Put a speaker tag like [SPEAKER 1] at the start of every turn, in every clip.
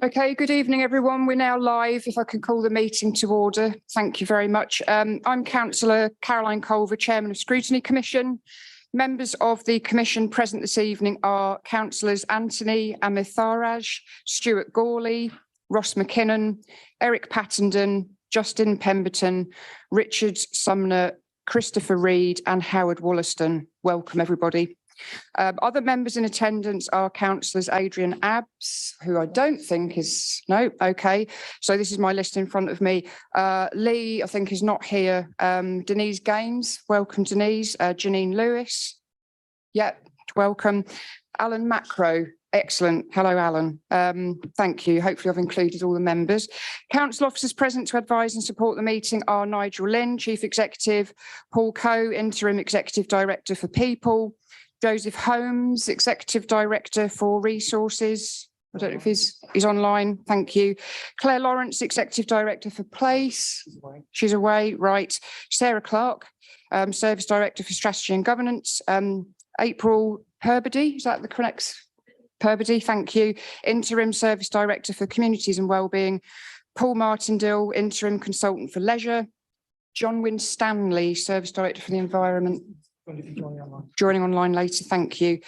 [SPEAKER 1] Okay, good evening, everyone. We're now live. If I can call the meeting to order. Thank you very much. I'm Councillor Caroline Culver, Chairman of Scrutiny Commission. Members of the Commission present this evening are Councillors Anthony Amitharaj, Stuart Gawley, Ross McKinnon, Eric Pattenden, Justin Pemberton, Richard Sumner, Christopher Reid and Howard Wollaston. Welcome, everybody. Other members in attendance are Councillors Adrian Abbs, who I don't think is, no, okay. So this is my list in front of me. Lee, I think, is not here. Denise Gaines, welcome Denise. Janine Lewis, yep, welcome. Alan Macro, excellent. Hello, Alan. Thank you. Hopefully I've included all the members. Council officers present to advise and support the meeting are Nigel Lynn, Chief Executive, Paul Coe, Interim Executive Director for People, Joseph Holmes, Executive Director for Resources. I don't know if he's online. Thank you. Claire Lawrence, Executive Director for Place. She's away, right. Sarah Clark, Service Director for Strategy and Governance. April Herbady, is that the correct? Herbady, thank you. Interim Service Director for Communities and Wellbeing. Paul Martindale, Interim Consultant for Leisure. John Winstanley, Service Director for the Environment. Joining online later, thank you.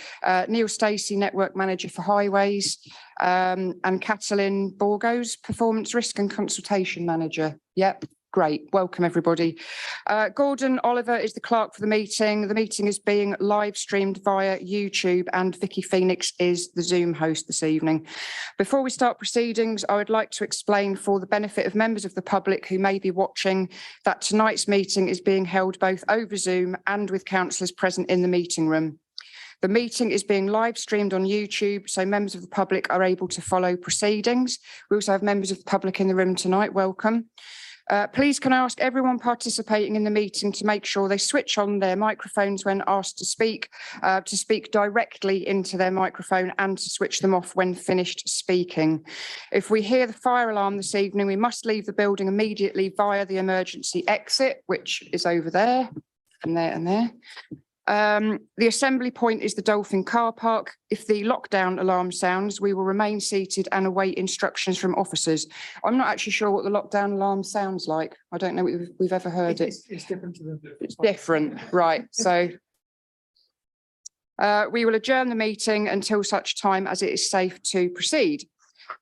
[SPEAKER 1] Neil Stacey, Network Manager for Highways, and Catalin Borgos, Performance Risk and Consultation Manager. Yep, great. Welcome, everybody. Gordon Oliver is the clerk for the meeting. The meeting is being live streamed via YouTube and Vicky Phoenix is the Zoom host this evening. Before we start proceedings, I would like to explain for the benefit of members of the public who may be watching that tonight's meeting is being held both over Zoom and with councillors present in the meeting room. The meeting is being live streamed on YouTube, so members of the public are able to follow proceedings. We also have members of the public in the room tonight. Welcome. Please can I ask everyone participating in the meeting to make sure they switch on their microphones when asked to speak directly into their microphone and to switch them off when finished speaking. If we hear the fire alarm this evening, we must leave the building immediately via the emergency exit, which is over there and there and there. The assembly point is the Dolphin car park. If the lockdown alarm sounds, we will remain seated and await instructions from officers. I'm not actually sure what the lockdown alarm sounds like. I don't know if we've ever heard it. It's different to the... It's different, right. So we will adjourn the meeting until such time as it is safe to proceed.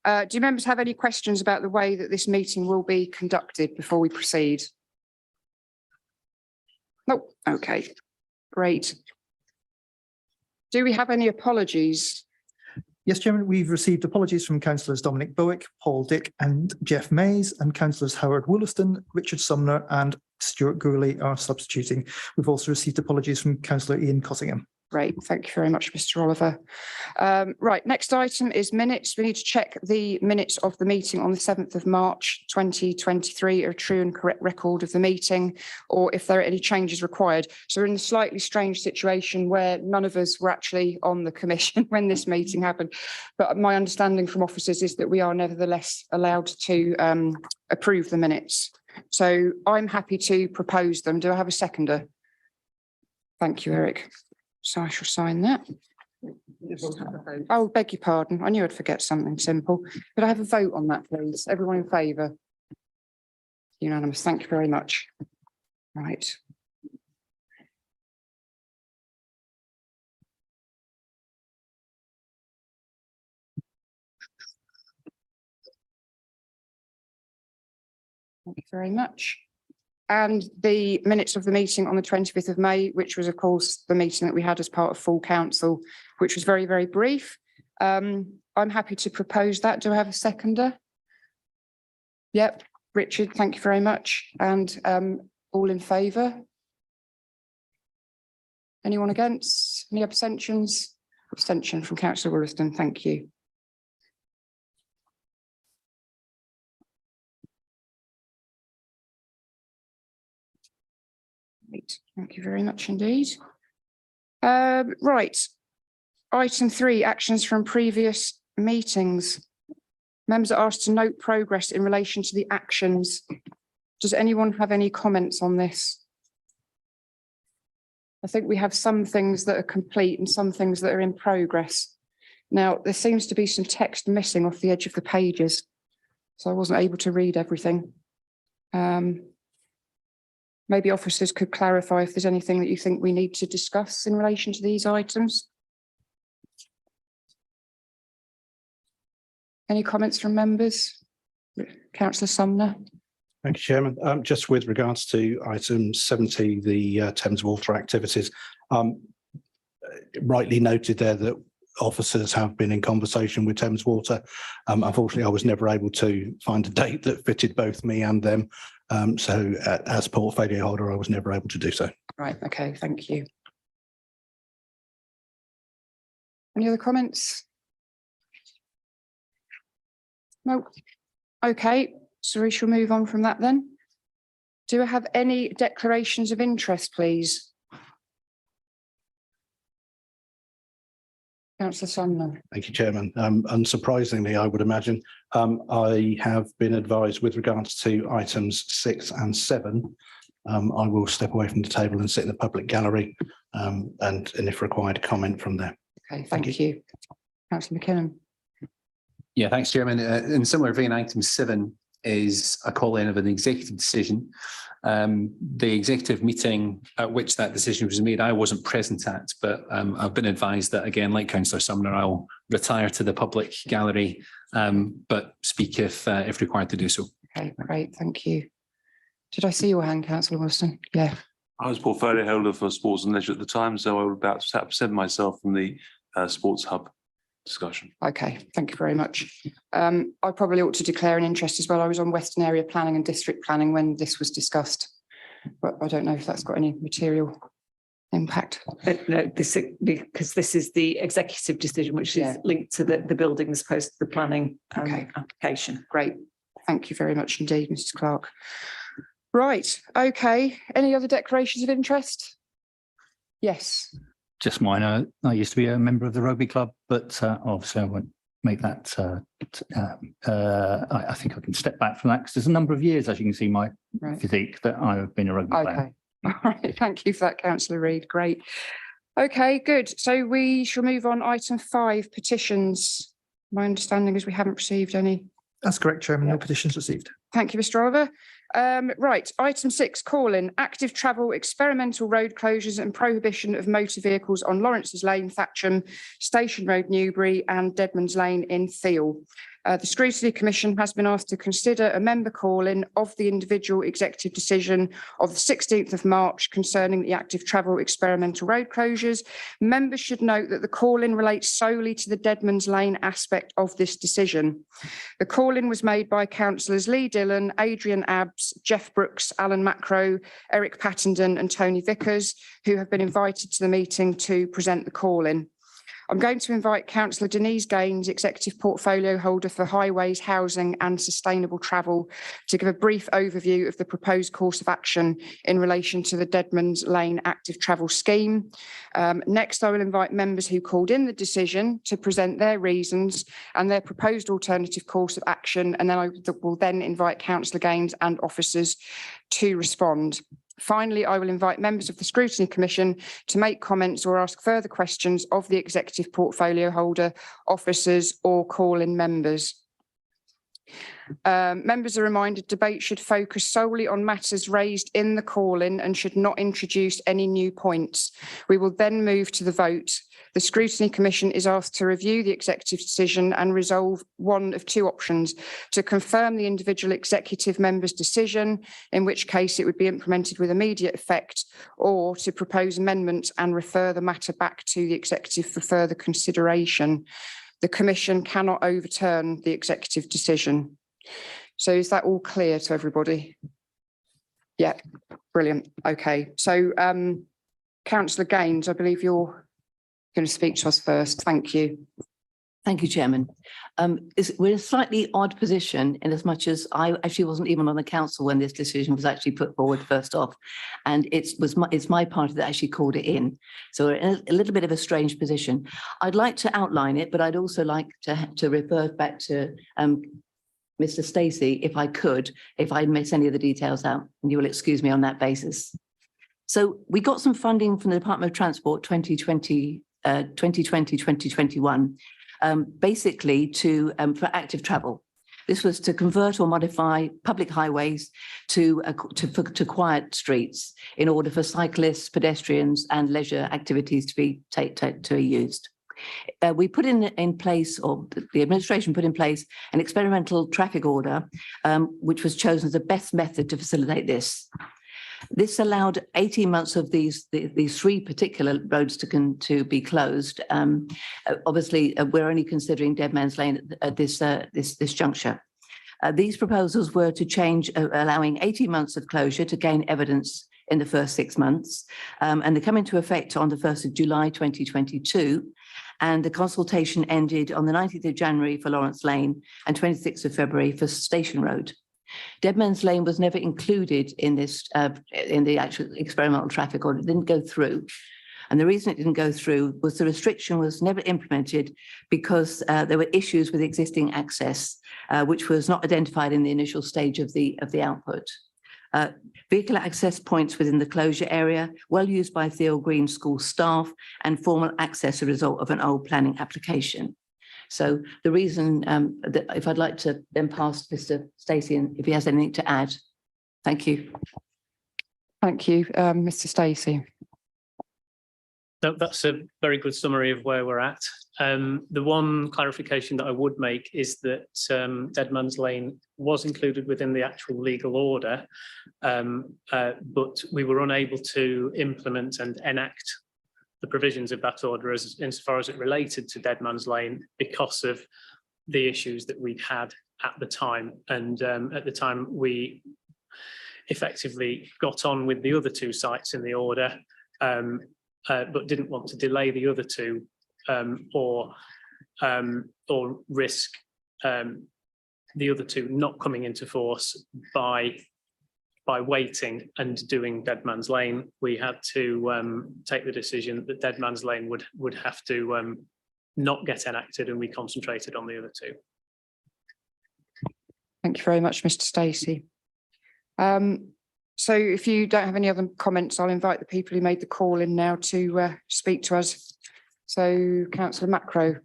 [SPEAKER 1] Do members have any questions about the way that this meeting will be conducted before we proceed? No, okay. Great. Do we have any apologies?
[SPEAKER 2] Yes, Chairman, we've received apologies from Councillors Dominic Bowick, Paul Dick and Jeff Mays, and Councillors Howard Wollaston, Richard Sumner and Stuart Gawley are substituting. We've also received apologies from Councillor Ian Cossingham.
[SPEAKER 1] Great, thank you very much, Mr. Oliver. Right, next item is minutes. We need to check the minutes of the meeting on the 7th of March 2023, a true and correct record of the meeting, or if there are any changes required. So we're in a slightly strange situation where none of us were actually on the commission when this meeting happened. But my understanding from officers is that we are nevertheless allowed to approve the minutes. So I'm happy to propose them. Do I have a seconder? Thank you, Eric. So I shall sign that. Oh, beg your pardon. I knew I'd forget something simple. Could I have a vote on that, please? Everyone in favour? Unanimous. Thank you very much. Right. Thank you very much. And the minutes of the meeting on the 25th of May, which was, of course, the meeting that we had as part of full council, which was very, very brief. I'm happy to propose that. Do I have a seconder? Yep, Richard, thank you very much. And all in favour? Anyone against? Any abstentions? Abstention from Councillor Wollaston, thank you. Great. Thank you very much indeed. Right. Item 3, actions from previous meetings. Members are asked to note progress in relation to the actions. Does anyone have any comments on this? I think we have some things that are complete and some things that are in progress. Now, there seems to be some text missing off the edge of the pages, so I wasn't able to read everything. Maybe officers could clarify if there's anything that you think we need to discuss in relation to these items. Any comments from members? Councillor Sumner.
[SPEAKER 3] Thank you, Chairman. Just with regards to item 70, the Thames Water activities, rightly noted there that officers have been in conversation with Thames Water. Unfortunately, I was never able to find a date that fitted both me and them. So as portfolio holder, I was never able to do so.
[SPEAKER 1] Right, okay, thank you. Any other comments? No. Okay, so we shall move on from that then. Do I have any declarations of interest, please? Councillor Sumner.
[SPEAKER 3] Thank you, Chairman. Unsurprisingly, I would imagine, I have been advised with regards to items 6 and 7. I will step away from the table and sit in the public gallery and if required, comment from there.
[SPEAKER 1] Okay, thank you. Councillor McKinnon.
[SPEAKER 4] Yeah, thanks, Chairman. In similar vein, item 7 is a call-in of an executive decision. The executive meeting at which that decision was made, I wasn't present at, but I've been advised that, again, like Councillor Sumner, I'll retire to the public gallery, but speak if required to do so.
[SPEAKER 1] Okay, great, thank you. Did I see your hand, Councillor Wilson? Yeah.
[SPEAKER 5] I was portfolio holder for sports and leisure at the time, so I was about to absent myself from the sports hub discussion.
[SPEAKER 1] Okay, thank you very much. I probably ought to declare an interest as well. I was on Western Area Planning and District Planning when this was discussed, but I don't know if that's got any material impact.
[SPEAKER 6] No, because this is the executive decision, which is linked to the building as opposed to the planning application.
[SPEAKER 1] Great. Thank you very much indeed, Mrs. Clark. Right. Okay. Any other declarations of interest? Yes.
[SPEAKER 7] Just mine. I used to be a member of the rugby club, but obviously I won't make that. I think I can step back from that because there's a number of years, as you can see, my physique, that I've been a rugby player.
[SPEAKER 1] All right. Thank you for that, Councillor Reid. Great. Okay, good. So we shall move on. Item 5, petitions. My understanding is we haven't received any.
[SPEAKER 2] That's correct, Chairman. No petitions received.
[SPEAKER 1] Thank you, Mr. Oliver. Right, item 6, call-in, active travel, experimental road closures and prohibition of motor vehicles on Lawrence's Lane, Thatcham, Station Road, Newbury and Deadman's Lane in Theale. The Scrutiny Commission has been asked to consider a member call-in of the individual executive decision of the 16th of March concerning the active travel experimental road closures. Members should note that the call-in relates solely to the Deadman's Lane aspect of this decision. The call-in was made by councillors Lee Dillon, Adrian Abbs, Jeff Brooks, Alan Macro, Eric Pattenden and Tony Vickers, who have been invited to the meeting to present the call-in. I'm going to invite Councillor Denise Gaines, Executive Portfolio Holder for Highways, Housing and Sustainable Travel, to give a brief overview of the proposed course of action in relation to the Deadman's Lane Active Travel Scheme. Next, I will invite members who called in the decision to present their reasons and their proposed alternative course of action, and then I will then invite Councillor Gaines and officers to respond. Finally, I will invite members of the Scrutiny Commission to make comments or ask further questions of the executive portfolio holder, officers or call-in members. Members are reminded debate should focus solely on matters raised in the call-in and should not introduce any new points. We will then move to the vote. The Scrutiny Commission is asked to review the executive decision and resolve one of two options: to confirm the individual executive member's decision, in which case it would be implemented with immediate effect, or to propose amendments and refer the matter back to the executive for further consideration. The Commission cannot overturn the executive decision. So is that all clear to everybody? Yeah, brilliant. Okay, so Councillor Gaines, I believe you're going to speak to us first. Thank you.
[SPEAKER 6] Thank you, Chairman. We're in a slightly odd position in as much as I actually wasn't even on the council when this decision was actually put forward first off, and it's my party that actually called it in. So we're in a little bit of a strange position. I'd like to outline it, but I'd also like to refer back to Mr. Stacey, if I could, if I miss any of the details out, and you will excuse me on that basis. So we got some funding from the Department of Transport 2020-2021 basically for active travel. This was to convert or modify public highways to quiet streets in order for cyclists, pedestrians and leisure activities to be used. We put in place, or the administration put in place, an experimental traffic order, which was chosen as the best method to facilitate this. This allowed 18 months of these three particular roads to be closed. Obviously, we're only considering Dead Man's Lane at this juncture. These proposals were to change, allowing 18 months of closure to gain evidence in the first 6 months, and they come into effect on the 1st of July 2022. And the consultation ended on the 19th of January for Lawrence Lane and 26th of February for Station Road. Deadman's Lane was never included in this, in the actual experimental traffic order. It didn't go through. And the reason it didn't go through was the restriction was never implemented because there were issues with existing access, which was not identified in the initial stage of the output. Vehicle access points within the closure area, well used by Theo Green School staff, and formal access a result of an old planning application. So the reason that if I'd like to then pass Mr. Stacey, and if he has anything to add. Thank you.
[SPEAKER 1] Thank you, Mr. Stacey.
[SPEAKER 8] That's a very good summary of where we're at. The one clarification that I would make is that Deadman's Lane was included within the actual legal order, but we were unable to implement and enact the provisions of that order insofar as it related to Deadman's Lane because of the issues that we'd had at the time. And at the time, we effectively got on with the other two sites in the order, but didn't want to delay the other two or risk the other two not coming into force by waiting and doing Deadman's Lane. We had to take the decision that Deadman's Lane would have to not get enacted, and we concentrated on the other two.
[SPEAKER 1] Thank you very much, Mr. Stacey. So if you don't have any other comments, I'll invite the people who made the call in now to speak to us. So Councillor Macro,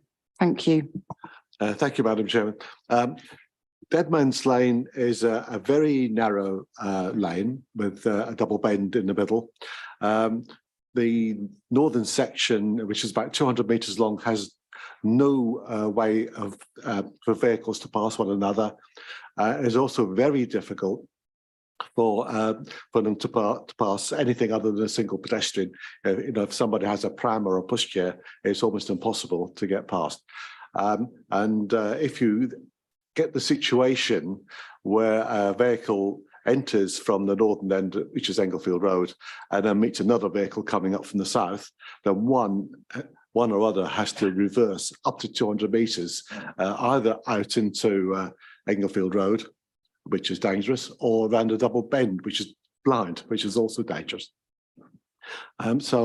[SPEAKER 1] thank you.
[SPEAKER 9] Thank you, Madam Chairman. Deadman's Lane is a very narrow lane with a double bend in the middle. The northern section, which is about 200 metres long, has no way for vehicles to pass one another. It's also very difficult for them to pass anything other than a single pedestrian. If somebody has a pram or a pushchair, it's almost impossible to get past. If you get the situation where a vehicle enters from the northern end, which is Englefield Road, and then meets another vehicle coming up from the south, then one or other has to reverse up to 200 metres, either out into Englefield Road, which is dangerous, or around a double bend, which is blind, which is also dangerous. The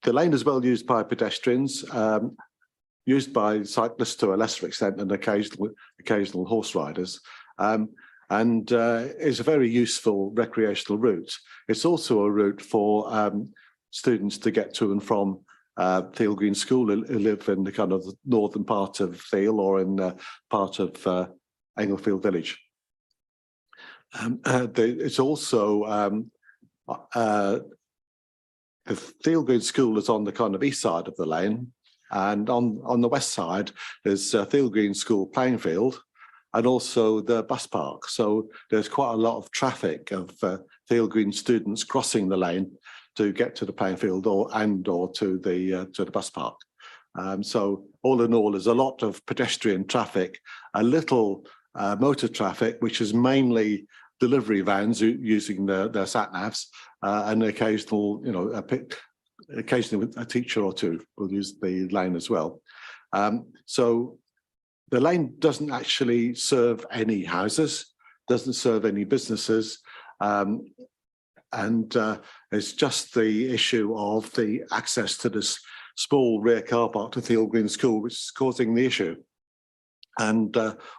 [SPEAKER 9] lane is well used by pedestrians, used by cyclists to a lesser extent than occasional horse riders, and is a very useful recreational route. It's also a route for students to get to and from Thiel Green School, who live in the kind of northern part of Thiel or in part of Englefield Village. It's also the Thiel Green School is on the kind of east side of the lane, and on the west side there's Thiel Green School playing field and also the bus park. So there's quite a lot of traffic of Thiel Green students crossing the lane to get to the playing field or to the bus park. So all in all, there's a lot of pedestrian traffic, a little motor traffic, which is mainly delivery vans using their sat navs, and occasional, occasionally a teacher or two will use the lane as well. So the lane doesn't actually serve any houses, doesn't serve any businesses, and it's just the issue of the access to this small rear car park to Thiel Green School, which is causing the issue. And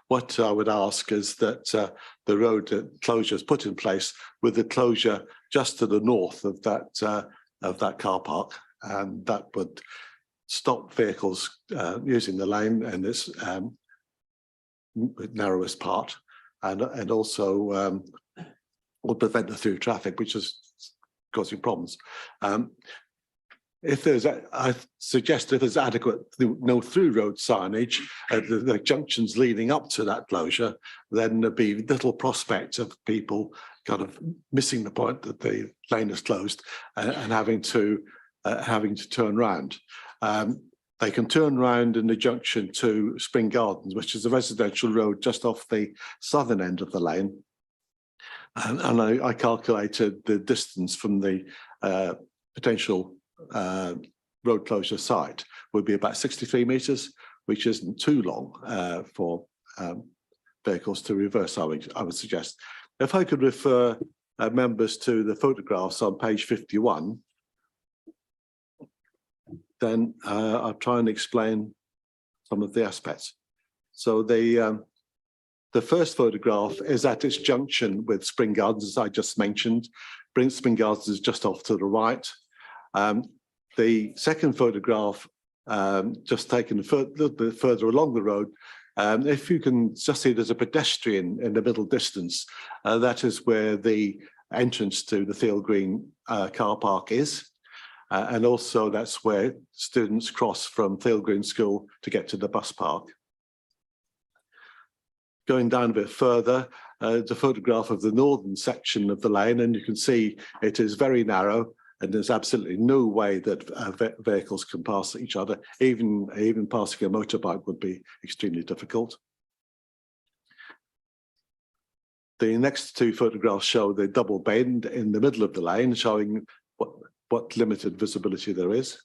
[SPEAKER 9] what I would ask is that the road closure is put in place with the closure just to the north of that car park, and that would stop vehicles using the lane in this narrowest part, and also will prevent the through traffic, which is causing problems. If there's, I suggest if there's adequate no through road signage at the junctions leading up to that closure, then there'd be little prospect of people kind of missing the point that the lane is closed and having to turn round. They can turn round in the junction to Spring Gardens, which is a residential road just off the southern end of the lane. And I calculated the distance from the potential road closure site would be about 63 metres, which isn't too long for vehicles to reverse, I would suggest. If I could refer members to the photographs on page 51, then I'll try and explain some of the aspects. So the first photograph is at its junction with Spring Gardens, as I just mentioned. Spring Gardens is just off to the right. The second photograph, just taken a little bit further along the road, if you can just see there's a pedestrian in the middle distance, that is where the entrance to the Thiel Green car park is. And also that's where students cross from Thiel Green School to get to the bus park. Going down a bit further, the photograph of the northern section of the lane, and you can see it is very narrow and there's absolutely no way that vehicles can pass each other. Even passing a motorbike would be extremely difficult. The next two photographs show the double bend in the middle of the lane, showing what limited visibility there is.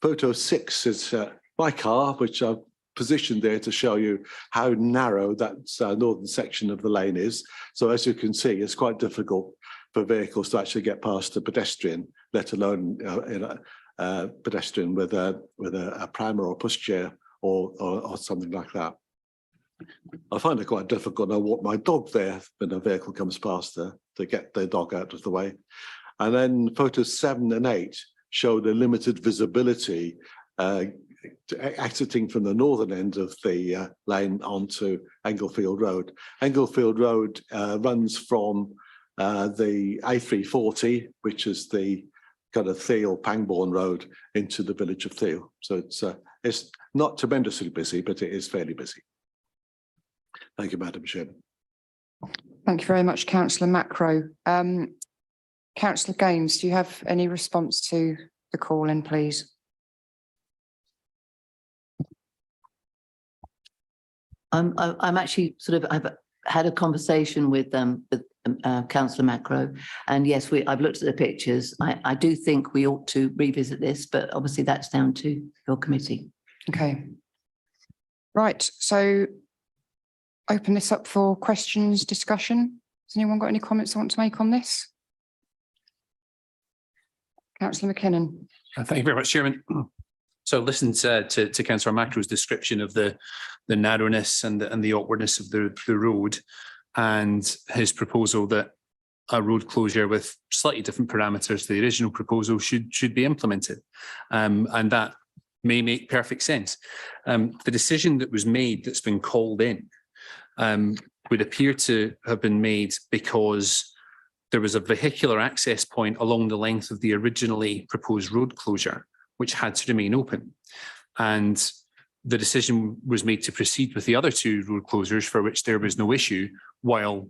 [SPEAKER 9] Photo 6 is my car, which I've positioned there to show you how narrow that northern section of the lane is. So as you can see, it's quite difficult for vehicles to actually get past a pedestrian, let alone a pedestrian with a pram or a pushchair or something like that. I find it quite difficult to walk my dog there when a vehicle comes past to get the dog out of the way. And then photos 7 and 8 show the limited visibility exiting from the northern end of the lane onto Englefield Road. Englefield Road runs from the A340, which is the kind of Thiel Pangbourne Road, into the village of Thiel. So it's not tremendously busy, but it is fairly busy. Thank you, Madam Chairman.
[SPEAKER 1] Thank you very much, Councillor Macro. Councillor Gaines, do you have any response to the call in, please?
[SPEAKER 6] I'm actually I've had a conversation with Councillor Macro, and yes, I've looked at the pictures. I do think we ought to revisit this, but obviously that's down to your committee.
[SPEAKER 1] Okay. Right, so open this up for questions, discussion. Has anyone got any comments they want to make on this? Councillor McKinnon.
[SPEAKER 4] Thank you very much, Chairman. So listen to Councillor Macro's description of the narrowness and the awkwardness of the road, and his proposal that a road closure with slightly different parameters to the original proposal should be implemented. And that may make perfect sense. The decision that was made that's been called in would appear to have been made because there was a vehicular access point along the length of the originally proposed road closure, which had to remain open. And the decision was made to proceed with the other two road closures for which there was no issue, while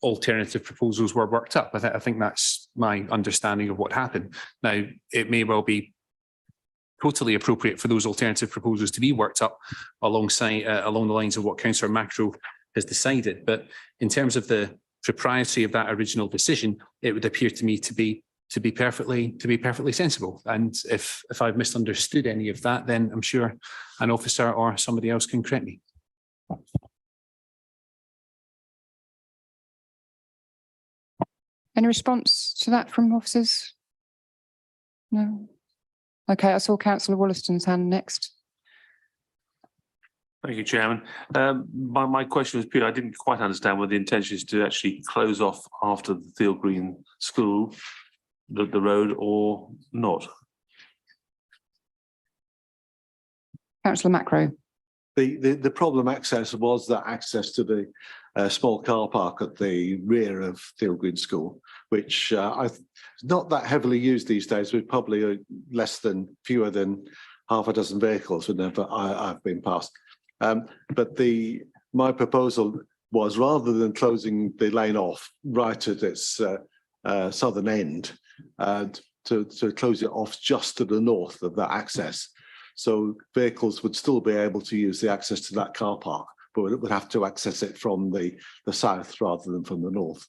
[SPEAKER 4] alternative proposals were worked up. I think that's my understanding of what happened. Now, it may well be totally appropriate for those alternative proposals to be worked up alongside along the lines of what Councillor Macro has decided. But in terms of the propriety of that original decision, it would appear to me to be perfectly sensible. And if I've misunderstood any of that, then I'm sure an officer or somebody else can correct me.
[SPEAKER 1] Any response to that from officers? No. Okay, I saw Councillor Wollaston's hand next.
[SPEAKER 5] Thank you, Chairman. My question was pure. I didn't quite understand whether the intention is to actually close off after the Thiel Green School the road or not.
[SPEAKER 1] Councillor Macro.
[SPEAKER 9] The problem access was that access to the small car park at the rear of Thiel Green School, which is not that heavily used these days, with probably fewer than half a dozen vehicles whenever I've been past. But my proposal was, rather than closing the lane off right at its southern end, to close it off just to the north of that access. So vehicles would still be able to use the access to that car park, but it would have to access it from the south rather than from the north.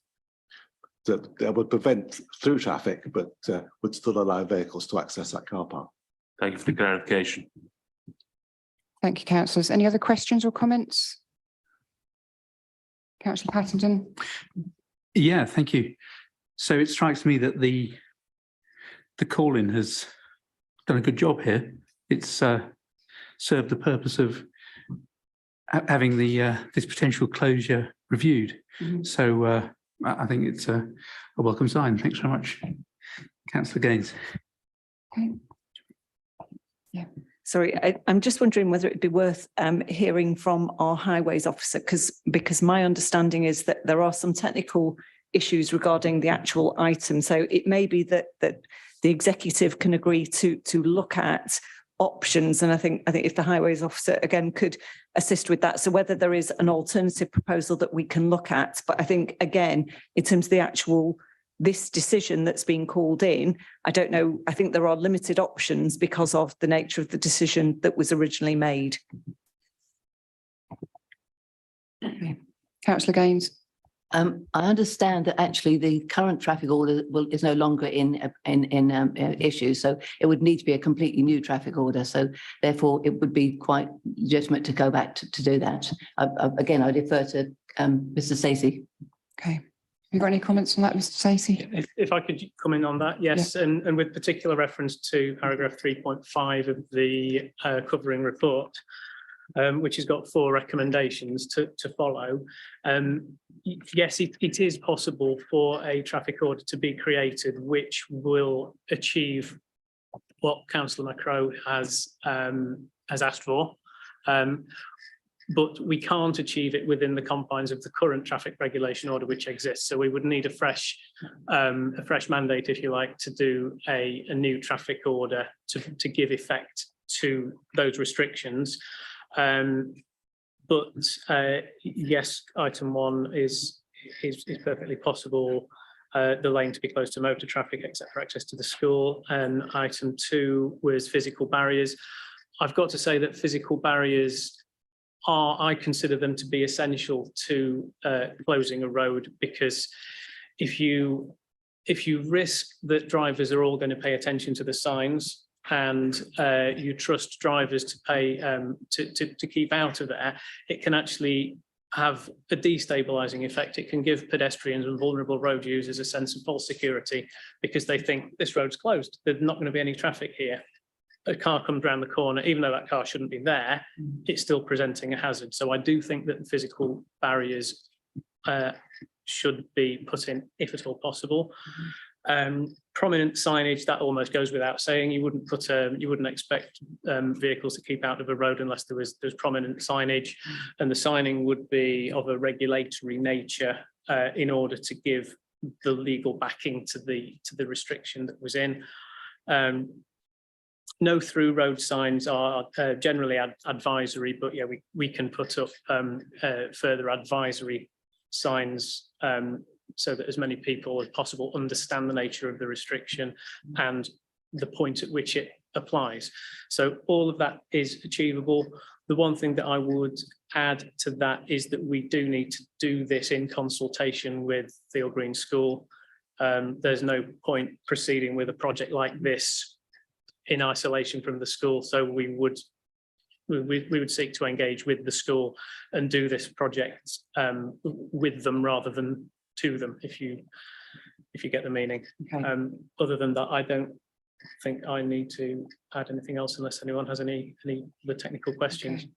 [SPEAKER 9] That would prevent through traffic, but would still allow vehicles to access that car park.
[SPEAKER 5] Thank you for the clarification.
[SPEAKER 1] Thank you, councillors. Any other questions or comments? Councillor Patterson.
[SPEAKER 10] Yeah, thank you. So it strikes me that the call-in has done a good job here. It's served the purpose of having this potential closure reviewed. So I think it's a welcome sign. Thanks very much, Councillor Gaines.
[SPEAKER 1] Okay. Yeah.
[SPEAKER 11] Sorry, I'm just wondering whether it'd be worth hearing from our highways officer, because my understanding is that there are some technical issues regarding the actual item. So it may be that the executive can agree to look at options, and I think if the highways officer again could assist with that. So whether there is an alternative proposal that we can look at, but I think again in terms of the actual this decision that's been called in, I don't know. I think there are limited options because of the nature of the decision that was originally made.
[SPEAKER 1] Okay. Councillor Gaines.
[SPEAKER 6] I understand that actually the current traffic order is no longer in issue, so it would need to be a completely new traffic order. So therefore, it would be quite legitimate to go back to do that. Again, I defer to Mr. Stacey.
[SPEAKER 1] Okay. Have you got any comments on that, Mr. Stacey?
[SPEAKER 8] If I could comment on that, yes,
[SPEAKER 1] Yeah.
[SPEAKER 8] and with particular reference to paragraph 3.5 of the covering report, which has got 4 recommendations to follow. Yes, it is possible for a traffic order to be created which will achieve what Councillor Macro has asked for, but we can't achieve it within the confines of the current traffic regulation order which exists. So we would need a fresh mandate, if you like, to do a new traffic order to give effect to those restrictions. But yes, item 1 is perfectly possible. The lane to be closed to motor traffic except for access to the school. And item 2 was physical barriers. I've got to say that physical barriers I consider them to be essential to closing a road, because if you risk that drivers are all going to pay attention to the signs, and you trust drivers to pay to keep out of there, it can actually have a destabilizing effect. It can give pedestrians and vulnerable road users a sense of false security because they think this road's closed, there's not going to be any traffic here. A car comes around the corner, even though that car shouldn't be there, it's still presenting a hazard. So I do think that physical barriers should be put in if at all possible. Prominent signage, that almost goes without saying. You wouldn't expect vehicles to keep out of a road unless there's prominent signage, and the signing would be of a regulatory nature in order to give the legal backing to the restriction that was in. No through road signs are generally advisory, but yeah, we can put up further advisory signs so that as many people as possible understand the nature of the restriction and the point at which it applies. So all of that is achievable. The one thing that I would add to that is that we do need to do this in consultation with Thiel Green School. There's no point proceeding with a project like this in isolation from the school. So we would seek to engage with the school and do this project with them rather than to them, if you get the meaning.
[SPEAKER 1] Okay.
[SPEAKER 8] Other than that, I don't think I need to add anything else unless anyone has any other technical questions.
[SPEAKER 1] Okay.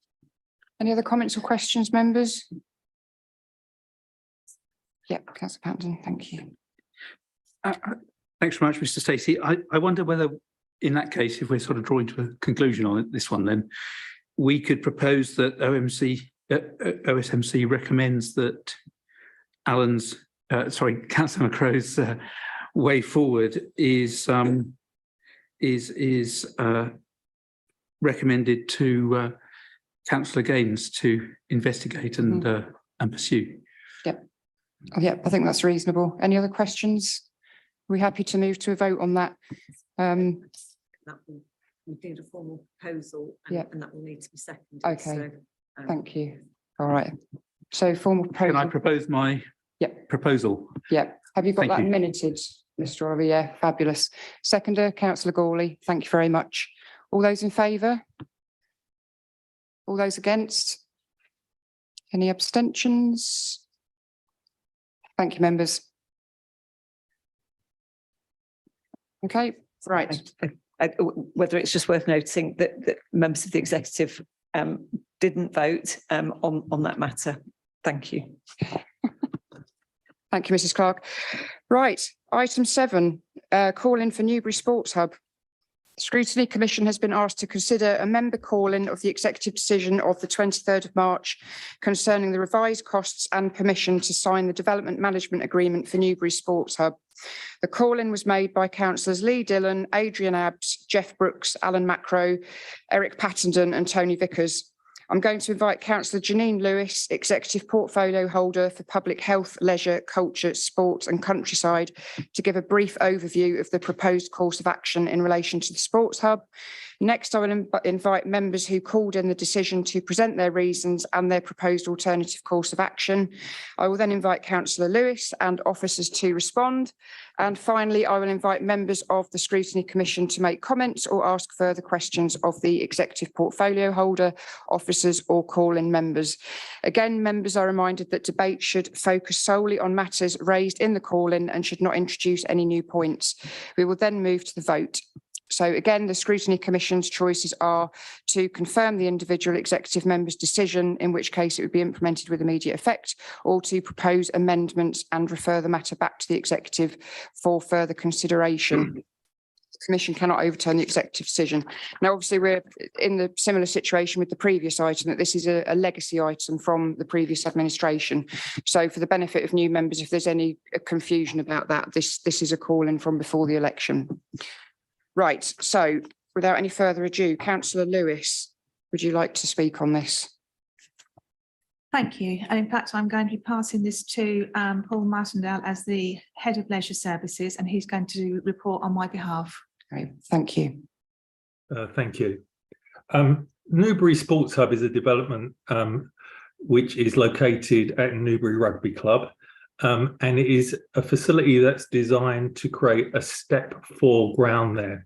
[SPEAKER 1] Any other comments or questions, members? Yep, Councillor Patton, thank you.
[SPEAKER 10] Thanks very much, Mr. Stacey. I wonder whether, in that case, if we're sort of drawing to a conclusion on this one, then we could propose that OSMC recommends that Councillor McCrow's way forward is recommended to Councillor Gaines to investigate and pursue.
[SPEAKER 1] Yep. Oh, yeah, I think that's reasonable. Any other questions? Are we happy to move to a vote on that?
[SPEAKER 11] That will need a formal proposal and that will need to be seconded.
[SPEAKER 1] Okay, thank you. All right. So formal proposal.
[SPEAKER 10] Can I propose my proposal?
[SPEAKER 1] Yeah. Have you got
[SPEAKER 10] Thank
[SPEAKER 1] that
[SPEAKER 10] you.
[SPEAKER 1] minuted, Mr. Oliver? Yeah, fabulous. Seconder, Councillor Gawley. Thank you very much. All those in favour? All those against? Any abstentions? Thank you, members. Okay, right.
[SPEAKER 11] Whether it's just worth noting that members of the executive didn't vote on that matter. Thank you.
[SPEAKER 1] Thank you, Mrs. Clark. Right, item 7, call in for Newbury Sports Hub. The Scrutiny Commission has been asked to consider a member call-in of the executive decision of the 23rd of March concerning the revised costs and permission to sign the development management agreement for Newbury Sports Hub. The call-in was made by councillors Lee Dillon, Adrian Abbs, Jeff Brooks, Alan Macrow, Eric Pattenden and Tony Vickers. I'm going to invite Councillor Janine Lewis, Executive Portfolio Holder for Public Health, Leisure, Culture, Sport and Countryside, to give a brief overview of the proposed course of action in relation to the Sports Hub. Next, I will invite members who called in the decision to present their reasons and their proposed alternative course of action. I will then invite Councillor Lewis and officers to respond. And finally, I will invite members of the Scrutiny Commission to make comments or ask further questions of the Executive Portfolio Holder, officers or call-in members. Again, members are reminded that debate should focus solely on matters raised in the call-in and should not introduce any new points. We will then move to the vote. So again, the Scrutiny Commission's choices are to confirm the individual executive member's decision, in which case it would be implemented with immediate effect, or to propose amendments and refer the matter back to the executive for further consideration. The Commission cannot overturn the executive decision. Now, obviously, we're in the similar situation with the previous item, that this is a legacy item from the previous administration. So for the benefit of new members, if there's any confusion about that, this is a call-in from before the election. Right, so without any further ado, Councillor Lewis, would you like to speak on this?
[SPEAKER 12] Thank you. And in fact, I'm going to be passing this to Paul Martindale as the Head of Leisure Services, and he's going to report on my behalf.
[SPEAKER 1] Great, thank you.
[SPEAKER 13] Thank you. Newbury Sports Hub is a development which is located at Newbury Rugby Club. And it is a facility that's designed to create a step 4 ground there.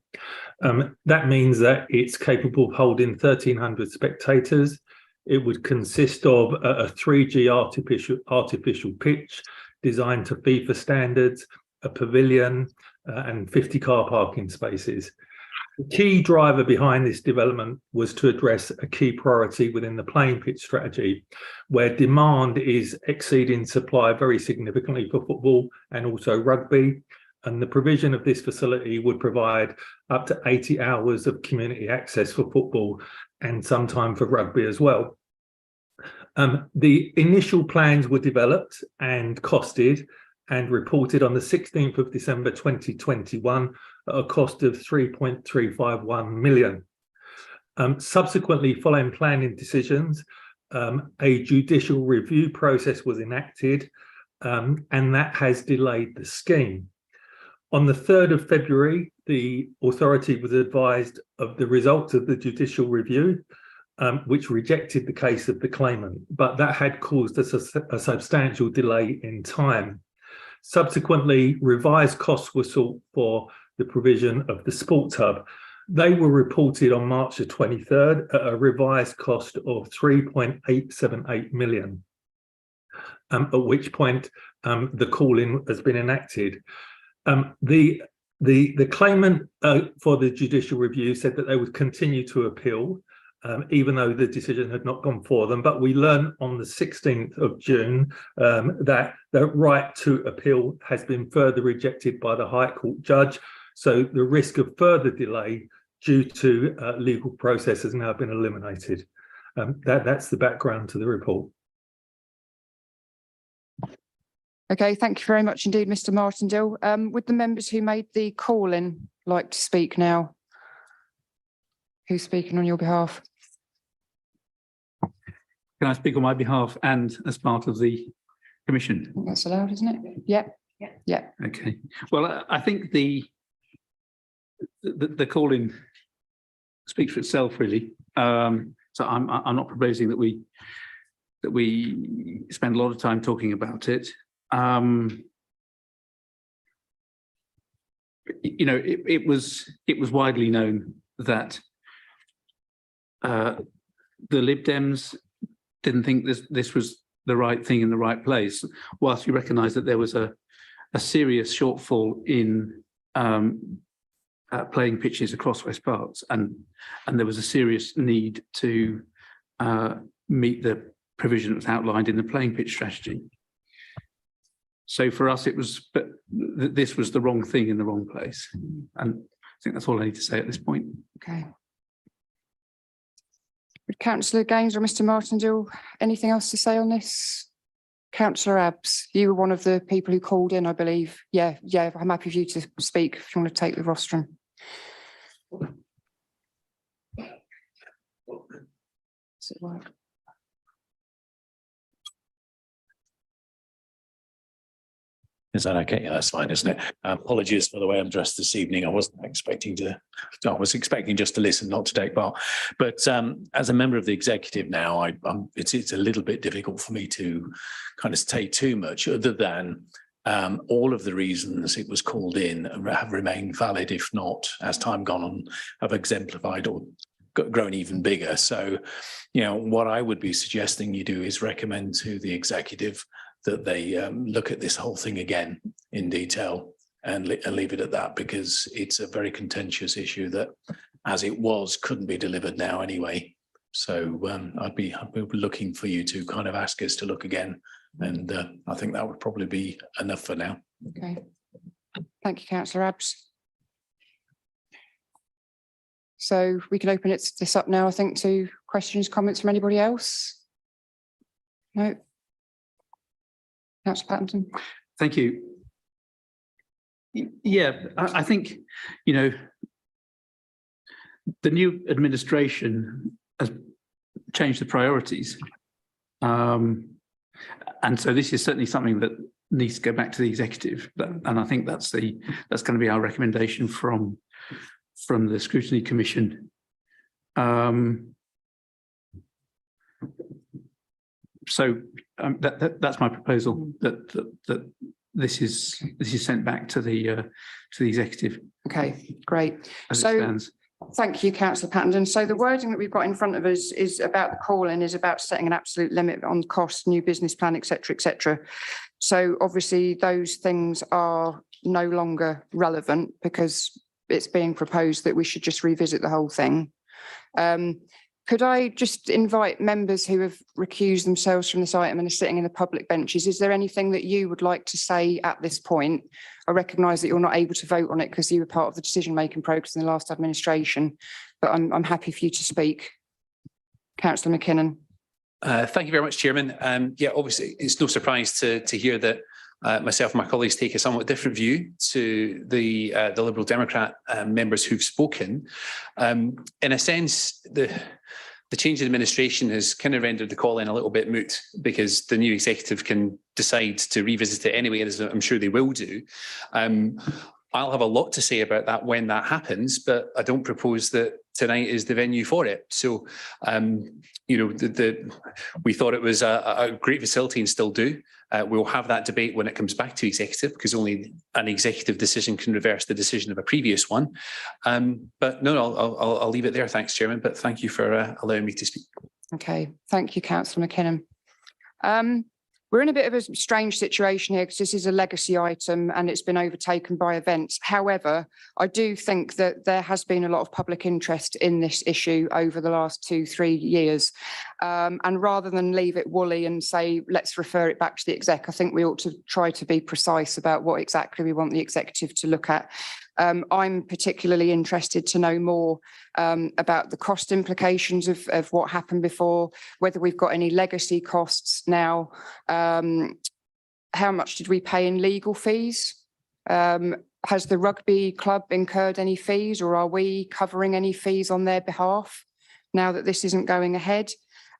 [SPEAKER 13] That means that it's capable of holding 1,300 spectators. It would consist of a 3G artificial pitch designed to FIFA standards, a pavilion, and 50 car parking spaces. The key driver behind this development was to address a key priority within the playing pitch strategy, where demand is exceeding supply very significantly for football and also rugby. And the provision of this facility would provide up to 80 hours of community access for football and some time for rugby as well. The initial plans were developed and costed and reported on the 16th of December 2021 at a cost of 3.351 million. Subsequently, following planning decisions, a judicial review process was enacted, and that has delayed the scheme. On the 3rd of February, the authority was advised of the results of the judicial review, which rejected the case of the claimant, but that had caused a substantial delay in time. Subsequently, revised costs were sought for the provision of the Sports Hub. They were reported on March the 23rd at a revised cost of 3.878 million, at which point the call-in has been enacted. The claimant for the judicial review said that they would continue to appeal, even though the decision had not gone for them. But we learned on the 16th of June that the right to appeal has been further rejected by the High Court judge. So the risk of further delay due to legal process has now been eliminated. That's the background to the report.
[SPEAKER 1] Okay, thank you very much indeed, Mr. Martindale. Would the members who made the call in like to speak now? Who's speaking on your behalf?
[SPEAKER 10] Can I speak on my behalf and as part of the commission?
[SPEAKER 1] I think that's allowed, isn't it? Yeah. Yeah.
[SPEAKER 10] Okay. Well, I think the call in speaks for itself, really. So I'm not proposing that we spend a lot of time talking about it. You know, it was widely known that the Lib Dems didn't think this was the right thing in the right place, whilst we recognised that there was a serious shortfall in playing pitches across West Parks, and there was a serious need to meet the provision that was outlined in the playing pitch strategy. So for us, it was, but this was the wrong thing in the wrong place, and I think that's all I need to say at this point.
[SPEAKER 1] Okay. Would Councillor Gaines or Mr. Martindale anything else to say on this? Councillor Abbs, you were one of the people who called in, I believe. Yeah, I'm happy for you to speak if you want to take the rostrum. Does it work?
[SPEAKER 14] Is that okay? Yeah, that's fine, isn't it? Apologies for the way I'm dressed this evening. I was expecting just to listen, not to take part. But as a member of the executive now, it's a little bit difficult for me to kind of say too much, other than all of the reasons it was called in have remained valid, if not, as time gone on, have exemplified or grown even bigger. So, you know, what I would be suggesting you do is recommend to the executive that they look at this whole thing again in detail and leave it at that, because it's a very contentious issue that, as it was, couldn't be delivered now anyway. So I'd be looking for you to kind of ask us to look again, and I think that would probably be enough for now.
[SPEAKER 1] Okay. Thank you, Councillor Abbs. So we can open this up now, I think, to questions, comments from anybody else? No? Councillor Patterson.
[SPEAKER 10] Thank you. Yeah, I think, you know, the new administration has changed the priorities. And so this is certainly something that needs to go back to the executive. And I think that's going to be our recommendation from the Scrutiny Commission. So that's my proposal, that this is sent back to the executive.
[SPEAKER 1] Okay, great.
[SPEAKER 10] As it stands.
[SPEAKER 1] Thank you, Councillor Pattenden. So the wording that we've got in front of us is about the call-in, is about setting an absolute limit on costs, new business plan, et cetera, et cetera. So obviously those things are no longer relevant because it's being proposed that we should just revisit the whole thing. Could I just invite members who have recused themselves from this item and are sitting in the public benches? Is there anything that you would like to say at this point? I recognise that you're not able to vote on it because you were part of the decision-making process in the last administration, but I'm happy for you to speak. Councillor McKinnon.
[SPEAKER 4] Thank you very much, Chairman. Yeah, obviously, it's no surprise to hear that myself and my colleagues take a somewhat different view to the Liberal Democrat members who've spoken. In a sense, the change in administration has kind of rendered the call in a little bit moot, because the new executive can decide to revisit it anyway, as I'm sure they will do. I'll have a lot to say about that when that happens, but I don't propose that tonight is the venue for it. So, you know, we thought it was a great facility and still do. We'll have that debate when it comes back to executive, because only an executive decision can reverse the decision of a previous one. But no, I'll leave it there. Thanks, Chairman. But thank you for allowing me to speak.
[SPEAKER 1] Okay, thank you, Councillor McKinnon. We're in a bit of a strange situation here because this is a legacy item and it's been overtaken by events. However, I do think that there has been a lot of public interest in this issue over the last 2-3 years. And rather than leave it woolly and say, let's refer it back to the exec, I think we ought to try to be precise about what exactly we want the executive to look at. I'm particularly interested to know more about the cost implications of what happened before, whether we've got any legacy costs now. How much did we pay in legal fees? Has the rugby club incurred any fees, or are we covering any fees on their behalf now that this isn't going ahead?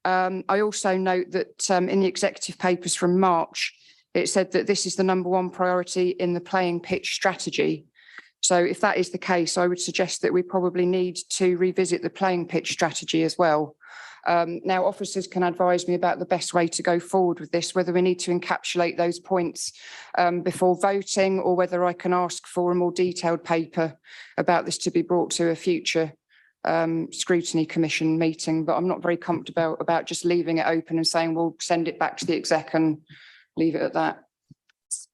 [SPEAKER 1] I also note that in the executive papers from March, it said that this is the #1 priority in the playing pitch strategy. So if that is the case, I would suggest that we probably need to revisit the playing pitch strategy as well. Now, officers can advise me about the best way to go forward with this, whether we need to encapsulate those points before voting, or whether I can ask for a more detailed paper about this to be brought to a future Scrutiny Commission meeting. But I'm not very comfortable about just leaving it open and saying we'll send it back to the exec and leave it at that.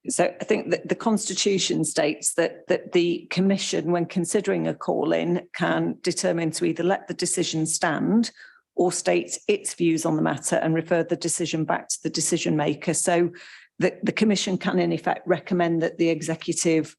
[SPEAKER 11] So I think that the Constitution states that the Commission, when considering a call-in, can determine to either let the decision stand or state its views on the matter and refer the decision back to the decision maker. So the Commission can in effect recommend that the executive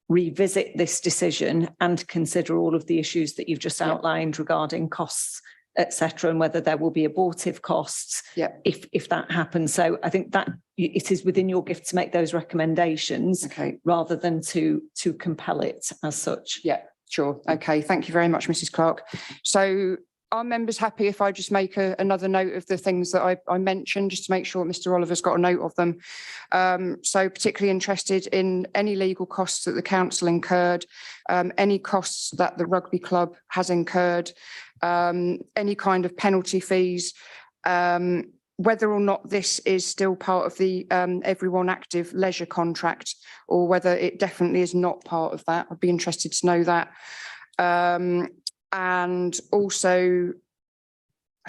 [SPEAKER 11] revisit this decision and consider all of the issues that you've just outlined regarding costs, etc., and whether there will be abortive costs if that happens. So I think that it is within your gift to make those recommendations rather than to compel it as such.
[SPEAKER 1] Yeah, sure. Okay, thank you very much, Mrs. Clark. So are members happy if I just make another note of the things that I mentioned, just to make sure Mr. Oliver's got a note of them? So particularly interested in any legal costs that the council incurred, any costs that the rugby club has incurred, any kind of penalty fees, whether or not this is still part of the Everyone Active leisure contract, or whether it definitely is not part of that. I'd be interested to know that. And also,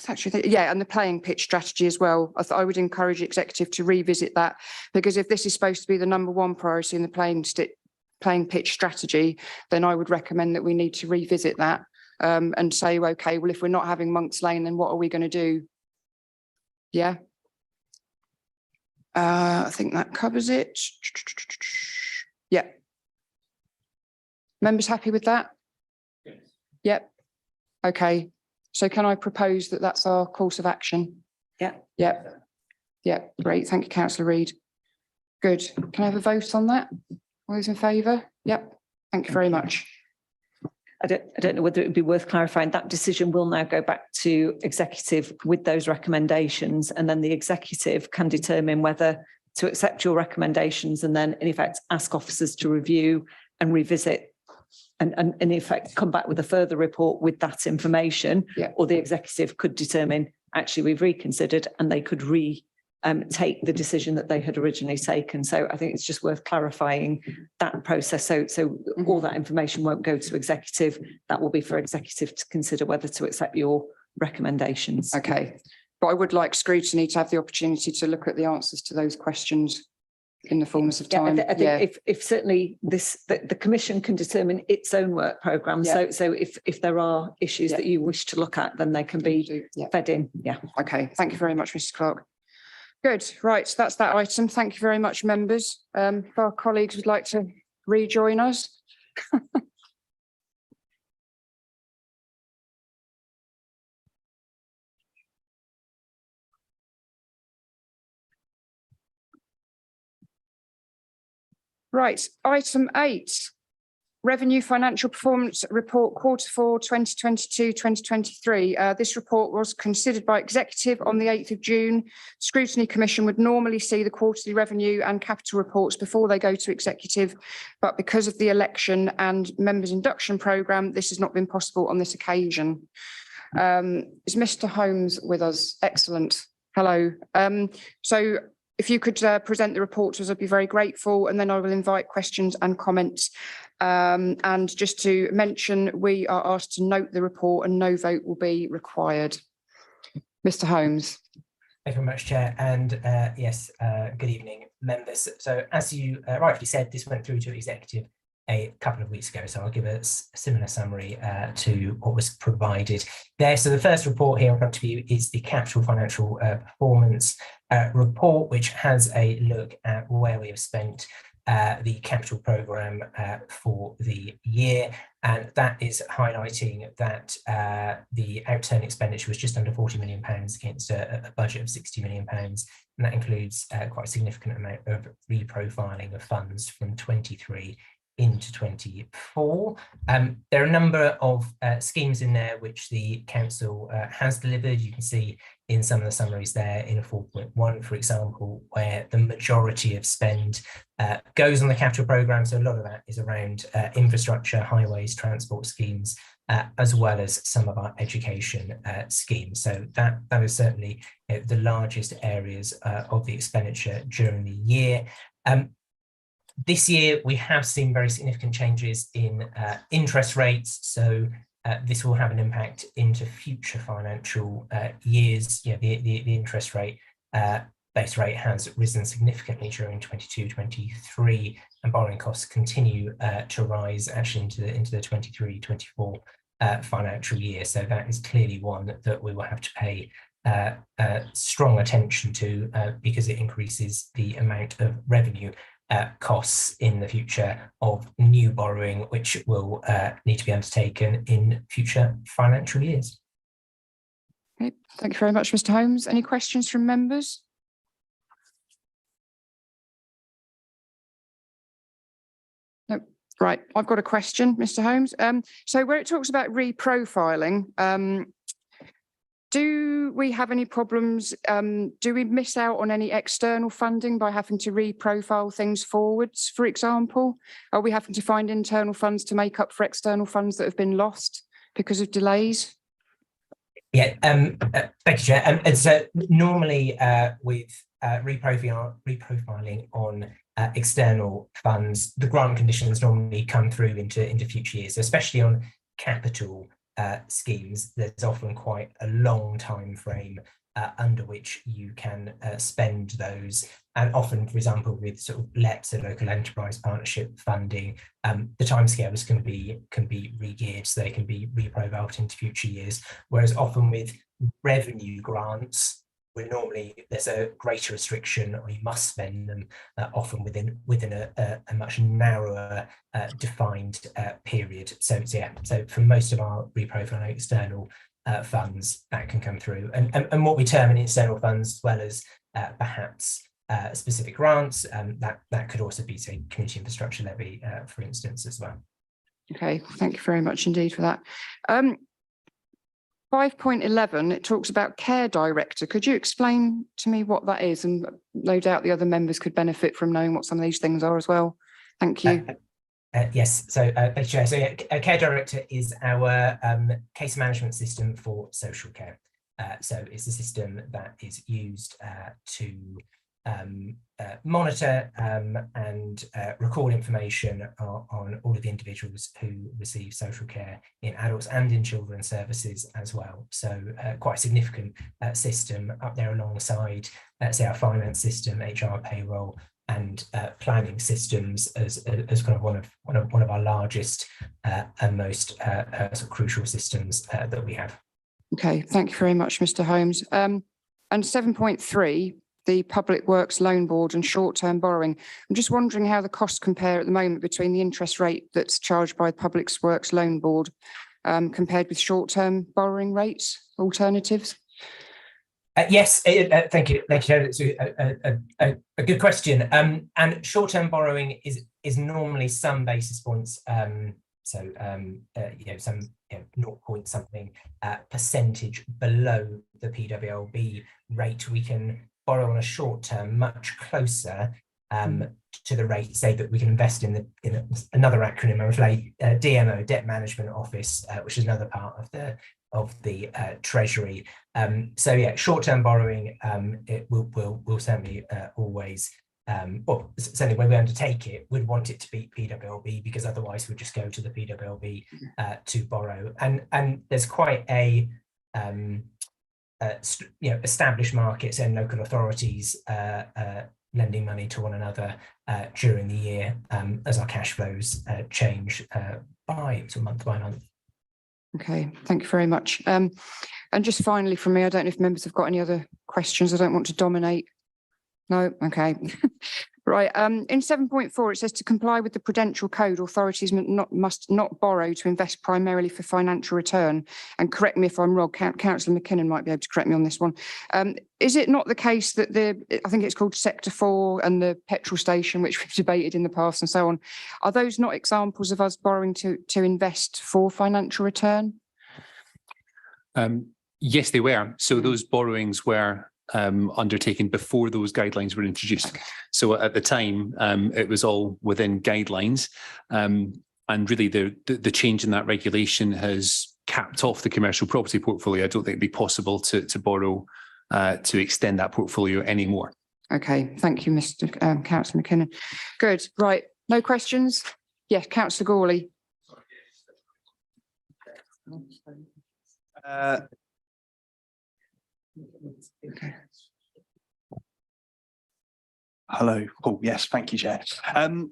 [SPEAKER 1] and the playing pitch strategy as well. I would encourage the executive to revisit that, because if this is supposed to be the #1 priority in the playing pitch strategy, then I would recommend that we need to revisit that and say, okay, well, if we're not having Monks Lane, then what are we going to do? Yeah. I think that covers it. Yeah. Members happy with that? Yep. Okay. So can I propose that that's our course of action?
[SPEAKER 11] Yeah.
[SPEAKER 1] Yep. Yep. Great. Thank you, Councillor Reid. Good. Can I have a vote on that? All those in favour? Yep. Thank you very much.
[SPEAKER 11] I don't know whether it would be worth clarifying. That decision will now go back to executive with those recommendations, and then the executive can determine whether to accept your recommendations and then in effect ask officers to review and revisit and in effect come back with a further report with that information, or the executive could determine actually we've reconsidered, and they could take the decision that they had originally taken. So I think it's just worth clarifying that process. So all that information won't go to executive. That will be for executive to consider whether to accept your recommendations.
[SPEAKER 1] Okay. But I would like Scrutiny to have the opportunity to look at the answers to those questions in the fullness of time.
[SPEAKER 11] I think if certainly the Commission can determine its own work programme. So if there are issues that you wish to look at, then they can be fed in. Yeah.
[SPEAKER 1] Okay. Thank you very much, Mrs. Clark. Good. Right. So that's that item. Thank you very much, members. If our colleagues would like to rejoin us. Right, item 8, Revenue Financial Performance Report Q4 2022-2023. This report was considered by executive on the 8th of June. Scrutiny Commission would normally see the quarterly revenue and capital reports before they go to executive, but because of the election and members induction programme, this has not been possible on this occasion. Is Mr. Holmes with us? Excellent. Hello. So if you could present the report to us, I'd be very grateful, and then I will invite questions and comments. And just to mention, we are asked to note the report and no vote will be required. Mr. Holmes.
[SPEAKER 15] Thank you very much, Chair. And yes, good evening, members. So as you rightly said, this went through to executive a couple of weeks ago, so I'll give a similar summary to what was provided there. So the first report here in front of you is the capital financial performance report, which has a look at where we have spent the capital programme for the year, and that is highlighting that the outturn expenditure was just under £40 million against a budget of £60 million, and that includes quite a significant amount of reprofiling of funds from 23 into 24. There are a number of schemes in there which the council has delivered. You can see in some of the summaries there in 4.1, for example, where the majority of spend goes on the capital programme. So a lot of that is around infrastructure, highways, transport schemes, as well as some of our education schemes. So that is certainly the largest areas of the expenditure during the year. This year, we have seen very significant changes in interest rates. So this will have an impact into future financial years. The interest rate, base rate has risen significantly during 22-23, and borrowing costs continue to rise actually into the 23-24 financial year. So that is clearly one that we will have to pay strong attention to because it increases the amount of revenue costs in the future of new borrowing, which will need to be undertaken in future financial years.
[SPEAKER 1] Okay, thank you very much, Mr. Holmes. Any questions from members? No. Right, I've got a question, Mr. Holmes. So where it talks about reprofiling, do we have any problems? Do we miss out on any external funding by having to reprofile things forwards, for example? Are we having to find internal funds to make up for external funds that have been lost because of delays?
[SPEAKER 15] Yeah, thank you, Chair. And so normally with reprofiling on external funds, the grant conditions normally come through into future years, so especially on capital schemes. There's often quite a long time frame under which you can spend those, and often, for example, with sort of LEPs, so local enterprise partnership funding, the timescales can be re-geared so they can be reprofiled into future years. Whereas often with revenue grants, there's a greater restriction, or you must spend them often within a much narrower defined period. So yeah, so for most of our reprofiling external funds, that can come through, and what we term in external funds, as well as perhaps specific grants, that could also be, say, community infrastructure levy, for instance, as well.
[SPEAKER 1] Okay, thank you very much indeed for that. 5.11, it talks about care director. Could you explain to me what that is? And no doubt the other members could benefit from knowing what some of these things are as well. Thank you.
[SPEAKER 15] Yes, so Chair, so yeah, care director is our case management system for social care. So it's a system that is used to monitor and record information on all of the individuals who receive social care in adults and in children's services as well. So quite a significant system up there alongside, say, our finance system, HR, payroll, and planning systems as kind of one of our largest and most sort of crucial systems that we have.
[SPEAKER 1] Okay, thank you very much, Mr. Holmes. And 7.3. The Public Works Loan Board and short-term borrowing. I'm just wondering how the costs compare at the moment between the interest rate that's charged by the Public Works Loan Board compared with short-term borrowing rates, alternatives?
[SPEAKER 15] Yes, thank you. It's a good question. And short-term borrowing is normally some basis points. Some 0 point something percentage below the PWLB rate. We can borrow on a short term much closer to the rate, say, that we can invest in another acronym of DMO, Debt Management Office, which is another part of the Treasury. So yeah, short term borrowing, it will certainly always, well, certainly when we undertake it, we'd want it to be PWLB, because otherwise we'd just go to the PWLB to borrow. And there's quite a established markets and local authorities lending money to one another during the year as our cash flows change month by month.
[SPEAKER 1] Okay, thank you very much. And just finally from me, I don't know if members have got any other questions. I don't want to dominate. No, okay. Right, in 7.4, it says to comply with the Prudential Code, authorities must not borrow to invest primarily for financial return. And correct me if I'm wrong, Councillor McKinnon might be able to correct me on this one. Is it not the case that I think it's called Sector 4 and the petrol station, which we've debated in the past and so on, are those not examples of us borrowing to invest for financial return?
[SPEAKER 4] Yes, they were. So those borrowings were undertaken before those guidelines were introduced. Okay. So at the time, it was all within guidelines. And really the change in that regulation has capped off the commercial property portfolio. I don't think it'd be possible to borrow to extend that portfolio anymore.
[SPEAKER 1] Okay, thank you, Mr. Councillor McKinnon. Good, right, no questions? Yes, Councillor Gawley.
[SPEAKER 16] Okay. Hello. Oh, yes. Thank you, Chair.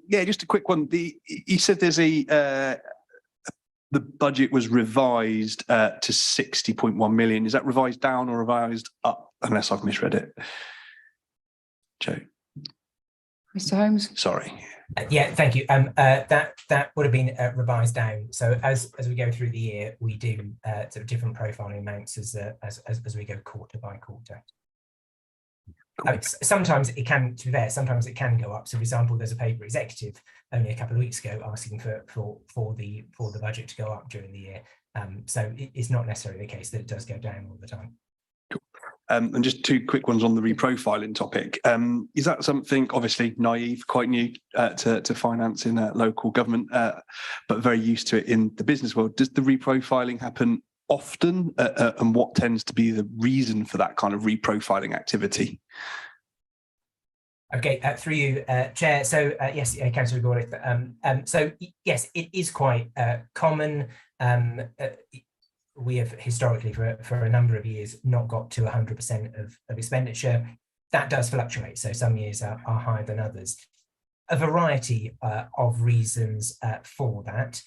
[SPEAKER 16] Yeah, just a quick one. You said there's the budget was revised to 60.1 million. Is that revised down or revised up? Unless I've misread it. Joe.
[SPEAKER 1] Mr. Holmes.
[SPEAKER 16] Sorry.
[SPEAKER 15] Yeah, thank you. That would have been revised down. So as we go through the year, we do sort of different profiling amounts as we go quarter by quarter. Cool. I mean, sometimes it can, to be fair, sometimes it can go up. So, for example, there's a paper executive only a couple of weeks ago asking for the budget to go up during the year. So it's not necessarily the case that it does go down all the time.
[SPEAKER 16] And just two quick ones on the reprofiling topic. Is that something, obviously naive, quite new to finance in local government, but very used to it in the business world? Does the reprofiling happen often, and what tends to be the reason for that kind of reprofiling activity?
[SPEAKER 15] Okay, through you, Chair. So yes, Councillor Gawley. So yes, it is quite common. We have historically, for a number of years, not got to 100% of expenditure. That does fluctuate. So some years are higher than others. A variety of reasons for that.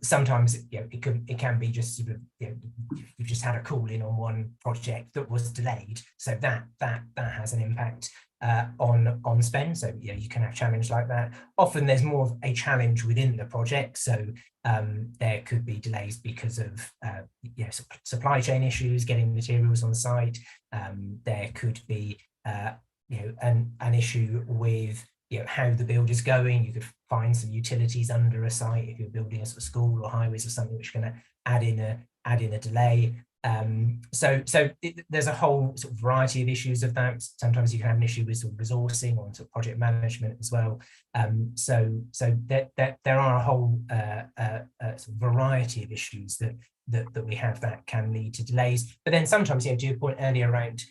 [SPEAKER 15] Sometimes it can be just sort of you've just had a call in on one project that was delayed, so that has an impact on spend. So you can have challenge like that. Often there's more of a challenge within the project, so there could be delays because of supply chain issues, getting materials on site. There could be an issue with how the build is going. You could find some utilities under a site if you're building a sort of school or highways or something, which is going to add in a delay. So there's a whole sort of variety of issues of that. Sometimes you can have an issue with sort of resourcing or sort of project management as well. So there are a whole sort of variety of issues that we have that can lead to delays. But then sometimes, to your point earlier around,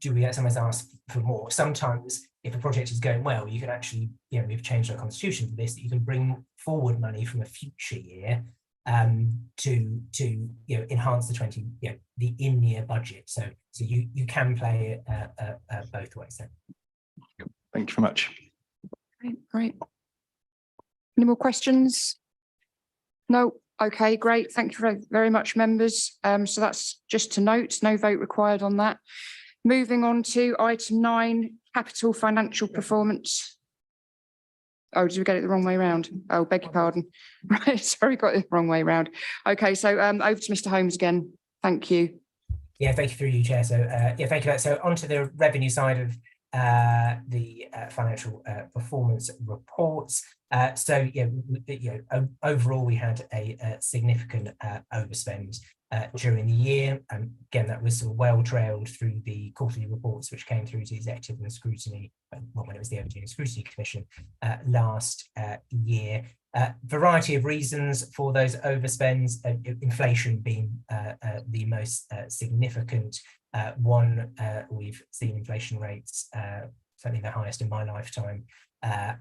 [SPEAKER 15] do we sometimes ask for more? Sometimes if a project is going well, you can actually, we've changed our constitution for this, that you can bring forward money from a future year to enhance the in-year budget. So you can play it both ways then.
[SPEAKER 16] Thank you very much.
[SPEAKER 1] Great. Any more questions? No. Okay, great. Thank you very much, members. So that's just to note, no vote required on that. Moving on to item 9, capital financial performance. Oh, did we get it the wrong way around? Oh, beg your pardon. Right, sorry, got it the wrong way around. Okay, so over to Mr. Holmes again. Thank you.
[SPEAKER 15] Yeah, thank you through you, Chair. So thank you. So onto the revenue side of the financial performance reports. Overall, we had a significant overspend during the year. Again, that was sort of well trailed through the quarterly reports, which came through to the Executive and Scrutiny, when it was the Overview and Scrutiny Commission last year. Variety of reasons for those overspends, inflation being the most significant one. We've seen inflation rates, certainly the highest in my lifetime,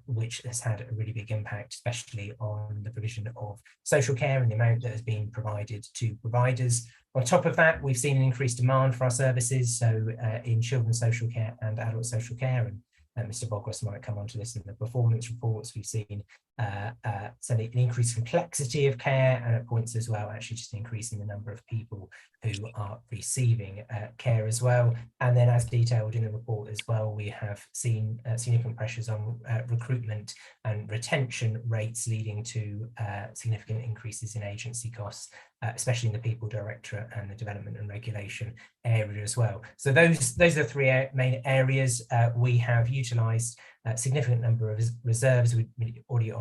[SPEAKER 15] which has had a really big impact, especially on the provision of social care and the amount that has been provided to providers. On top of that, we've seen an increased demand for our services, so in children's social care and adult social care, and Mr. Bogwas might come onto this in the performance reports. We've seen so an increased complexity of care, and at points as well, actually just increasing the number of people who are receiving care as well. And then, as detailed in the report as well, we have seen significant pressures on recruitment and retention rates, leading to significant increases in agency costs, especially in the People Directorate and the Development and Regulation area as well. So those are the three main areas. We have utilised a significant number of reserves. We already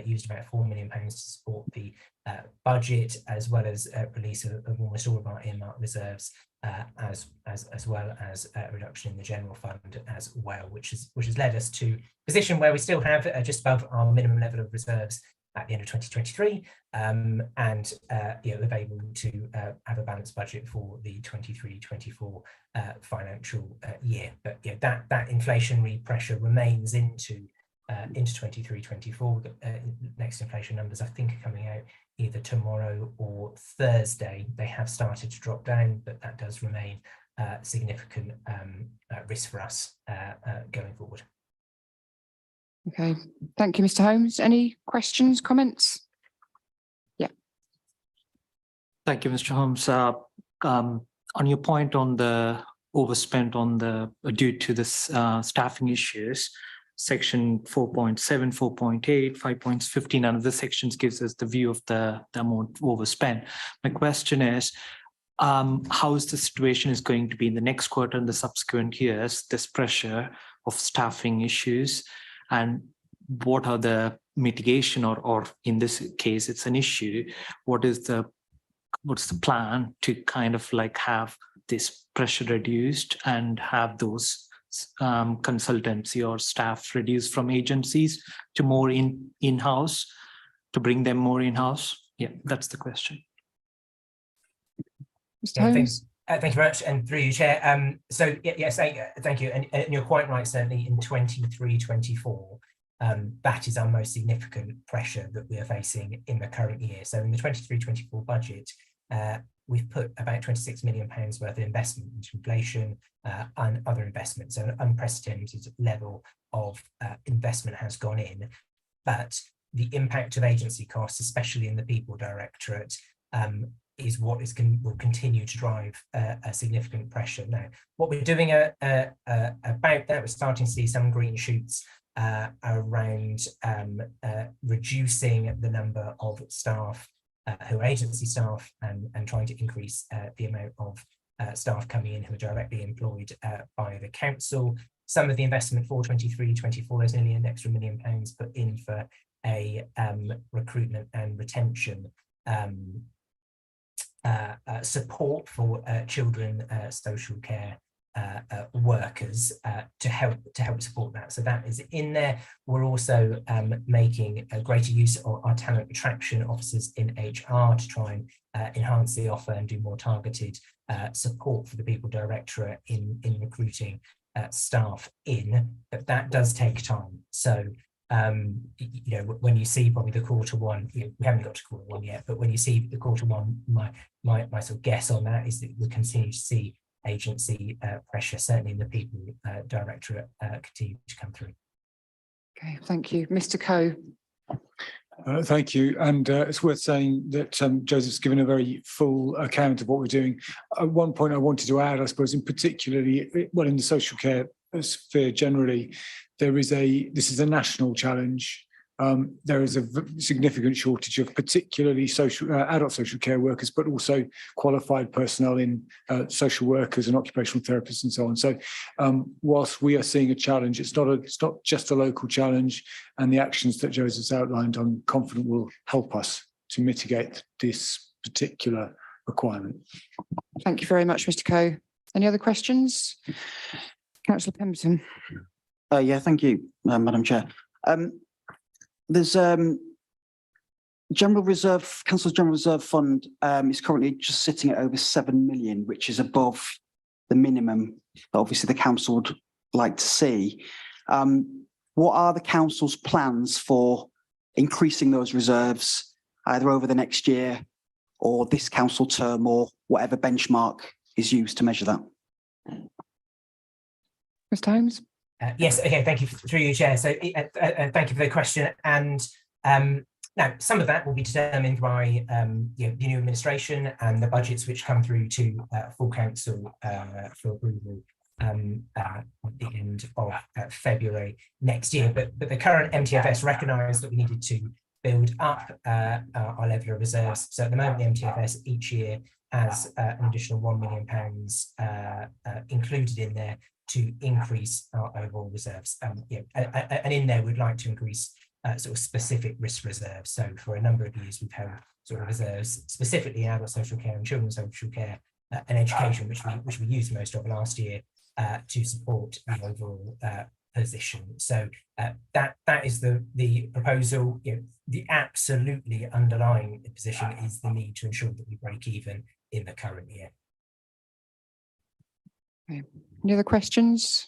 [SPEAKER 15] used about £4 million to support the budget, as well as release of almost all of our earmarked reserves, as well as a reduction in the general fund as well, which has led us to a position where we still have just above our minimum level of reserves at the end of 2023, and we're able to have a balanced budget for the 23-24 financial year. But that inflationary pressure remains into 23-24. Next inflation numbers, I think, are coming out either tomorrow or Thursday. They have started to drop down, but that does remain significant risk for us going forward.
[SPEAKER 1] Okay, thank you, Mr. Holmes. Any questions, comments? Yeah.
[SPEAKER 17] Thank you, Mr. Holmes. On your point on the overspent on the due to this staffing issues, section 4.7, 4.8, 5.15, none of the sections gives us the view of the amount overspent. My question is, how is the situation is going to be in the next quarter and the subsequent years, this pressure of staffing issues, and what are the mitigation, or in this case it's an issue, what's the plan to kind of like have this pressure reduced and have those consultancy or staff reduced from agencies to more in-house, to bring them more in-house? Yeah, that's the question.
[SPEAKER 1] Mr. Holmes?
[SPEAKER 15] Thank you very much, and through you, Chair. So yes, thank you, and you're quite right. Certainly in 23-24, that is our most significant pressure that we are facing in the current year. So in the 23-24 budget, we've put about £26 million worth of investment into inflation and other investments. So an unprecedented level of investment has gone in, but the impact of agency costs, especially in the People Directorate, is what will continue to drive a significant pressure. Now, what we're doing about that, we're starting to see some green shoots around reducing the number of staff who are agency staff, and trying to increase the amount of staff coming in who are directly employed by the council. Some of the investment for 23-24 is nearly an extra £1 million put in for a recruitment and retention support for children social care workers to help support that. So that is in there. We're also making a greater use of our talent attraction officers in HR to try and enhance the offer and do more targeted support for the People Directorate in recruiting staff in. But that does take time. So when you see probably the Q1, we haven't got to Q1 yet, but when you see the Q1, my sort of guess on that is that we'll continue to see agency pressure, certainly in the People Directorate, continue to come through.
[SPEAKER 1] Okay, thank you. Mr. Coe.
[SPEAKER 18] Thank you. And it's worth saying that Joseph's given a very full account of what we're doing. One point I wanted to add, I suppose, in particularly, well, in the social care sphere generally, this is a national challenge. There is a significant shortage of particularly adult social care workers, but also qualified personnel in social workers and occupational therapists and so on. So whilst we are seeing a challenge, it's not just a local challenge, and the actions that Joseph's outlined, I'm confident will help us to mitigate this particular requirement.
[SPEAKER 1] Thank you very much, Mr. Coe. Any other questions? Councillor Pemberton.
[SPEAKER 19] Yeah, thank you, Madam Chair. There's General Reserve, Council's General Reserve Fund is currently just sitting at over 7 million, which is above the minimum that obviously the council would like to see. What are the council's plans for increasing those reserves, either over the next year or this council term, or whatever benchmark is used to measure that?
[SPEAKER 1] Mr. Holmes.
[SPEAKER 15] Yes, okay, thank you through you, Chair. So thank you for the question. And Now, some of that will be determined by the new administration and the budgets which come through to full council for approval at the end of February next year. But the current MTFS recognised that we needed to build up our level of reserves. So at the moment, the MTFS each year has an additional £1 million included in there to increase our overall reserves. And in there, we'd like to increase sort of specific risk reserves. So for a number of years, we've held sort of reserves specifically in adult social care and children's social care and education, which we used most of last year to support the overall position. So that is the proposal. The absolutely underlying position is the need to ensure that we break even in the current year.
[SPEAKER 1] Okay. Any other questions?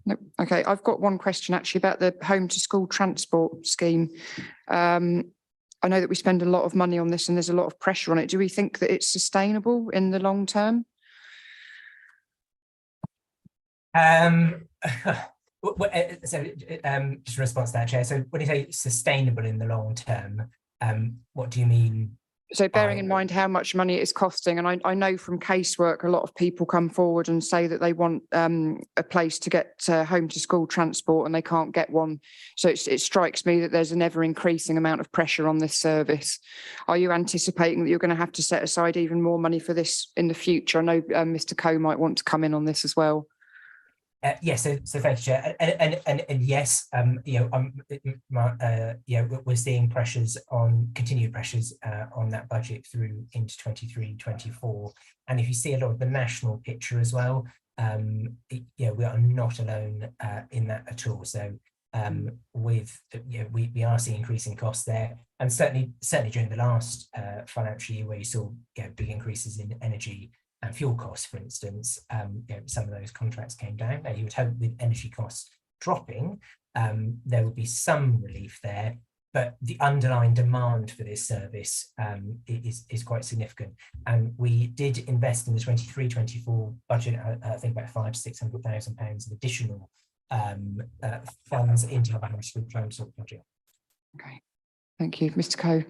[SPEAKER 1] No. Okay, I've got one question actually about the home to school transport scheme. I know that we spend a lot of money on this and there's a lot of pressure on it. Do we think that it's sustainable in the long term?
[SPEAKER 15] Just a response to that, Chair. So when you say sustainable in the long term, what do you mean?
[SPEAKER 1] So bearing in mind how much money it is costing, and I know from casework, a lot of people come forward and say that they want a place to get home to school transport and they can't get one. So it strikes me that there's an ever increasing amount of pressure on this service. Are you anticipating that you're going to have to set aside even more money for this in the future? I know Mr. Coe might want to come in on this as well.
[SPEAKER 15] Yes, so thank you, Chair. And yes, we're seeing continued pressures on that budget through into 23-24. And if you see a lot of the national picture as well, we are not alone in that at all. So we are seeing increasing costs there, and certainly during the last financial year, where you saw big increases in energy and fuel costs, for instance, some of those contracts came down. Now, you would hope with energy costs dropping, there would be some relief there, but the underlying demand for this service is quite significant. And we did invest in the 23-24 budget, I think about £500,000 to £600,000 of additional funds into our school transport budget.
[SPEAKER 1] Okay, thank you, Mr. Coe.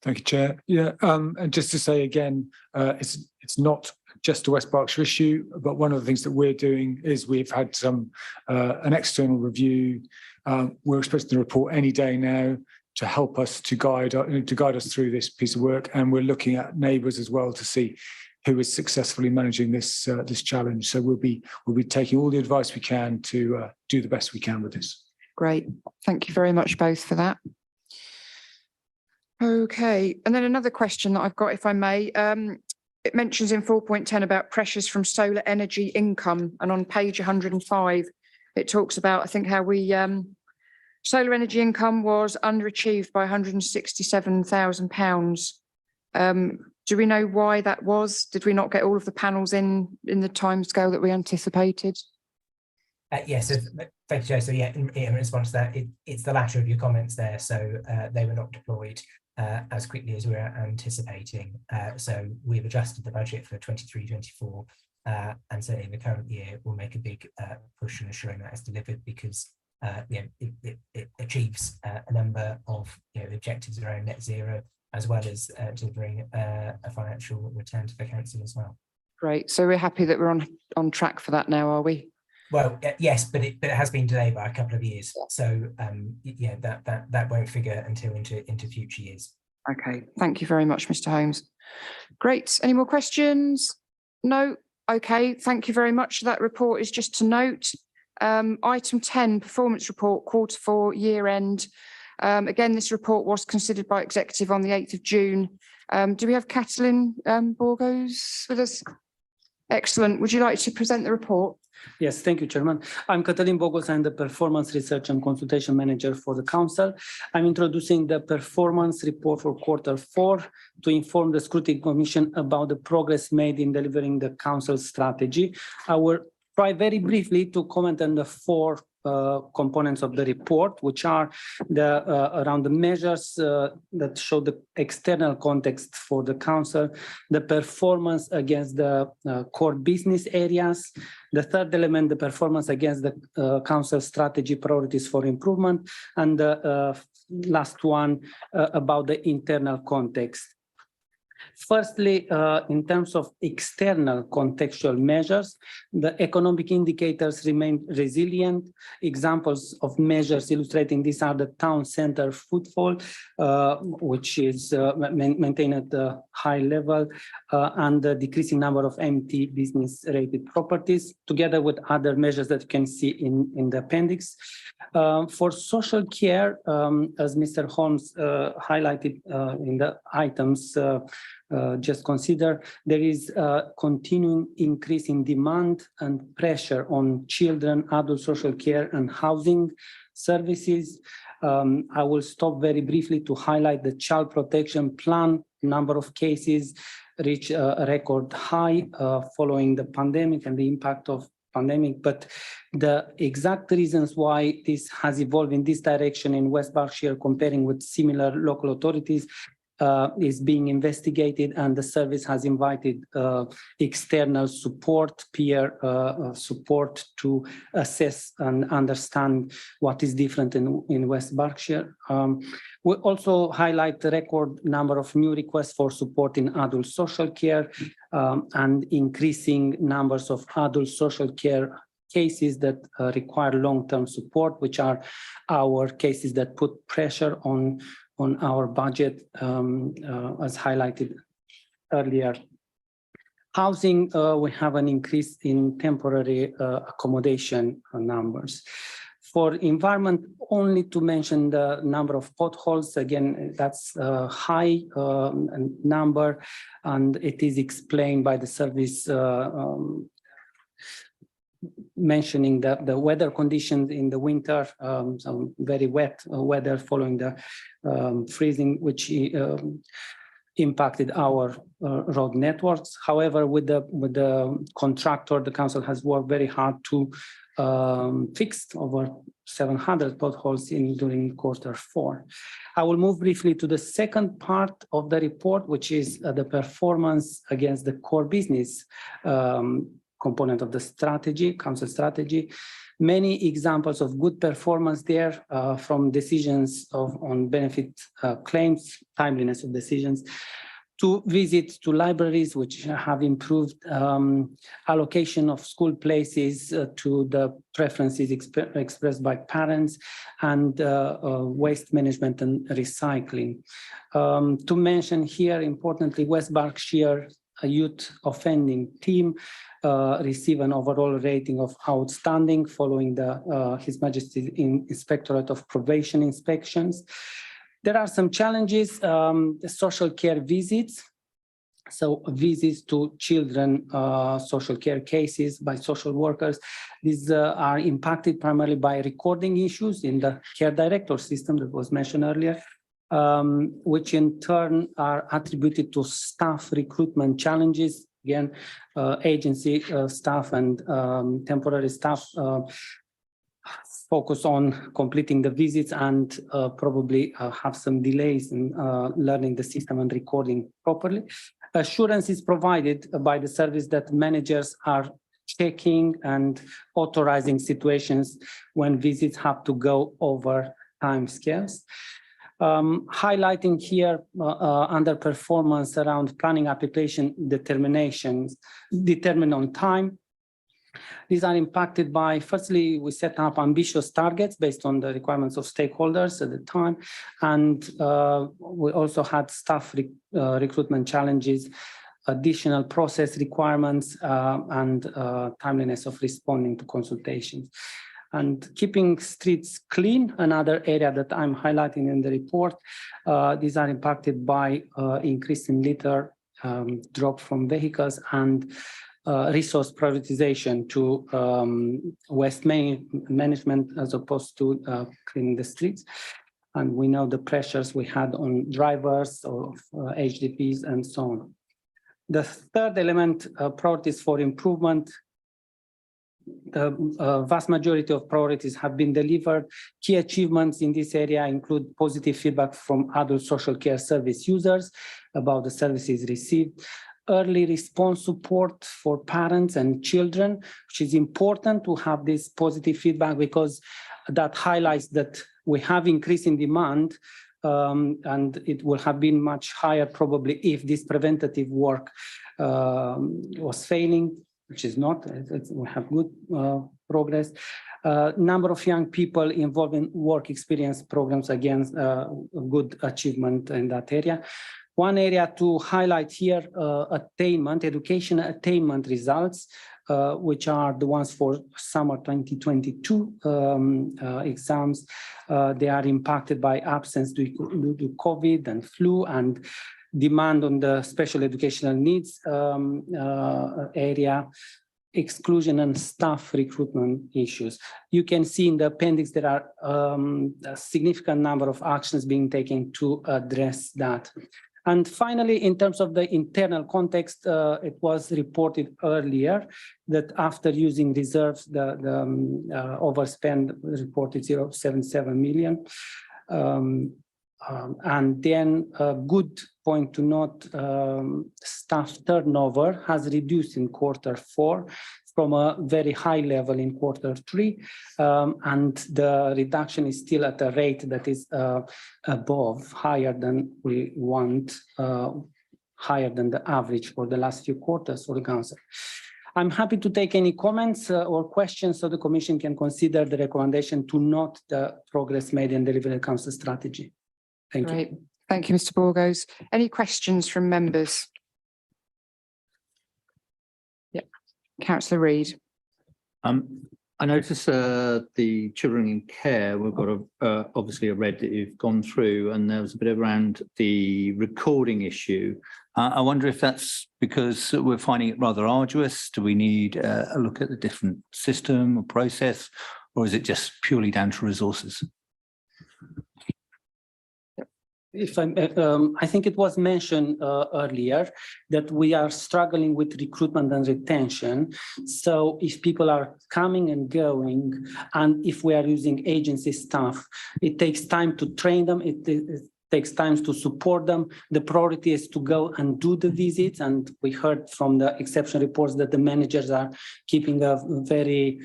[SPEAKER 18] Thank you, Chair. Yeah, and just to say again, it's not just a West Berkshire issue, but one of the things that we're doing is we've had an external review. We're expecting the report any day now to help us to guide us through this piece of work, and we're looking at neighbours as well to see who is successfully managing this challenge. So we'll be taking all the advice we can to do the best we can with this.
[SPEAKER 1] Great, thank you very much both for that. Okay, and then another question that I've got, if I may. It mentions in 4.10 about pressures from solar energy income, and on page 105, it talks about, I think, how we solar energy income was underachieved by £167,000. Do we know why that was? Did we not get all of the panels in the timescale that we anticipated?
[SPEAKER 15] Yes, thank you, Joe. So yeah, in response to that, it's the latter of your comments there. So they were not deployed as quickly as we were anticipating. So we've adjusted the budget for 23-24, and certainly in the current year, we'll make a big push in ensuring that is delivered, because it achieves a number of objectives around net zero, as well as delivering a financial return to the council as well.
[SPEAKER 1] Great. So we're happy that we're on track for that now, are we?
[SPEAKER 15] Well, yes, but it has been delayed by a couple of years. So yeah, that won't figure until into future years.
[SPEAKER 1] Okay, thank you very much, Mr. Holmes. Great. Any more questions? No. Okay, thank you very much. That report is just to note. Item 10, performance report, Q4 year end. Again, this report was considered by executive on the 8th of June. Do we have Catalin Borgos with us? Excellent. Would you like to present the report?
[SPEAKER 20] Yes, thank you, Chairman. I'm Catalin Borgos. I'm the Performance Research and Consultation Manager for the Council. I'm introducing the performance report for Q4 to inform the Scrutiny Commission about the progress made in delivering the Council's strategy. I will try very briefly to comment on the 4 components of the report, which are around the measures that show the external context for the council, the performance against the core business areas. The third element, the performance against the council strategy priorities for improvement, and the last one about the internal context. Firstly, in terms of external contextual measures, the economic indicators remain resilient. Examples of measures illustrating this are the town center footfall, which is maintained at a high level, and the decreasing number of empty business-rated properties, together with other measures that you can see in the appendix. For social care, as Mr. Holmes highlighted in the items just consider, there is a continuing increase in demand and pressure on children, adult social care and housing services. I will stop very briefly to highlight the child protection plan. Number of cases reached a record high following the pandemic and the impact of pandemic, but the exact reasons why this has evolved in this direction in West Berkshire comparing with similar local authorities is being investigated, and the service has invited external support, peer support to assess and understand what is different in West Berkshire. We also highlight the record number of new requests for support in adult social care and increasing numbers of adult social care cases that require long-term support, which are our cases that put pressure on our budget, as highlighted earlier. Housing, we have an increase in temporary accommodation numbers. For environment, only to mention the number of potholes, again, that's a high number, and it is explained by the service mentioning that the weather conditions in the winter, some very wet weather following the freezing, which impacted our road networks. However, with the contractor, the council has worked very hard to fix over 700 potholes during Q4. I will move briefly to the second part of the report, which is the performance against the core business component of the strategy, council strategy. Many examples of good performance there from decisions on benefit claims, timeliness of decisions, to visits to libraries, which have improved allocation of school places to the preferences expressed by parents, and waste management and recycling. To mention here, importantly, West Berkshire youth offending team receive an overall rating of outstanding following the His Majesty's Inspectorate of Probation inspections. There are some challenges, the social care visits. So visits to children, social care cases by social workers. These are impacted primarily by recording issues in the care director system that was mentioned earlier, which in turn are attributed to staff recruitment challenges. Again, agency staff and temporary staff focus on completing the visits and probably have some delays in learning the system and recording properly. Assurance is provided by the service that managers are checking and authorizing situations when visits have to go over time scales. Highlighting here underperformance around planning application determinations determined on time. These are impacted by, firstly, we set up ambitious targets based on the requirements of stakeholders at the time, and we also had staff recruitment challenges, additional process requirements, and timeliness of responding to consultations. And keeping streets clean, another area that I'm highlighting in the report. These are impacted by increase in litter, drop from vehicles, and resource prioritization to waste management as opposed to cleaning the streets. And we know the pressures we had on drivers of HDPs and so on. The third element, priorities for improvement. the vast majority of priorities have been delivered. Key achievements in this area include positive feedback from adult social care service users about the services received, early response support for parents and children, which is important to have this positive feedback because that highlights that we have increase in demand, and it will have been much higher probably if this preventative work was failing, which is not. We have good progress. Number of young people involved in work experience programs, again, good achievement in that area. One area to highlight here, education attainment results, which are the ones for summer 2022 exams. They are impacted by absence due to COVID and flu and demand on the special educational needs area, exclusion and staff recruitment issues. You can see in the appendix there are a significant number of actions being taken to address that. And finally, in terms of the internal context, it was reported earlier that after using reserves, the overspend reported 0.77 million. And then a good point to note, staff turnover has reduced in Q4 from a very high level in Q3, and the reduction is still at a rate that is higher than we want, higher than the average for the last few quarters for the council. I'm happy to take any comments or questions so the Commission can consider the recommendation to note the progress made in delivering the council strategy. Thank you.
[SPEAKER 1] Great. Thank you, Mr. Borgos. Any questions from members? Yep. Councillor Reid.
[SPEAKER 7] I notice the children in care, we've got obviously a red that you've gone through, and there was a bit around the recording issue. I wonder if that's because we're finding it rather arduous. Do we need a look at the different system or process, or is it just purely down to resources?
[SPEAKER 20] If I think it was mentioned earlier that we are struggling with recruitment and retention. So if people are coming and going, and if we are using agency staff, it takes time to train them. It takes time to support them. The priority is to go and do the visits. And we heard from the exception reports that the managers are keeping a very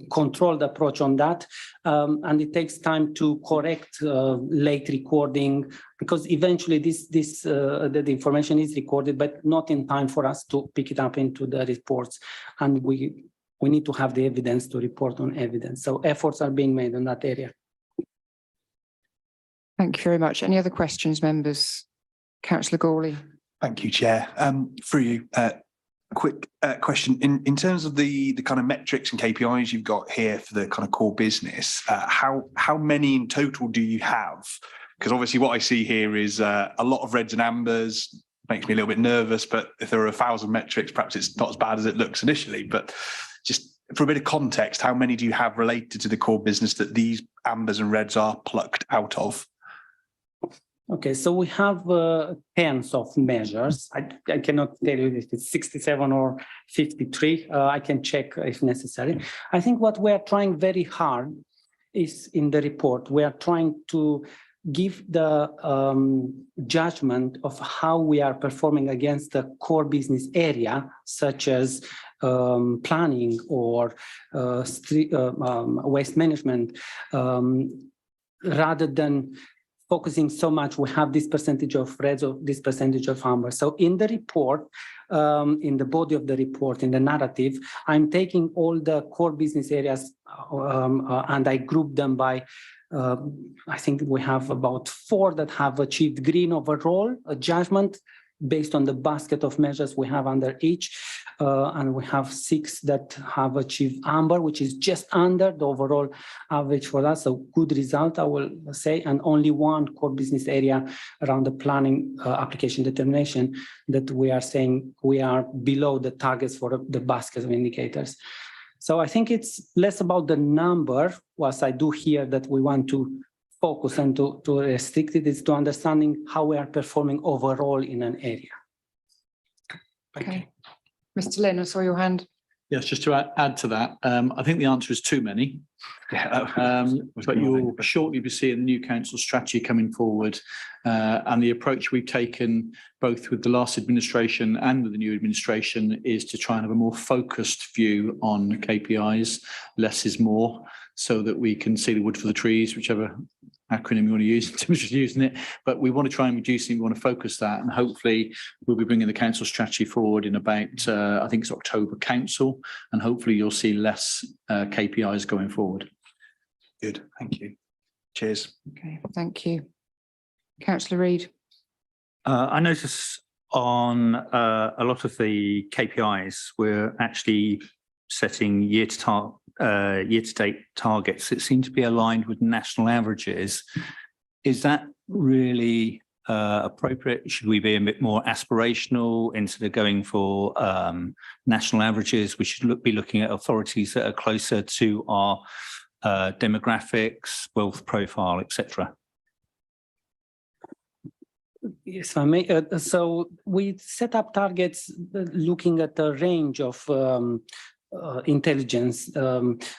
[SPEAKER 20] controlled approach on that, and it takes time to correct late recording, because eventually the information is recorded, but not in time for us to pick it up into the reports, and we need to have the evidence to report on evidence. So efforts are being made in that area.
[SPEAKER 1] Thank you very much. Any other questions, members? Councillor Gawley.
[SPEAKER 16] Thank you, Chair. Through you, quick question. In terms of the kind of metrics and KPIs you've got here for the kind of core business, how many in total do you have? Because obviously what I see here is a lot of reds and ambers, makes me a little bit nervous, but if there are 1,000 metrics, perhaps it's not as bad as it looks initially. But just for a bit of context, how many do you have related to the core business that these ambers and reds are plucked out of?
[SPEAKER 20] Okay, so we have tens of measures. I cannot tell you if it's 67 or 53. I can check if necessary. I think what we are trying very hard is in the report, we are trying to give the judgment of how we are performing against the core business area, such as planning or waste management, rather than focusing so much, we have this percentage of reds or this percentage of amber. So in the report, in the body of the report, in the narrative, I'm taking all the core business areas and I group them by, I think we have about 4 that have achieved green overall, a judgment based on the basket of measures we have under each. And we have 6 that have achieved amber, which is just under the overall average for us. So good result, I will say, and only 1 core business area around the planning application determination that we are saying we are below the targets for the basket of indicators. So I think it's less about the number, whilst I do hear that we want to focus and to restrict it, is to understanding how we are performing overall in an area.
[SPEAKER 1] Okay. Mr. Lynn, I saw your hand.
[SPEAKER 14] Yes, just to add to that, I think the answer is too many. But you'll shortly be seeing the new council strategy coming forward, and the approach we've taken both with the last administration and with the new administration is to try and have a more focused view on KPIs. Less is more, so that we can see the wood for the trees, whichever acronym you want to use in terms of using it. But we want to try and reduce it. We want to focus that, and hopefully we'll be bringing the council strategy forward in about I think it's October council, and hopefully you'll see less KPIs going forward.
[SPEAKER 16] Good, thank you. Cheers.
[SPEAKER 1] Okay, thank you. Councillor Reid.
[SPEAKER 7] I notice on a lot of the KPIs, we're actually setting year-to-date targets that seem to be aligned with national averages. Is that really appropriate? Should we be a bit more aspirational instead of going for national averages? We should be looking at authorities that are closer to our demographics, wealth profile, etc.
[SPEAKER 20] Yes, if I may. So we set up targets looking at a range of intelligence.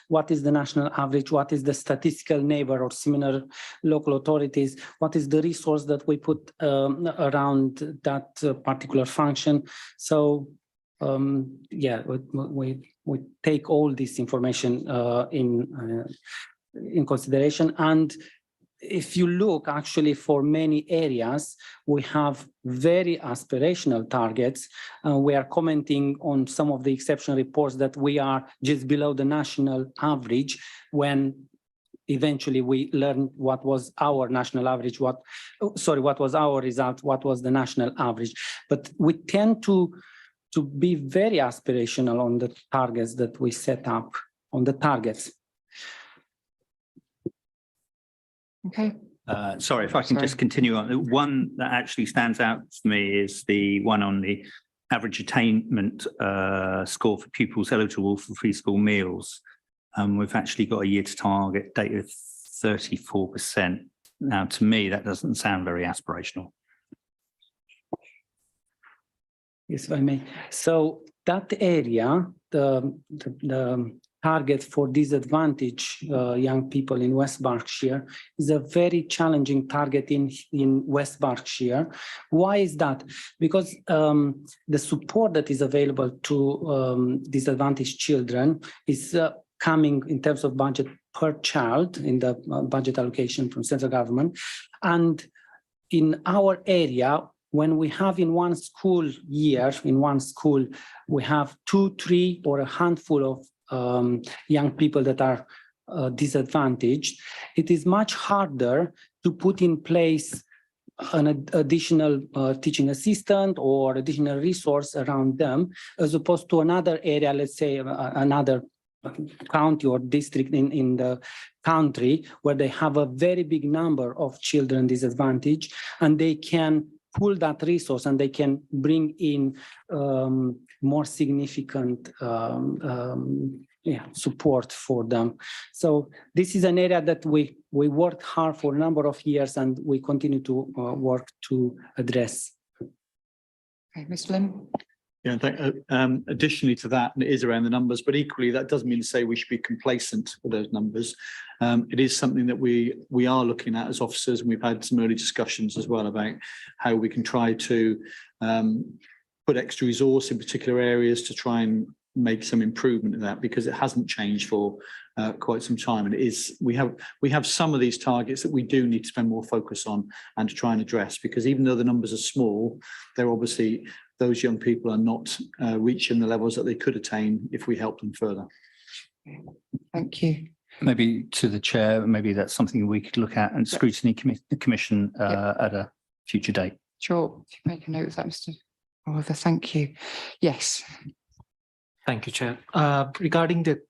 [SPEAKER 20] What is the national average? What is the statistical neighbor or similar local authorities? What is the resource that we put around that particular function? So yeah, we take all this information in consideration. And if you look actually for many areas, we have very aspirational targets. We are commenting on some of the exceptional reports that we are just below the national average, when eventually we learn what was our national average, what was our result, what was the national average. But we tend to be very aspirational on the targets that we set up, on the targets.
[SPEAKER 1] Okay.
[SPEAKER 7] Sorry, if I can just continue on. One that actually stands out to me is the one on the average attainment score for pupils eligible for free school meals. We've actually got a year-to-target date of 34%. Now, to me, that doesn't sound very aspirational.
[SPEAKER 20] Yes, if I may. So that area, the target for disadvantaged young people in West Berkshire is a very challenging target in West Berkshire. Why is that? Because the support that is available to disadvantaged children is coming in terms of budget per child in the budget allocation from central government. And in our area, when we have in one school year, in one school, we have 2, 3, or a handful of young people that are disadvantaged, it is much harder to put in place an additional teaching assistant or additional resource around them, as opposed to another area, let's say another county or district in the country where they have a very big number of children disadvantaged, and they can pull that resource and they can bring in more significant support for them. So this is an area that we worked hard for a number of years, and we continue to work to address.
[SPEAKER 1] Okay, Mr. Lim.
[SPEAKER 14] Yeah, additionally to that, and it is around the numbers, but equally that doesn't mean to say we should be complacent with those numbers. It is something that we are looking at as officers, and we've had some early discussions as well about how we can try to put extra resource in particular areas to try and make some improvement in that, because it hasn't changed for quite some time. And it is, we have some of these targets that we do need to spend more focus on and to try and address, because even though the numbers are small, they're obviously, those young people are not reaching the levels that they could attain if we help them further.
[SPEAKER 1] Thank you.
[SPEAKER 7] Maybe to the chair, maybe that's something we could look at and scrutiny commission at a future date.
[SPEAKER 1] Sure. If you make a note of that, Mr. Oliver, thank you. Yes.
[SPEAKER 17] Thank you, Chair. Regarding the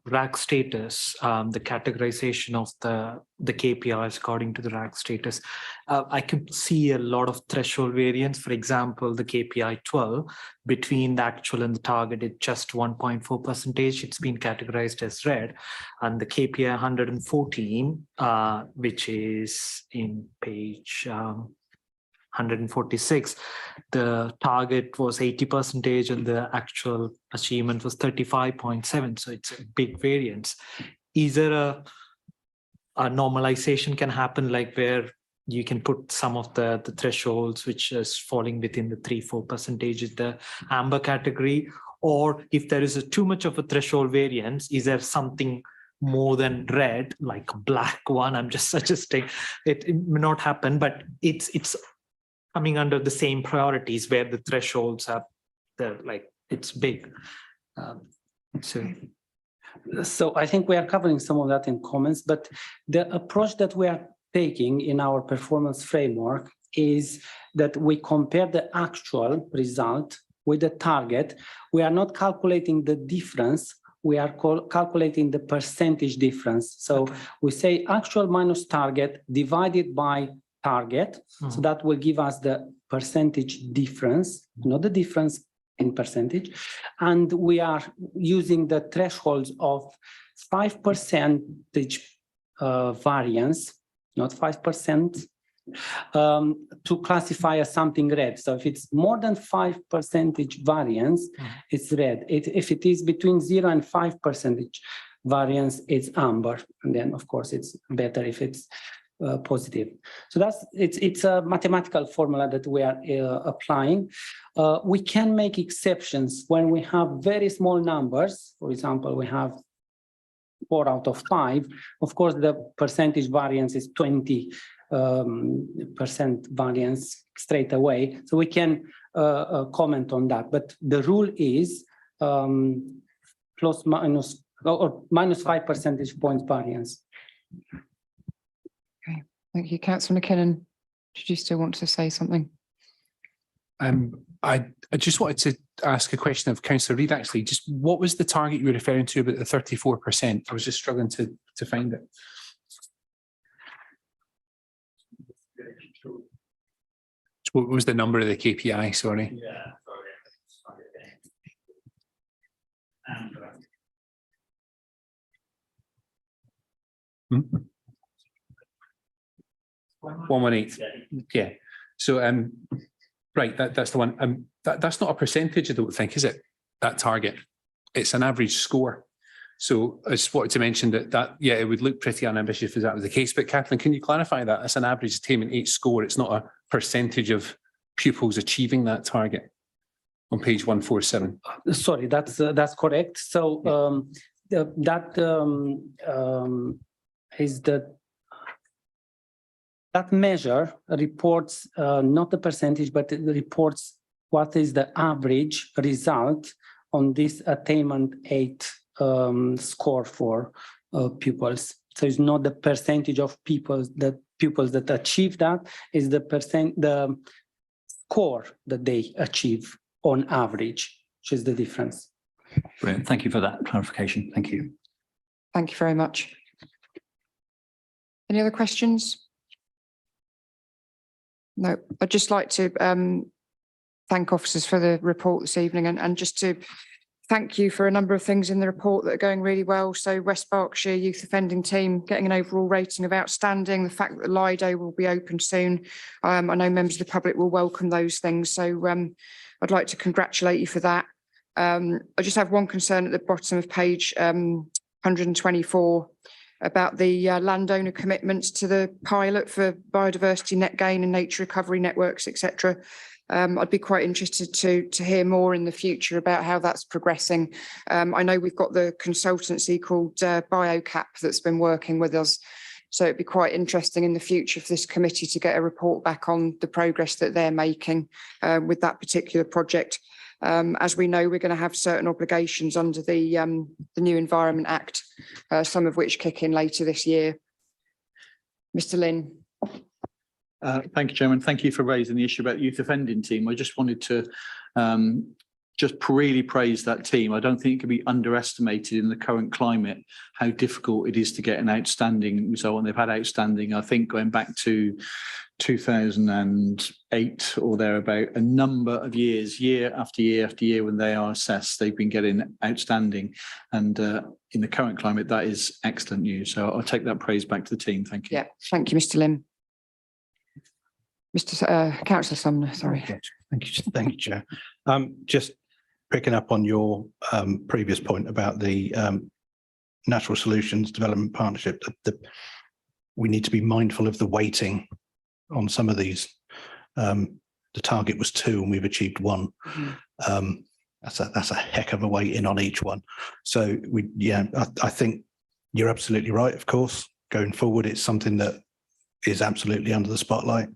[SPEAKER 17] RAG status, the categorization of the KPIs according to the RAG status, I could see a lot of threshold variance. For example, the KPI 12, between the actual and the target, it's just 1.4%. It's been categorized as red. And the KPI 114, which is in page 146. The target was 80% and the actual achievement was 35.7. So it's a big variance. Is there a normalization can happen, like where you can put some of the thresholds which is falling within the 3-4% is the amber category? Or if there is too much of a threshold variance, is there something more than red, like a black one? I'm just suggesting it may not happen, but it's coming under the same priorities where the thresholds are it's big.
[SPEAKER 20] So I think we are covering some of that in comments, but the approach that we are taking in our performance framework is that we compare the actual result with the target. We are not calculating the difference. We are calculating the percentage difference. So we say actual minus target divided by target. So that will give us the percentage difference, not the difference in percentage. And we are using the thresholds of 5% variance, not 5%, to classify as something red. So if it's more than 5% variance, it's red. If it is between 0 and 5% variance, it's amber. And then of course it's better if it's positive. So it's a mathematical formula that we are applying. We can make exceptions when we have very small numbers. For example, we have 4 out of 5. Of course, the percentage variance is 20% variance straight away. So we can comment on that. But the rule is plus minus or minus 5 percentage points variance.
[SPEAKER 1] Okay, thank you. Councillor McKinnon, did you still want to say something?
[SPEAKER 21] I just wanted to ask a question of Councillor Reid, actually. Just what was the target you were referring to about the 34%? I was just struggling to find it. What was the number of the KPI? Sorry.
[SPEAKER 14] Yeah,
[SPEAKER 21] sorry. 118. Yeah. So right, that's the one. That's not a percentage, I don't think, is it? That target. It's an average score. So I just wanted to mention that yeah, it would look pretty unambitious if that was the case. But Kathleen, can you clarify that? That's an average attainment 8 score. It's not a percentage of pupils achieving that target on page 147.
[SPEAKER 20] Sorry, that's correct. So that measure reports not the percentage, but it reports what is the average result on this attainment 8 score for pupils. So it's not the percentage of pupils that achieve that, is the score that they achieve on average, which is the difference.
[SPEAKER 7] Brilliant. Thank you for that clarification. Thank you.
[SPEAKER 1] Thank you very much. Any other questions? No, I'd just like to thank officers for the report this evening and just to thank you for a number of things in the report that are going really well. So West Berkshire Youth Offending Team getting an overall rating of outstanding, the fact that the Lido will be open soon. I know members of the public will welcome those things. So I'd like to congratulate you for that. I just have one concern at the bottom of page 124 about the landowner commitments to the pilot for biodiversity net gain and nature recovery networks, etc. I'd be quite interested to hear more in the future about how that's progressing. I know we've got the consultancy called BioCap that's been working with us. So it'd be quite interesting in the future for this committee to get a report back on the progress that they're making with that particular project. As we know, we're going to have certain obligations under the new Environment Act, some of which kick in later this year. Mr. Lynn.
[SPEAKER 7] Thank you, Chairman. Thank you for raising the issue about youth offending team. I just wanted to just really praise that team. I don't think it can be underestimated in the current climate how difficult it is to get an outstanding result. And they've had outstanding, I think, going back to 2008 or thereabout, a number of years, year after year after year, when they are assessed, they've been getting outstanding. And in the current climate, that is excellent news. So I'll take that praise back to the team. Thank you.
[SPEAKER 1] Yeah, thank you, Mr. Lim. Councillor Sumner, sorry.
[SPEAKER 3] Okay. Thank you, Chair. Just picking up on your previous point about the Natural Solutions Development Partnership, we need to be mindful of the weighting on some of these. The target was 2 and we've achieved 1. That's a heck of a weight in on each one. So I think you're absolutely right. Of course, going forward, it's something that is absolutely under the spotlight.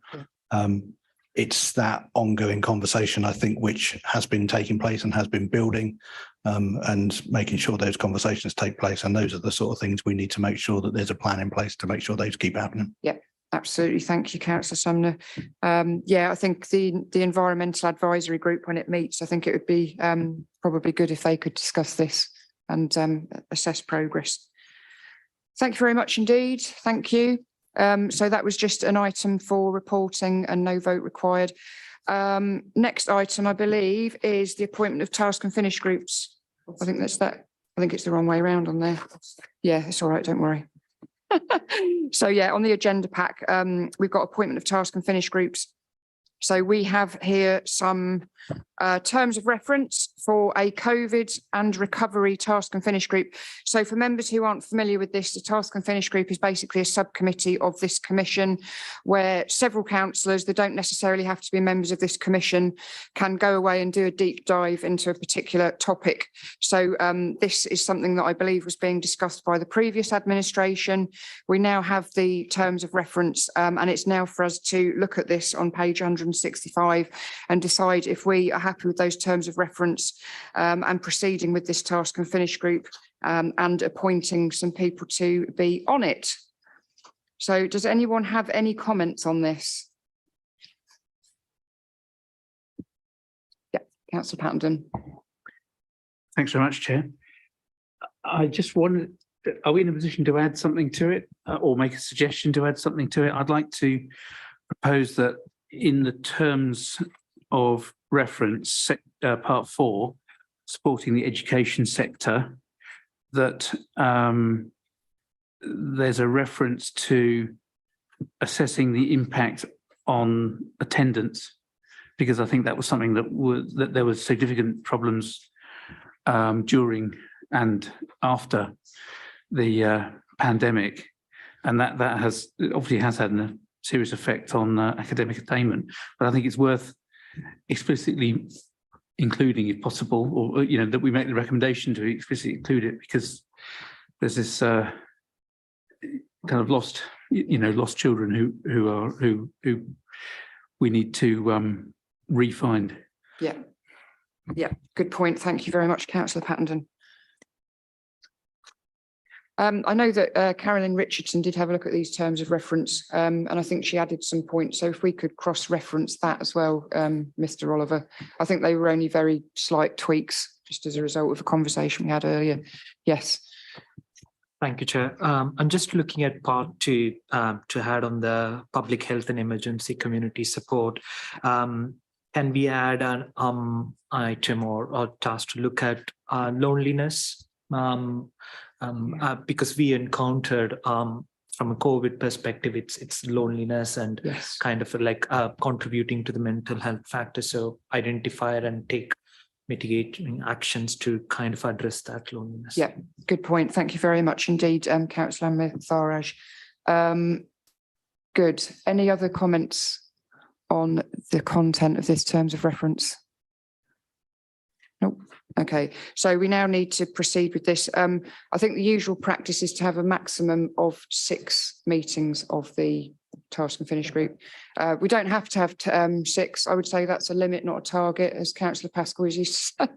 [SPEAKER 3] It's that ongoing conversation, I think, which has been taking place and has been building, and making sure those conversations take place. And those are the sort of things we need to make sure that there's a plan in place to make sure those keep happening.
[SPEAKER 1] Yep, absolutely. Thank you, Councillor Sumner. I think the Environmental Advisory Group, when it meets, I think it would be probably good if they could discuss this and assess progress. Thank you very much indeed. Thank you. So that was just an item for reporting and no vote required. Next item, I believe, is the appointment of task and finish groups. I think that's that. I think it's the wrong way around on there. Yeah, it's all right. Don't worry. So yeah, on the agenda pack, we've got appointment of task and finish groups. So we have here some terms of reference for a COVID and recovery task and finish group. So for members who aren't familiar with this, the task and finish group is basically a subcommittee of this commission where several councillors that don't necessarily have to be members of this commission can go away and do a deep dive into a particular topic. So this is something that I believe was being discussed by the previous administration. We now have the terms of reference and it's now for us to look at this on page 165 and decide if we are happy with those terms of reference and proceeding with this task and finish group and appointing some people to be on it. So does anyone have any comments on this? Yeah, Councillor Pattenden.
[SPEAKER 10] Thanks very much, Chair. I just wanted, are we in a position to add something to it or make a suggestion to add something to it? I'd like to propose that in the terms of reference, part 4, supporting the education sector, that there's a reference to assessing the impact on attendance, because I think that was something that there was significant problems during and after the pandemic, and that has obviously has had a serious effect on academic attainment. But I think it's worth explicitly including, if possible, or that we make the recommendation to explicitly include it, because there's this kind of lost children who we need to re-find.
[SPEAKER 1] Yeah, good point. Thank you very much, Councillor Pattenden. I know that Carolyn Richardson did have a look at these terms of reference, and I think she added some points. So if we could cross-reference that as well, Mr. Oliver. I think they were only very slight tweaks, just as a result of a conversation we had earlier. Yes.
[SPEAKER 17] Thank you, Chair. I'm just looking at part 2 to add on the public health and emergency community support. Can we add an item or task to look at loneliness? Because we encountered from a COVID perspective, it's loneliness and kind of like contributing to the mental health factor. So identify it and take mitigating actions to kind of address that loneliness.
[SPEAKER 1] Yeah, good point. Thank you very much indeed, Councillor Tharaj. Good. Any other comments on the content of this terms of reference? Nope. Okay, so we now need to proceed with this. I think the usual practice is to have a maximum of 6 meetings of the task and finish group. We don't have to have 6. I would say that's a limit, not a target, as Councillor Pascal used to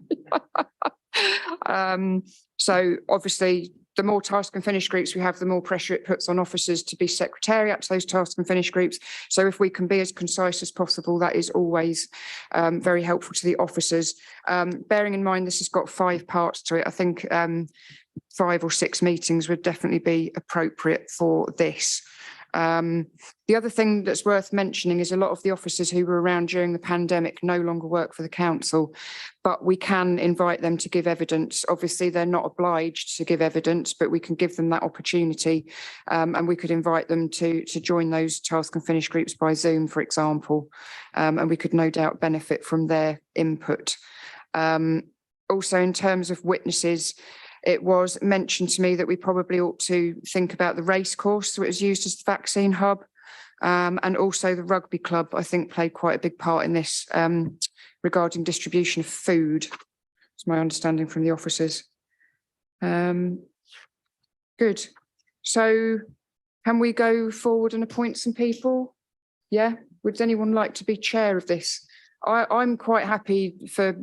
[SPEAKER 1] say. So obviously, the more task and finish groups we have, the more pressure it puts on officers to be secretariat to those task and finish groups. So if we can be as concise as possible, that is always very helpful to the officers. Bearing in mind this has got 5 parts to it, I think 5 or 6 meetings would definitely be appropriate for this. The other thing that's worth mentioning is a lot of the officers who were around during the pandemic no longer work for the council, but we can invite them to give evidence. Obviously, they're not obliged to give evidence, but we can give them that opportunity, and we could invite them to join those task and finish groups by Zoom, for example, and we could no doubt benefit from their input. Also, in terms of witnesses, it was mentioned to me that we probably ought to think about the race course that was used as the vaccine hub, and also the rugby club, I think, played quite a big part in this regarding distribution of food. It's my understanding from the officers. Good. So can we go forward and appoint some people? Yeah. Would anyone like to be chair of this? I'm quite happy for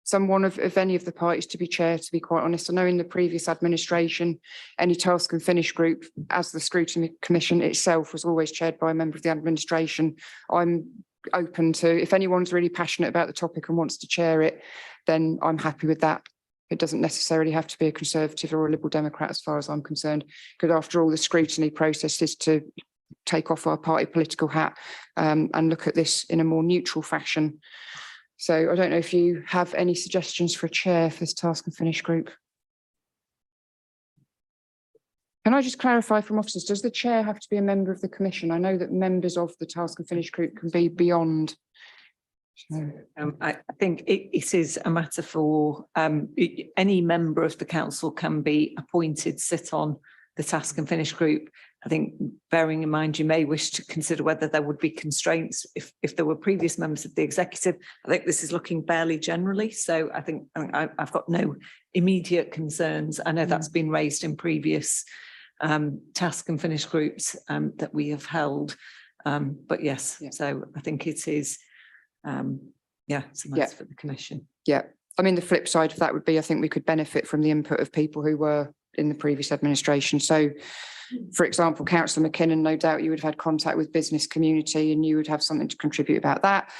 [SPEAKER 1] someone of any of the parties to be chair, to be quite honest. I know in the previous administration, any task and finish group, as the Scrutiny Commission itself, was always chaired by a member of the administration. I'm open to, if anyone's really passionate about the topic and wants to chair it, then I'm happy with that. It doesn't necessarily have to be a Conservative or a Liberal Democrat as far as I'm concerned, because after all, the scrutiny process is to take off our party political hat and look at this in a more neutral fashion. So I don't know if you have any suggestions for a chair for this task and finish group. Can I just clarify from officers, does the chair have to be a member of the commission? I know that members of the task and finish group can be beyond.
[SPEAKER 11] I think it is a matter for any member of the council can be appointed, sit on the task and finish group. I think, bearing in mind, you may wish to consider whether there would be constraints if there were previous members of the executive. I think this is looking fairly generally. So I think I've got no immediate concerns. I know that's been raised in previous task and finish groups that we have held. But yes, so I think it is, it's a matter for the commission.
[SPEAKER 1] Yeah. I mean, the flip side of that would be, I think we could benefit from the input of people who were in the previous administration. So, for example, Councillor McKinnon, no doubt you would have had contact with business community and you would have something to contribute about that.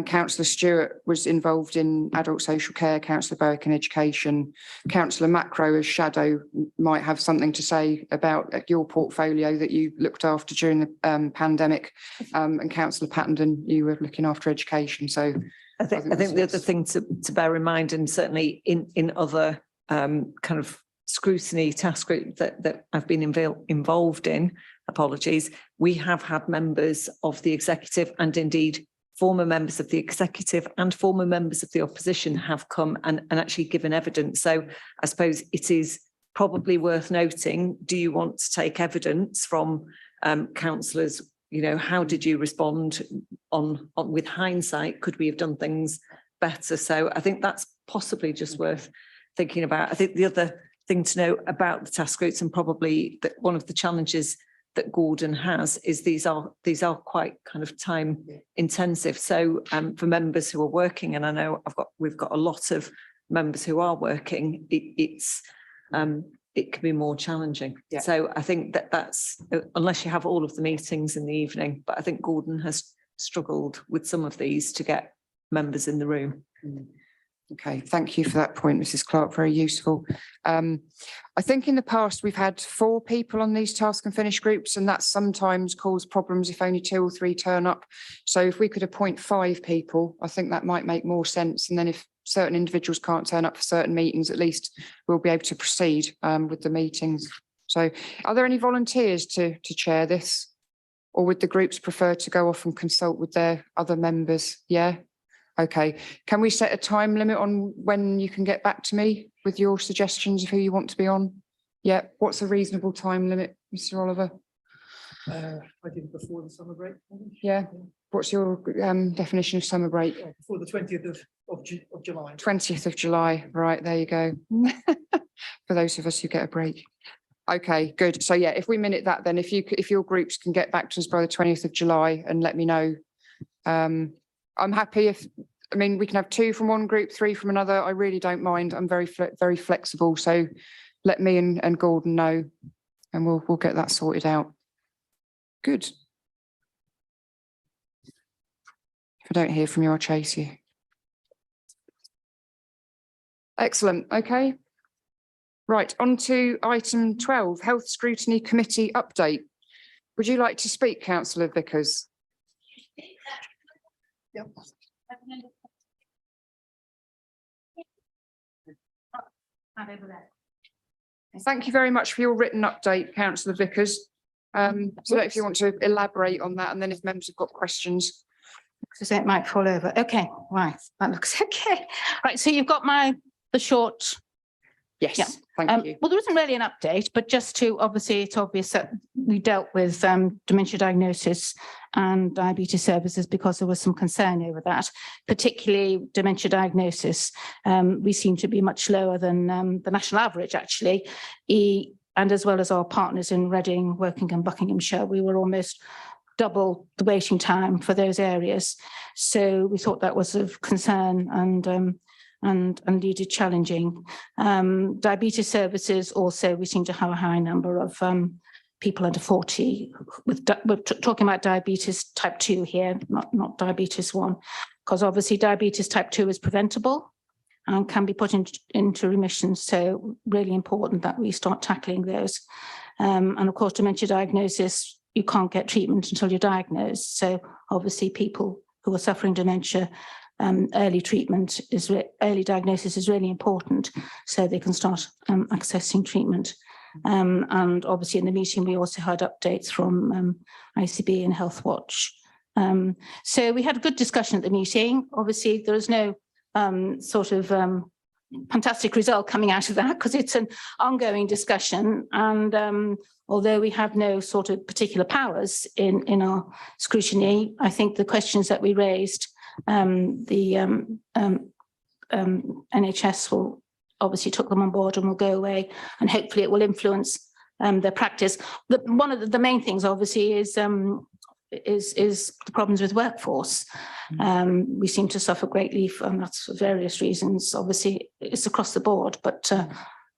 [SPEAKER 1] Councillor Stewart was involved in adult social care, Councillor Berwick in education. Councillor Macro as shadow might have something to say about your portfolio that you looked after during the pandemic. And Councillor Pattenden, you were looking after education. So
[SPEAKER 11] I think the other thing to bear in mind, and certainly in other kind of scrutiny task group that I've been involved in, apologies, we have had members of the executive and indeed former members of the executive and former members of the opposition have come and actually given evidence. So I suppose it is probably worth noting, do you want to take evidence from councillors? You know, how did you respond on with hindsight? Could we have done things better? So I think that's possibly just worth thinking about. I think the other thing to know about the task groups, and probably that one of the challenges that Gordon has, is these are quite kind of time intensive. So for members who are working, and I know we've got a lot of members who are working, it can be more challenging. Yeah. So I think that's, unless you have all of the meetings in the evening, but I think Gordon has struggled with some of these to get members in the room.
[SPEAKER 1] Okay, thank you for that point, Mrs. Clark, very useful. I think in the past we've had 4 people on these task and finish groups, and that's sometimes caused problems if only 2 or 3 turn up. So if we could appoint 5 people, I think that might make more sense. And then if certain individuals can't turn up for certain meetings, at least we'll be able to proceed with the meetings. So are there any volunteers to chair this? Or would the groups prefer to go off and consult with their other members? Yeah. Okay, can we set a time limit on when you can get back to me with your suggestions of who you want to be on? Yeah, what's a reasonable time limit, Mr. Oliver?
[SPEAKER 2] I think before the summer break.
[SPEAKER 1] Yeah, what's your definition of summer break?
[SPEAKER 2] Before the 20th of July.
[SPEAKER 1] 20th of July, right, there you go. For those of us who get a break. Okay, good. So yeah, if we minute that, then if your groups can get back to us by the 20th of July and let me know. I'm happy I mean, we can have 2 from one group, 3 from another. I really don't mind. I'm very flexible. So let me and Gordon know, and we'll get that sorted out. Good. If I don't hear from you, I'll chase you. Excellent. Okay. Right, on to item 12, Health Scrutiny Committee update. Would you like to speak, councillor Vickers?
[SPEAKER 2] Yep.
[SPEAKER 1] Thank you very much for your written update, councillor Vickers. So if you want to elaborate on that, and then if members have got questions.
[SPEAKER 9] So it might fall over. Okay, right. That looks okay. Right. So you've got the short.
[SPEAKER 1] Yes,
[SPEAKER 9] Yeah.
[SPEAKER 1] thank you.
[SPEAKER 9] Well, there isn't really an update, but just to obviously, it's obvious that we dealt with dementia diagnosis and diabetes services because there was some concern over that, particularly dementia diagnosis. We seem to be much lower than the national average, actually. And as well as our partners in Reading, Woking and Buckinghamshire, we were almost double the waiting time for those areas. So we thought that was of concern and indeed challenging. Diabetes services also, we seem to have a high number of people under 40 we're talking about diabetes type 2 here, not diabetes 1, because obviously diabetes type 2 is preventable and can be put into remission. So really important that we start tackling those. And of course, dementia diagnosis, you can't get treatment until you're diagnosed. So obviously people who are suffering dementia, early diagnosis is really important so they can start accessing treatment. And obviously in the meeting, we also had updates from ICB and Health Watch. So we had a good discussion at the meeting. Obviously, there is no fantastic result coming out of that because it's an ongoing discussion. And although we have no sort of particular powers in our scrutiny, I think the questions that we raised, the NHS will obviously took them on board and will go away, and hopefully it will influence their practice. One of the main things obviously is the problems with workforce. We seem to suffer greatly from that's for various reasons. Obviously it's across the board, but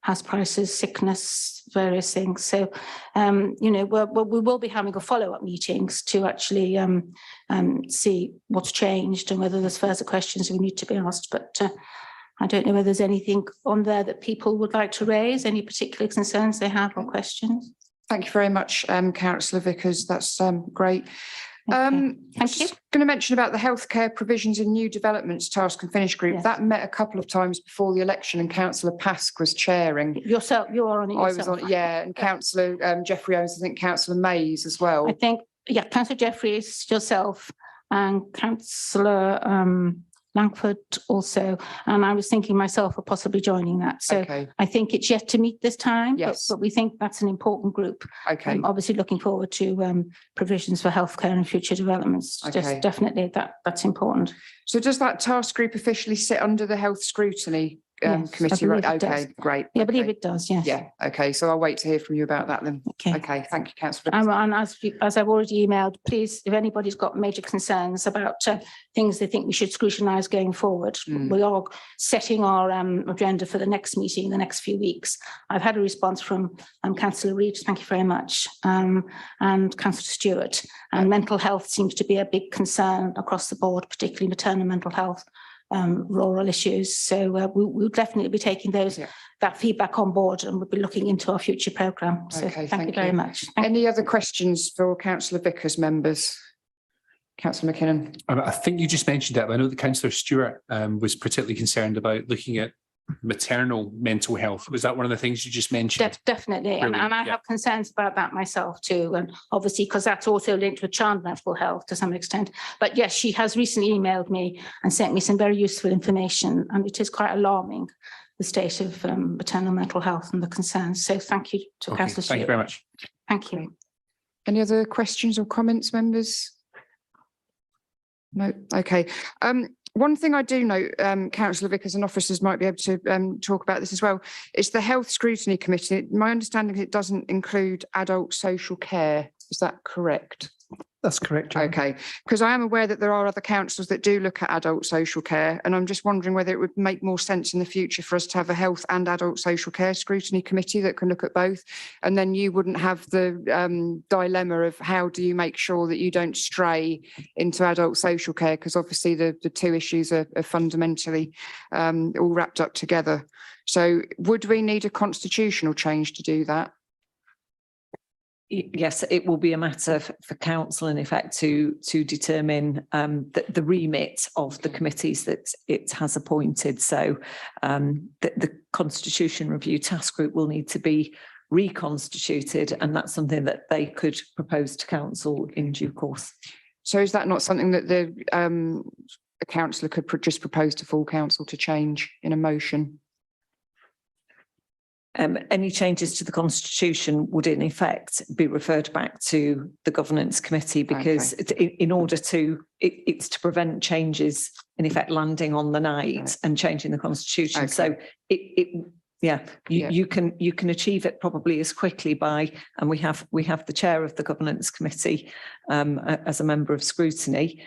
[SPEAKER 9] house prices, sickness, various things. So, we will be having a follow-up meetings to actually see what's changed and whether there's further questions we need to be asked. But I don't know whether there's anything on there that people would like to raise, any particular concerns they have or questions.
[SPEAKER 1] Thank you very much, councillor Vickers. That's great.
[SPEAKER 9] Thank you.
[SPEAKER 1] Going to mention about the healthcare provisions in new developments task and finish group.
[SPEAKER 9] Yes.
[SPEAKER 1] That met a couple of times before the election, and councillor Pask was chairing.
[SPEAKER 9] You are on it yourself.
[SPEAKER 1] I was on it, yeah, and councillor Jeffrey Owens, I think councillor Mays as well.
[SPEAKER 9] I think, yeah, councillor Jeffries, yourself, and councillor Langford also, and I was thinking myself of possibly joining that. So
[SPEAKER 1] Okay.
[SPEAKER 9] I think it's yet to meet this time,
[SPEAKER 1] Yes.
[SPEAKER 9] but we think that's an important group.
[SPEAKER 1] Okay.
[SPEAKER 9] Obviously looking forward to provisions for healthcare and future developments.
[SPEAKER 1] Okay.
[SPEAKER 9] Just definitely that's important.
[SPEAKER 1] So does that task group officially sit under the health scrutiny
[SPEAKER 9] Yes, I
[SPEAKER 1] committee? Right?
[SPEAKER 9] believe it
[SPEAKER 1] Okay,
[SPEAKER 9] does.
[SPEAKER 1] great.
[SPEAKER 9] Yeah, I believe
[SPEAKER 1] Okay.
[SPEAKER 9] it does, yes.
[SPEAKER 1] Yeah, okay, so I'll wait to hear from you about that then.
[SPEAKER 9] Okay.
[SPEAKER 1] Thank you, councillor.
[SPEAKER 9] And as I've already emailed, please, if anybody's got major concerns about things they think we should scrutinise going forward, we are setting our agenda for the next meeting in the next few weeks. I've had a response from councillor Reid, thank you very much, and councillor Stewart. And mental health seems to be a big concern across the board, particularly maternal mental health. Rural issues. So we'll definitely be taking that feedback on board, and we'll be looking into our future programme. So
[SPEAKER 1] Okay,
[SPEAKER 9] thank you very much.
[SPEAKER 1] Any other questions for councillor Vickers, members? Councillor McKinnon.
[SPEAKER 21] I think you just mentioned that, but I know that councillor Stewart was particularly concerned about looking at maternal mental health. Was that one of the things you just mentioned?
[SPEAKER 9] Definitely, and I have concerns about that myself too, and obviously because that's also linked with child mental health to some extent. But yes, she has recently emailed me and sent me some very useful information, and it is quite alarming, the state of maternal mental health and the concerns. So thank you to councillor Stewart.
[SPEAKER 21] Thank you very much.
[SPEAKER 9] Thank you.
[SPEAKER 1] Any other questions or comments, members? No, okay. One thing I do know, councillor Vickers and officers might be able to talk about this as well, is the Health Scrutiny Committee. My understanding is it doesn't include adult social care. Is that correct?
[SPEAKER 2] That's correct, John.
[SPEAKER 1] Okay, because I am aware that there are other councils that do look at adult social care, and I'm just wondering whether it would make more sense in the future for us to have a health and adult social care scrutiny committee that can look at both, and then you wouldn't have the dilemma of how do you make sure that you don't stray into adult social care, because obviously the two issues are fundamentally all wrapped up together. So would we need a constitutional change to do that?
[SPEAKER 11] Yes, it will be a matter for council in effect to determine the remit of the committees that it has appointed. So the Constitution Review Task Group will need to be reconstituted, and that's something that they could propose to council in due course.
[SPEAKER 1] So is that not something that the a councillor could just propose to full council to change in a motion?
[SPEAKER 11] Any changes to the constitution would in effect be referred back to the governance committee, because in order to, it's to prevent changes in effect landing on the night and changing the constitution. So you can achieve it probably as quickly by, and we have the chair of the governance committee as a member of scrutiny.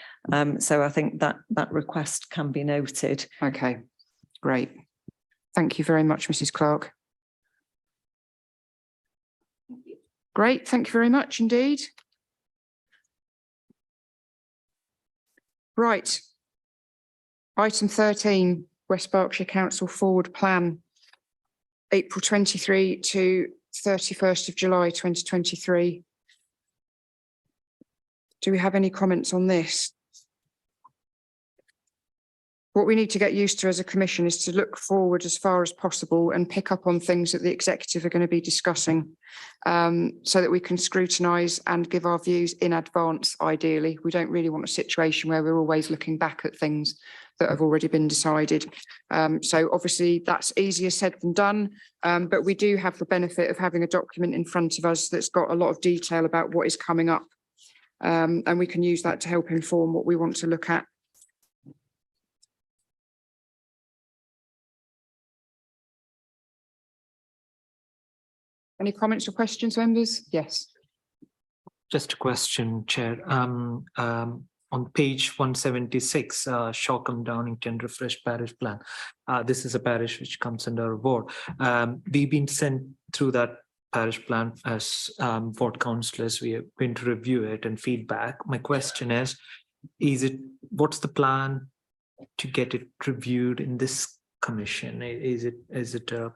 [SPEAKER 11] So I think that request can be noted.
[SPEAKER 1] Okay, great. Thank you very much, Mrs. Clark. Great, thank you very much indeed. Right. Item 13, West Berkshire Council Forward Plan, April 23 to 31st of July 2023. Do we have any comments on this? What we need to get used to as a commission is to look forward as far as possible and pick up on things that the executive are going to be discussing, so that we can scrutinise and give our views in advance, ideally. We don't really want a situation where we're always looking back at things that have already been decided. So obviously that's easier said than done, but we do have the benefit of having a document in front of us that's got a lot of detail about what is coming up, and we can use that to help inform what we want to look at. Any comments or questions, members? Yes.
[SPEAKER 17] Just a question, Chair. On page 176, Shockham, Downington Refresh Parish Plan. This is a parish which comes under our ward. We've been sent through that parish plan as ward councillors. We are going to review it and feedback. My question is what's the plan to get it reviewed in this commission? Is it a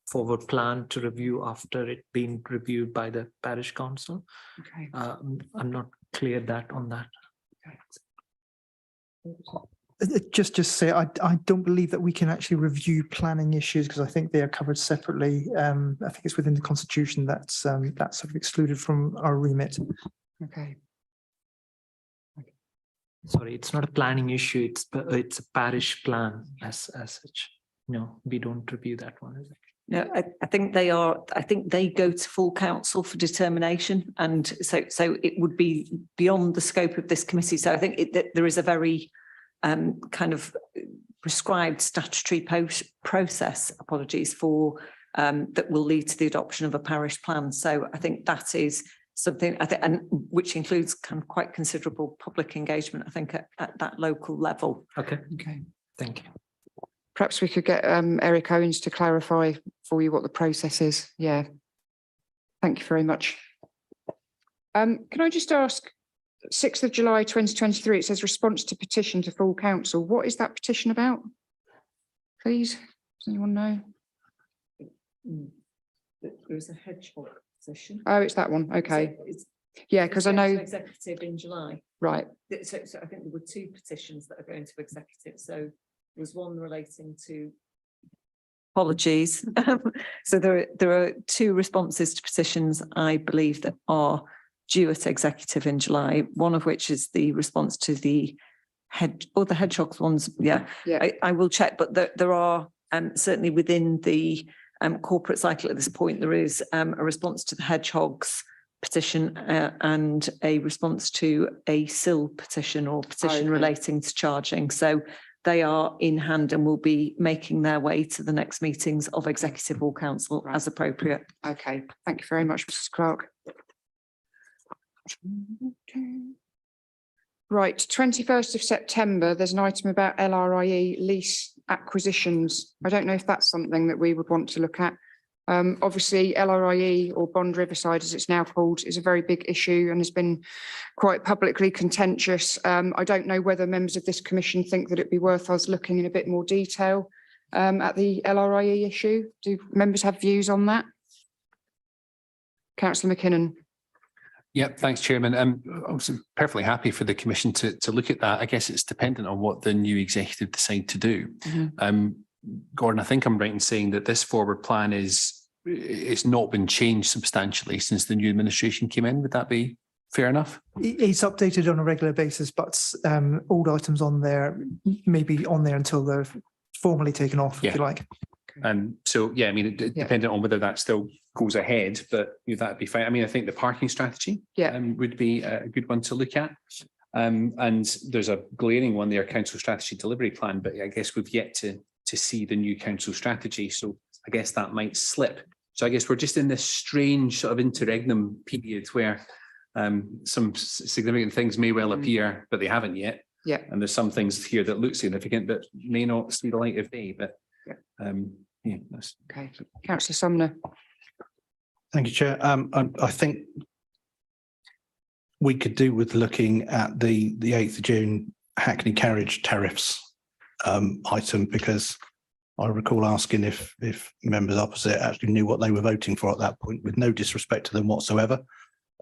[SPEAKER 17] forward plan to review after it being reviewed by the parish council?
[SPEAKER 1] Okay.
[SPEAKER 17] I'm not clear on that.
[SPEAKER 5] Just say I don't believe that we can actually review planning issues, because I think they are covered separately. I think it's within the constitution that's sort of excluded from our remit.
[SPEAKER 1] Okay.
[SPEAKER 17] Sorry, it's not a planning issue. It's a parish plan as such. No, we don't review that one, is it?
[SPEAKER 11] No, I think they are. I think they go to full council for determination, and so it would be beyond the scope of this committee. So I think there is a very kind of prescribed statutory process. Apologies for that will lead to the adoption of a parish plan. So I think that is something and which includes kind of quite considerable public engagement. I think at that local level.
[SPEAKER 17] Okay.
[SPEAKER 1] Okay.
[SPEAKER 17] Thank you.
[SPEAKER 1] Perhaps we could get Eric Owens to clarify for you what the process is. Yeah. Thank you very much. Can I just ask, 6th of July 2023, it says response to petition to full council. What is that petition about? Please, does anyone know?
[SPEAKER 11] There is a hedgehog petition.
[SPEAKER 1] Oh, it's that one. Okay.
[SPEAKER 11] So
[SPEAKER 1] yeah, because I know
[SPEAKER 11] executive in July.
[SPEAKER 1] Right.
[SPEAKER 11] So I think there were 2 petitions that are going to executive. So there's one relating to apologies. So there are 2 responses to petitions, I believe, that are due at executive in July, one of which is the response to the hedgehogs ones. Yeah. I will check, but there are certainly within the corporate cycle at this point, there is a response to the hedgehogs petition and a response to a SIL petition or petition relating to charging. So they are in hand and will be making their way to the next meetings of executive or council as appropriate.
[SPEAKER 1] Okay, thank you very much, Mrs. Clark. Right, 21st of September, there's an item about LRIE lease acquisitions. I don't know if that's something that we would want to look at. Obviously, LRIE, or Bond Riverside as it's now called, is a very big issue and has been quite publicly contentious. I don't know whether members of this commission think that it'd be worth us looking in a bit more detail at the LRIE issue. Do members have views on that? Councillor McKinnon.
[SPEAKER 21] Yep, thanks, Chairman. I'm perfectly happy for the Commission to look at that. I guess it's dependent on what the new executive decide to do. Gordon, I think I'm right in saying that this forward plan it's not been changed substantially since the new administration came in. Would that be fair enough?
[SPEAKER 5] It's updated on a regular basis, but all items on there may be on there until they're formally taken off, if you like.
[SPEAKER 21] And so, yeah, I mean, it dependent on whether that still goes ahead, but that'd be fine. I mean, I think the parking strategy would be a good one to look at. And there's a glaring one there, council strategy delivery plan, but I guess we've yet to see the new council strategy. So I guess that might slip. So I guess we're just in this strange sort of interregnum period where some significant things may well appear, but they haven't yet.
[SPEAKER 1] Yeah.
[SPEAKER 21] And there's some things here that look significant that may not see the light of day, but that's
[SPEAKER 1] okay. Councillor Sumner.
[SPEAKER 3] Thank you, Chair. I think we could do with looking at the 8th of June Hackney carriage tariffs item, because I recall asking if members opposite actually knew what they were voting for at that point, with no disrespect to them whatsoever.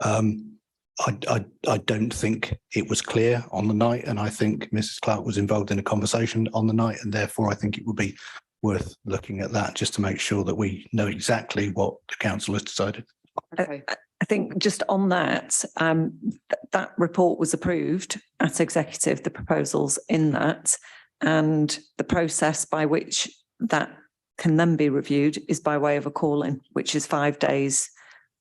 [SPEAKER 3] I don't think it was clear on the night, and I think Mrs. Clark was involved in a conversation on the night, and therefore I think it would be worth looking at that just to make sure that we know exactly what the council has decided.
[SPEAKER 1] Okay.
[SPEAKER 11] I think just on that, that report was approved at executive, the proposals in that, and the process by which that can then be reviewed is by way of a call-in, which is 5 days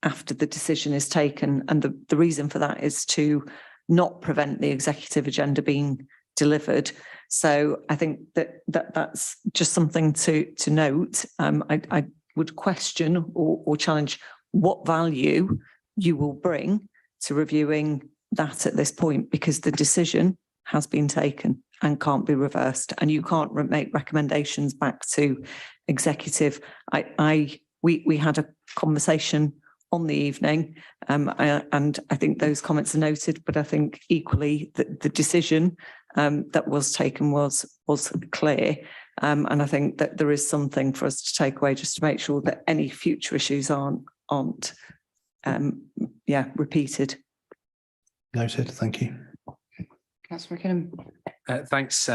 [SPEAKER 11] after the decision is taken. And the reason for that is to not prevent the executive agenda being delivered. So I think that's just something to note. I would question or challenge what value you will bring to reviewing that at this point, because the decision has been taken and can't be reversed, and you can't make recommendations back to executive. We had a conversation on the evening, and I think those comments are noted, but I think equally that the decision that was taken was clear. And I think that there is something for us to take away just to make sure that any future issues aren't repeated.
[SPEAKER 3] Noted. Thank you.
[SPEAKER 1] Councillor McKinnon.
[SPEAKER 21] Thanks,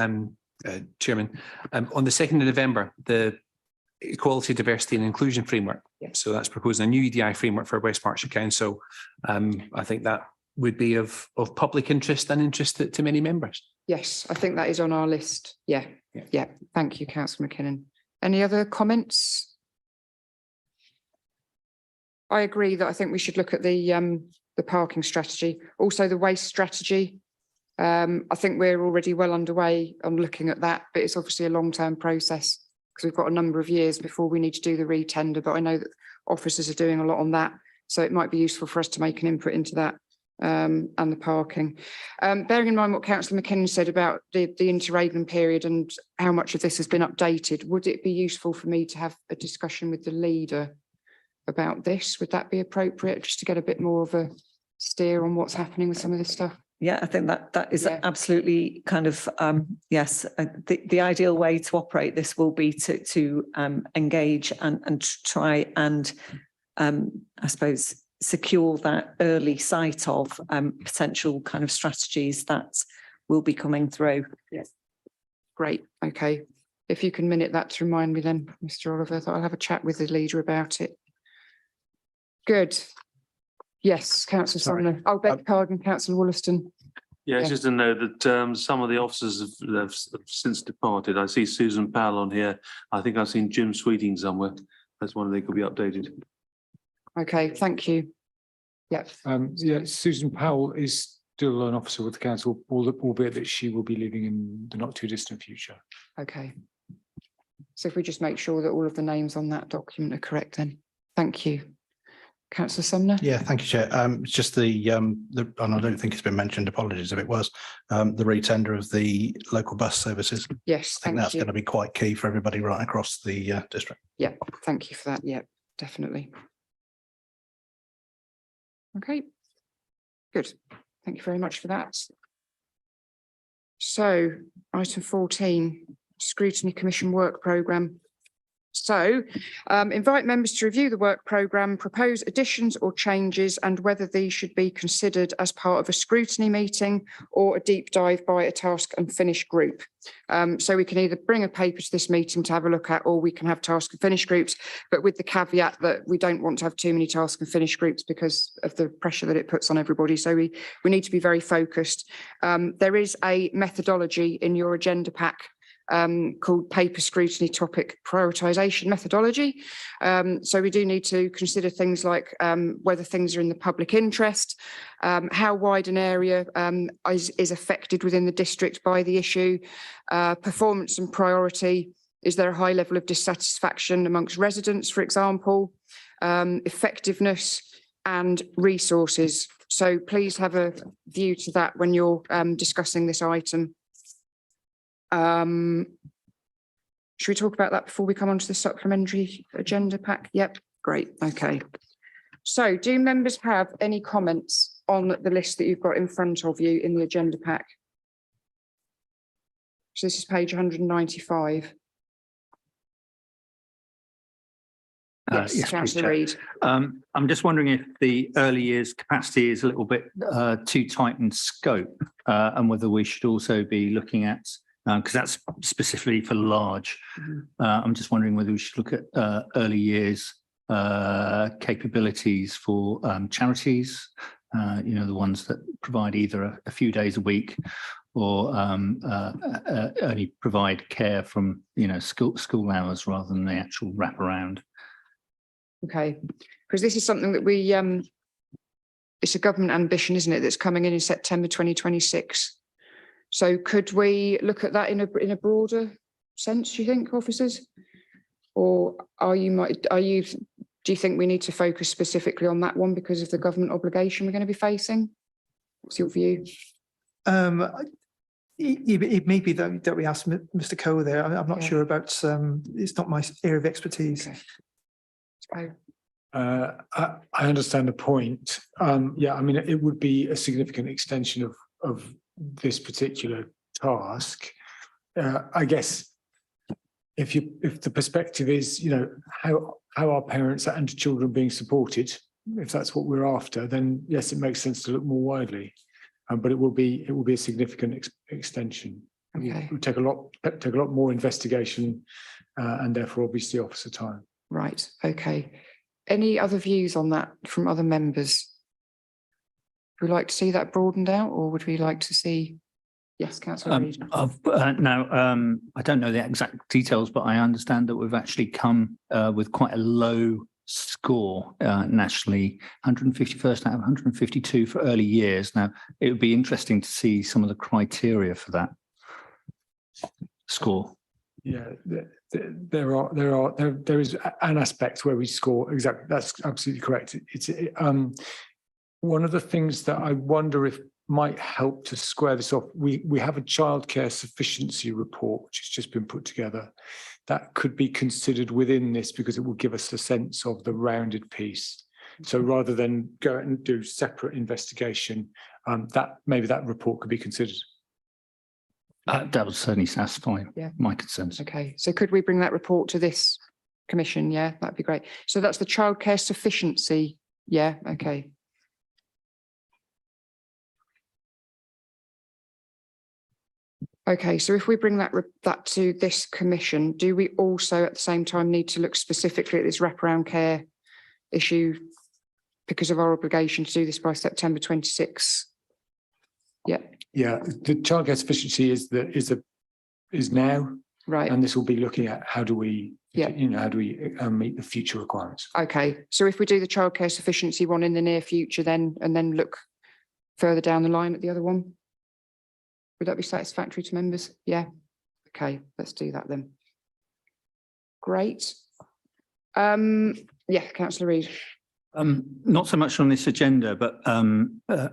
[SPEAKER 21] Chairman. On the 2nd of November, the Equality, Diversity and Inclusion Framework. So that's proposing a new EDI framework for West Berkshire Council. I think that would be of public interest and interest to many members.
[SPEAKER 1] Yes, I think that is on our list. Yeah. Thank you, Councillor McKinnon. Any other comments? I agree that I think we should look at the parking strategy, also the waste strategy. I think we're already well underway on looking at that, but it's obviously a long-term process because we've got a number of years before we need to do the re-tender, but I know that officers are doing a lot on that. So it might be useful for us to make an input into that and the parking. Bearing in mind what Councillor McKinnon said about the interregnum period and how much of this has been updated, would it be useful for me to have a discussion with the leader about this? Would that be appropriate, just to get a bit more of a steer on what's happening with some of this stuff?
[SPEAKER 11] Yeah, I think that is absolutely kind of, yes, the ideal way to operate this will be to engage and try and, I suppose, secure that early sight of potential kind of strategies that will be coming through.
[SPEAKER 1] Yes. Great. Okay. If you can minute that to remind me then, Mr. Oliver, that I'll have a chat with the leader about it. Good. Yes, Councillor Sumner. I'll beg your pardon, Councillor Wollaston.
[SPEAKER 6] Yeah, it's just to know that some of the officers have since departed. I see Susan Powell on here. I think I've seen Jim Sweeting somewhere. That's one they could be updated.
[SPEAKER 1] Okay, thank you. Yeah.
[SPEAKER 18] Susan Powell is still an officer with the council, albeit that she will be leaving in the not too distant future.
[SPEAKER 1] Okay. So if we just make sure that all of the names on that document are correct then. Thank you. Councillor Sumner.
[SPEAKER 3] Yeah, thank you, Chair. It's just and I don't think it's been mentioned, apologies if it was, the re-tender of the local bus services.
[SPEAKER 1] Yes,
[SPEAKER 3] I think that's going to be quite key for everybody right across the district.
[SPEAKER 1] Yeah, thank you for that. Yeah, definitely. Okay, good. Thank you very much for that. So, item 14, Scrutiny Commission Work Programme. So invite members to review the work programme, propose additions or changes, and whether these should be considered as part of a scrutiny meeting or a deep dive by a task and finish group. So we can either bring a paper to this meeting to have a look at, or we can have task and finish groups, but with the caveat that we don't want to have too many task and finish groups because of the pressure that it puts on everybody. So we need to be very focused. There is a methodology in your agenda pack called paper scrutiny topic prioritisation methodology. So we do need to consider things like whether things are in the public interest, how wide an area is affected within the district by the issue, performance and priority. Is there a high level of dissatisfaction amongst residents, for example, effectiveness and resources. So please have a view to that when you're discussing this item. Should we talk about that before we come on to the supplementary agenda pack? Yep, great, okay. So do members have any comments on the list that you've got in front of you in the agenda pack? So this is page 195. Yes, Councillor Reid.
[SPEAKER 7] I'm just wondering if the early years capacity is a little bit too tight in scope, and whether we should also be looking at, because that's specifically for large. I'm just wondering whether we should look at early years capabilities for charities, you know, the ones that provide either a few days a week or only provide care from, you know, school hours rather than the actual wraparound.
[SPEAKER 1] Okay, because this is something that we, it's a government ambition, isn't it, that's coming in September 2026. So could we look at that in a broader sense, do you think, officers? Or do you think we need to focus specifically on that one because of the government obligation we're going to be facing? What's your view?
[SPEAKER 5] It may be that we asked Mr. Coe there. I'm not sure about, it's not my area of expertise.
[SPEAKER 1] Okay.
[SPEAKER 18] I understand the point. Yeah, I mean, it would be a significant extension of this particular task. I guess if the perspective is, you know, how are parents and children being supported, if that's what we're after, then yes, it makes sense to look more widely. But it will be a significant extension.
[SPEAKER 1] Okay.
[SPEAKER 18] It would take a lot more investigation, and therefore obviously officer time.
[SPEAKER 1] Right. Okay. Any other views on that from other members? Would we like to see that broadened out, or would we like to see? Yes, Councillor Reid.
[SPEAKER 7] Now, I don't know the exact details, but I understand that we've actually come with quite a low score nationally, 151st out of 152 for early years. Now, it would be interesting to see some of the criteria for that score.
[SPEAKER 18] Yeah, there is an aspect where we score exactly. That's absolutely correct. It's one of the things that I wonder if might help to square this off. We have a childcare sufficiency report which has just been put together. That could be considered within this because it will give us a sense of the rounded piece. So rather than go out and do separate investigation, that maybe that report could be considered.
[SPEAKER 7] That would certainly satisfy my concerns.
[SPEAKER 1] Okay, so could we bring that report to this commission? Yeah, that'd be great. So that's the childcare sufficiency. Yeah, okay. Okay, so if we bring that to this commission, do we also at the same time need to look specifically at this wraparound care issue because of our obligation to do this by September 26? Yeah.
[SPEAKER 18] Yeah, the childcare sufficiency is now,
[SPEAKER 1] right,
[SPEAKER 18] and this will be looking at how do we, you know, how do we meet the future requirements.
[SPEAKER 1] Okay, so if we do the childcare sufficiency one in the near future, then and then look further down the line at the other one, would that be satisfactory to members? Yeah. Okay, let's do that then. Great. Yeah, Councillor Reid.
[SPEAKER 7] Not so much on this agenda, but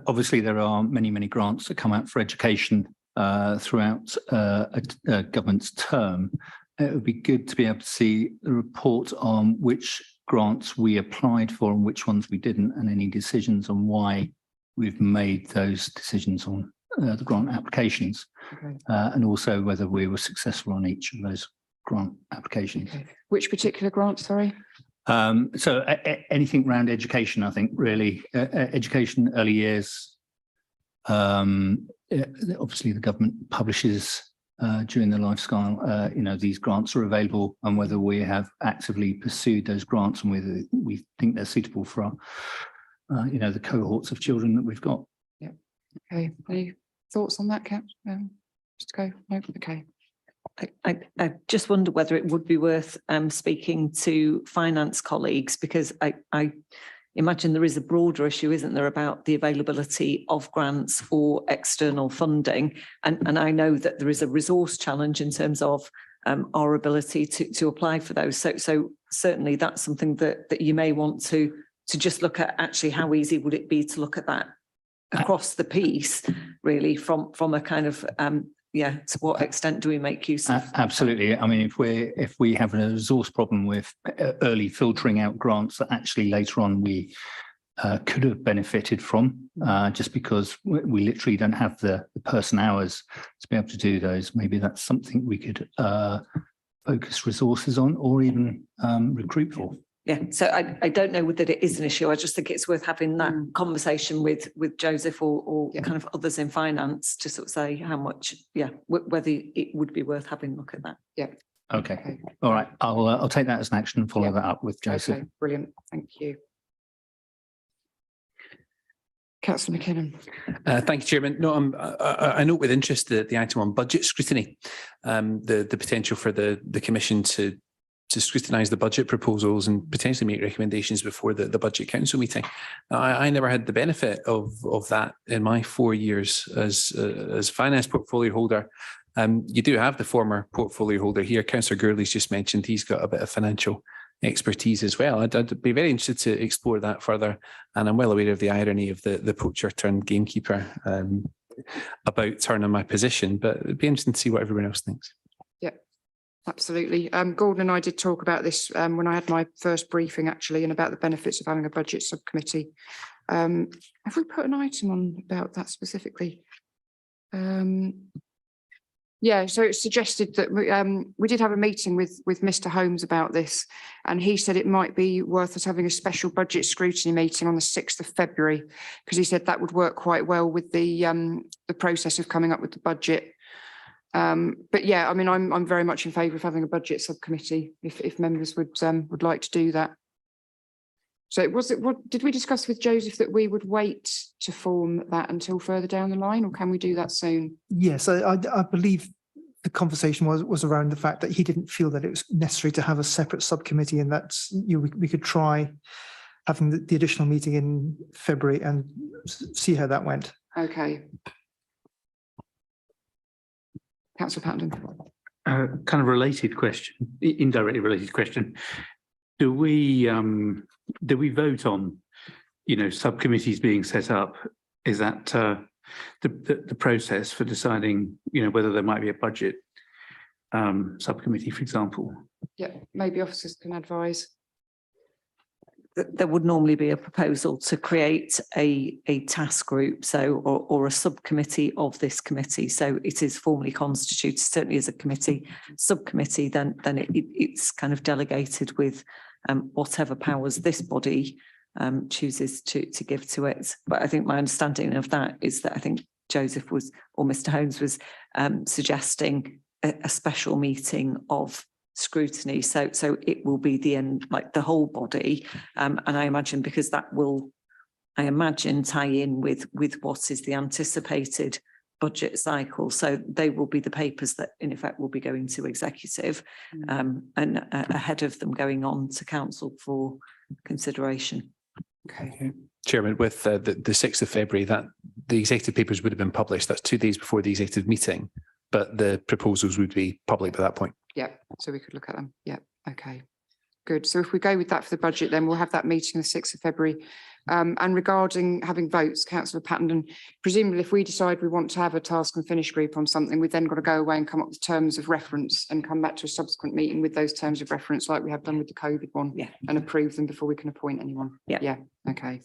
[SPEAKER 7] obviously there are many grants that come out for education throughout a government's term. It would be good to be able to see the report on which grants we applied for and which ones we didn't, and any decisions on why we've made those decisions on the grant applications, and also whether we were successful on each of those grant applications.
[SPEAKER 1] Okay. Which particular grant, sorry?
[SPEAKER 7] So anything around education, I think, really, education, early years. Obviously, the government publishes during the lifestyle, these grants are available, and whether we have actively pursued those grants and whether we think they're suitable for our, the cohorts of children that we've got.
[SPEAKER 1] Yeah. Okay. Any thoughts on that, Kat? Just go. No. Okay.
[SPEAKER 11] I just wonder whether it would be worth speaking to finance colleagues, because I imagine there is a broader issue, isn't there, about the availability of grants or external funding. And I know that there is a resource challenge in terms of our ability to apply for those. So certainly that's something that you may want to just look at. Actually, how easy would it be to look at that across the piece, really, from a kind of to what extent do we make use of?
[SPEAKER 7] Absolutely. I mean, if we have a resource problem with early filtering out grants that actually later on we could have benefited from, just because we literally don't have the person hours to be able to do those, maybe that's something we could focus resources on, or even recruit for.
[SPEAKER 11] Yeah, so I don't know that it is an issue. I just think it's worth having that conversation with Joseph or kind of others in finance to sort of say how much, whether it would be worth having a look at that.
[SPEAKER 1] Yeah.
[SPEAKER 7] Okay. All right. I'll take that as an action and follow that up with Joseph.
[SPEAKER 1] Okay, brilliant. Thank you. Councillor McKinnon.
[SPEAKER 21] Thank you, Chairman. No, I note with interest the item on budget scrutiny, the potential for the Commission to scrutinise the budget proposals and potentially make recommendations before the Budget Council meeting. I never had the benefit of that in my 4 years as finance portfolio holder. You do have the former portfolio holder here. Councillor Gurley's just mentioned he's got a bit of financial expertise as well. I'd be very interested to explore that further. And I'm well aware of the irony of the poacher turned gamekeeper about turning my position, but it'd be interesting to see what everyone else thinks.
[SPEAKER 1] Yeah. Absolutely. Gordon and I did talk about this when I had my first briefing, actually, and about the benefits of having a budget subcommittee. Have we put an item on about that specifically? Yeah, so it's suggested that we did have a meeting with Mr. Holmes about this, and he said it might be worth us having a special budget scrutiny meeting on the 6th of February, because he said that would work quite well with the process of coming up with the budget. But yeah, I mean, I'm very much in favour of having a budget subcommittee if members would like to do that. So what did we discuss with Joseph, that we would wait to form that until further down the line, or can we do that soon?
[SPEAKER 5] Yes, I believe the conversation was around the fact that he didn't feel that it was necessary to have a separate subcommittee, and that's we could try having the additional meeting in February and see how that went.
[SPEAKER 1] Okay. Councillor Patton.
[SPEAKER 10] Kind of related question, indirectly related question. Do we vote on, subcommittees being set up? Is that the process for deciding, whether there might be a budget subcommittee, for example?
[SPEAKER 1] Yeah, maybe officers can advise.
[SPEAKER 11] There would normally be a proposal to create a task group, or a subcommittee of this committee. So it is formally constituted, certainly as a subcommittee, then it's kind of delegated with whatever powers this body chooses to give to it. But I think my understanding of that is that I think Joseph or Mr. Holmes was suggesting a special meeting of scrutiny, so it will be the whole body, and I imagine because that will, tie in with what is the anticipated budget cycle. So they will be the papers that in effect will be going to executive, and ahead of them going on to council for consideration.
[SPEAKER 1] Okay.
[SPEAKER 21] Chairman, with the 6th of February, that the executive papers would have been published. That's 2 days before the executive meeting, but the proposals would be public by that point.
[SPEAKER 1] Yeah, so we could look at them. Yeah, okay, good. So if we go with that for the budget, then we'll have that meeting the 6th of February. And regarding having votes, Councillor Patton, presumably if we decide we want to have a task and finish group on something, we've then got to go away and come up with terms of reference and come back to a subsequent meeting with those terms of reference, like we have done with the COVID one, and approve them before we can appoint anyone. Yeah, okay.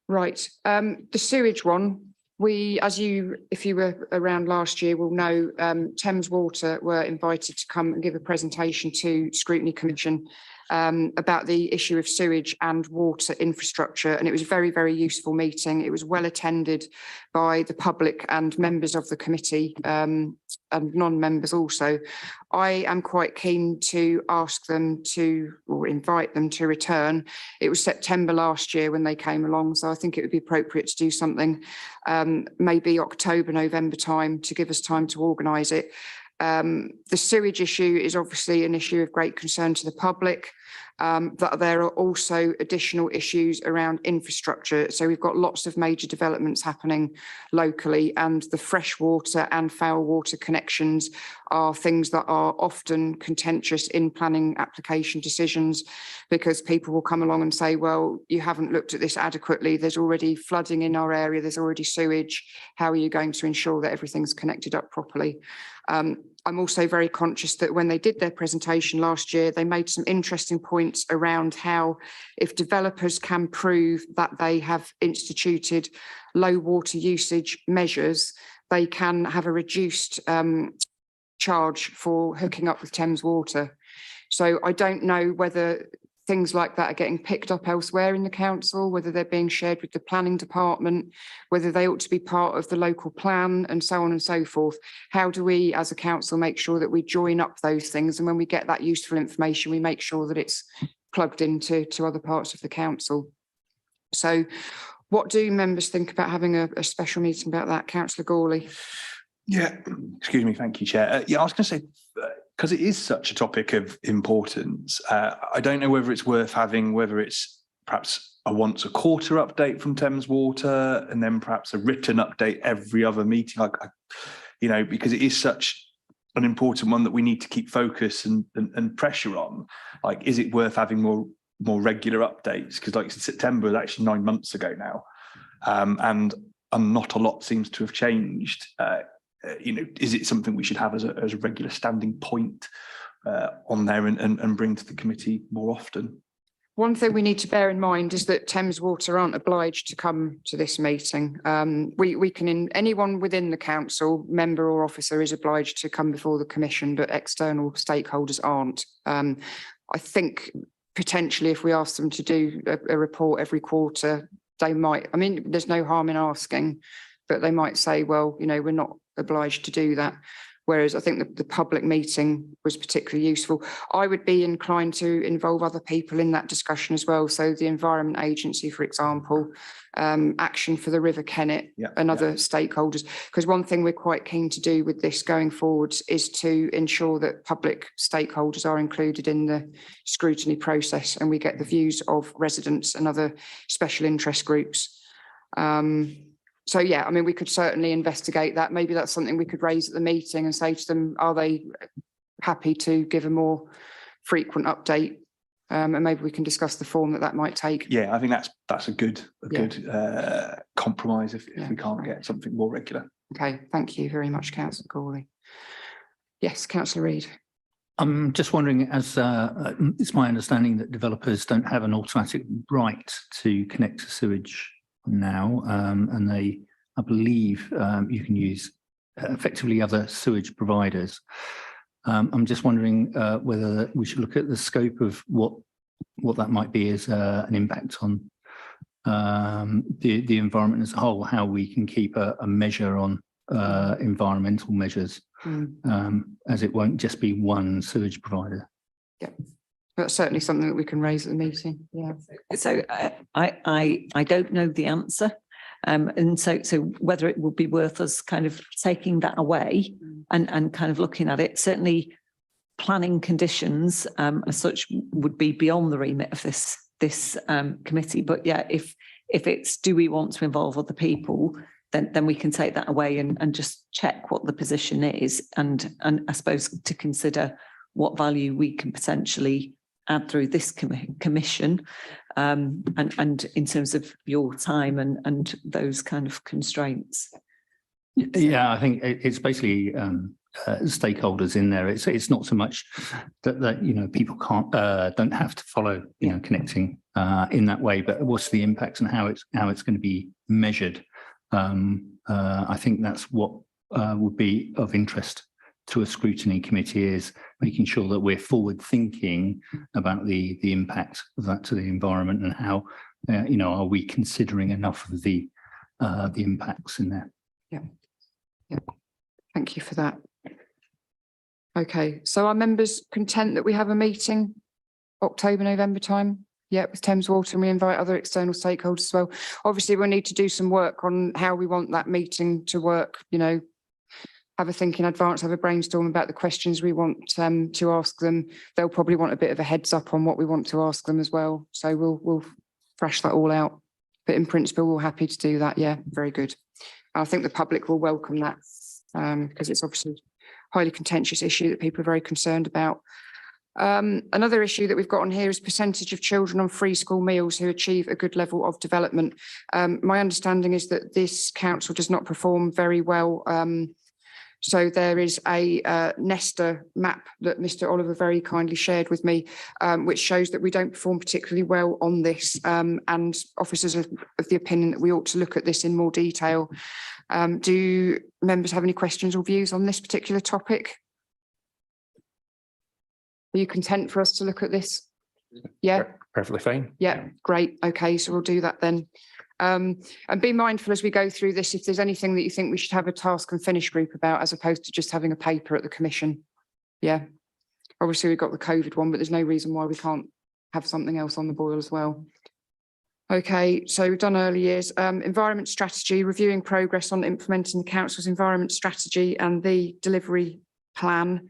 [SPEAKER 1] Right, the sewage one. As if you were around last year, will know, Thames Water were invited to come and give a presentation to Scrutiny Commission about the issue of sewage and water infrastructure. And it was a very, very useful meeting. It was well attended by the public and members of the committee, and non-members also. I am quite keen to ask them to, or invite them to return. It was September last year when they came along, so I think it would be appropriate to do something maybe October, November time, to give us time to organise it. The sewage issue is obviously an issue of great concern to the public, but there are also additional issues around infrastructure. So we've got lots of major developments happening locally, and the freshwater and foul water connections are things that are often contentious in planning application decisions, because people will come along and say, well, you haven't looked at this adequately. There's already flooding in our area. There's already sewage. How are you going to ensure that everything's connected up properly? I'm also very conscious that when they did their presentation last year, they made some interesting points around how if developers can prove that they have instituted low water usage measures, they can have a reduced charge for hooking up with Thames Water. So I don't know whether things like that are getting picked up elsewhere in the council, whether they're being shared with the planning department, whether they ought to be part of the local plan, and so on and so forth. How do we as a council make sure that we join up those things, and when we get that useful information, we make sure that it's plugged into other parts of the council? So what do members think about having a special meeting about that? Councillor Gawley.
[SPEAKER 16] Yeah, excuse me, thank you, Chair. Yeah, I was going to say, because it is such a topic of importance, I don't know whether it's worth having, whether it's perhaps a once a quarter update from Thames Water, and then perhaps a written update every other meeting, because it is such an important one that we need to keep focus and pressure on. Like, is it worth having more regular updates? Because like September is actually 9 months ago now, and not a lot seems to have changed. Is it something we should have as a regular standing point on there and bring to the committee more often?
[SPEAKER 1] One thing we need to bear in mind is that Thames Water aren't obliged to come to this meeting. Anyone within the council, member or officer, is obliged to come before the commission, but external stakeholders aren't. I think potentially if we ask them to do a report every quarter, they might, there's no harm in asking, but they might say, well, we're not obliged to do that. Whereas I think the public meeting was particularly useful. I would be inclined to involve other people in that discussion as well. So the Environment Agency, for example, Action for the River Kennet, and other stakeholders. Because one thing we're quite keen to do with this going forward is to ensure that public stakeholders are included in the scrutiny process, and we get the views of residents and other special interest groups. So yeah, we could certainly investigate that. Maybe that's something we could raise at the meeting and say to them, are they happy to give a more frequent update? And maybe we can discuss the form that might take.
[SPEAKER 16] Yeah, I think that's a good compromise if we can't get something more regular.
[SPEAKER 1] Okay, thank you very much, Councillor Gawley. Yes, Councillor Reid.
[SPEAKER 7] I'm just wondering, as it's my understanding that developers don't have an automatic right to connect to sewage now, and I believe you can use effectively other sewage providers. I'm just wondering whether we should look at the scope of what that might be as an impact on the environment as a whole, how we can keep a measure on environmental measures, as it won't just be one sewage provider.
[SPEAKER 1] Yeah. That's certainly something that we can raise at the meeting. Yeah.
[SPEAKER 11] So I don't know the answer. And so whether it would be worth us kind of taking that away and kind of looking at it. Certainly planning conditions as such would be beyond the remit of this committee. But yeah, if it's do we want to involve other people, then we can take that away and just check what the position is, and I suppose to consider what value we can potentially add through this commission, and in terms of your time and those kind of constraints.
[SPEAKER 7] Yeah, I think it's basically stakeholders in there. It's not so much that people don't have to follow connecting in that way, but what's the impacts and how it's going to be measured, I think that's what would be of interest to a scrutiny committee, is making sure that we're forward thinking about the impact of that to the environment, and how, are we considering enough of the impacts in there?
[SPEAKER 1] Yeah. Thank you for that. Okay, so are members content that we have a meeting October, November time? Yeah, with Thames Water, and we invite other external stakeholders as well. Obviously, we'll need to do some work on how we want that meeting to work, have a think in advance, have a brainstorm about the questions we want to ask them. They'll probably want a bit of a heads up on what we want to ask them as well. So we'll thrash that all out. But in principle, we're happy to do that. Yeah, very good. I think the public will welcome that because it's obviously a highly contentious issue that people are very concerned about. Another issue that we've got on here is percentage of children on free school meals who achieve a good level of development. My understanding is that this council does not perform very well. So there is a Nesta map that Mr. Oliver very kindly shared with me, which shows that we don't perform particularly well on this, and officers are of the opinion that we ought to look at this in more detail. Do members have any questions or views on this particular topic? Are you content for us to look at this? Yeah.
[SPEAKER 21] Perfectly fine.
[SPEAKER 1] Yeah, great. Okay, so we'll do that then. And be mindful as we go through this, if there's anything that you think we should have a task and finish group about, as opposed to just having a paper at the commission. Yeah. Obviously, we've got the COVID one, but there's no reason why we can't have something else on the boil as well. Okay, so we've done early years. Environment strategy, reviewing progress on implementing the council's environment strategy and the delivery plan.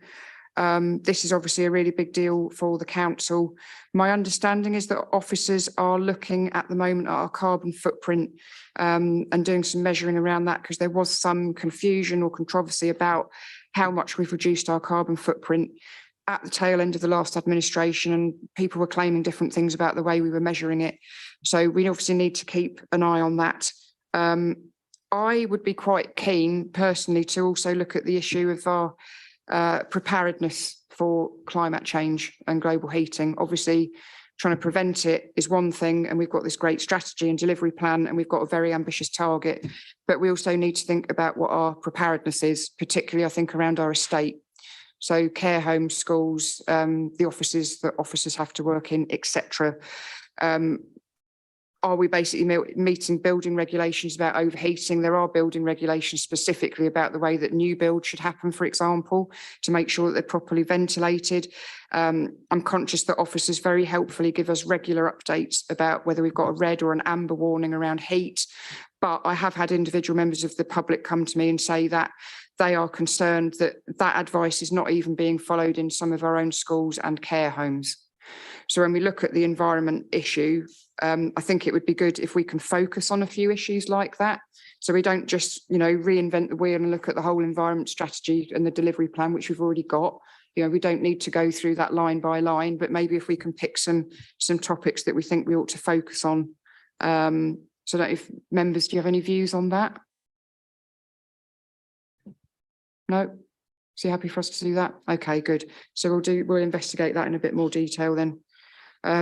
[SPEAKER 1] This is obviously a really big deal for the council. My understanding is that officers are looking at the moment at our carbon footprint and doing some measuring around that, because there was some confusion or controversy about how much we've reduced our carbon footprint at the tail end of the last administration, and people were claiming different things about the way we were measuring it. So we obviously need to keep an eye on that. I would be quite keen personally to also look at the issue of our preparedness for climate change and global heating. Obviously, trying to prevent it is one thing, and we've got this great strategy and delivery plan, and we've got a very ambitious target, but we also need to think about what our preparedness is, particularly I think around our estate. So care homes, schools, the offices that officers have to work in, etc. Are we basically meeting building regulations about overheating? There are building regulations specifically about the way that new build should happen, for example, to make sure that they're properly ventilated. I'm conscious that officers very helpfully give us regular updates about whether we've got a red or an amber warning around heat. But I have had individual members of the public come to me and say that they are concerned that that advice is not even being followed in some of our own schools and care homes. So when we look at the environment issue, I think it would be good if we can focus on a few issues like that. So we don't just, reinvent the wheel and look at the whole environment strategy and the delivery plan, which we've already got. We don't need to go through that line by line, but maybe if we can pick some topics that we think we ought to focus on. So that if members, do you have any views on that? No? So you're happy for us to do that? Okay, good. So we'll investigate that in a bit more detail then.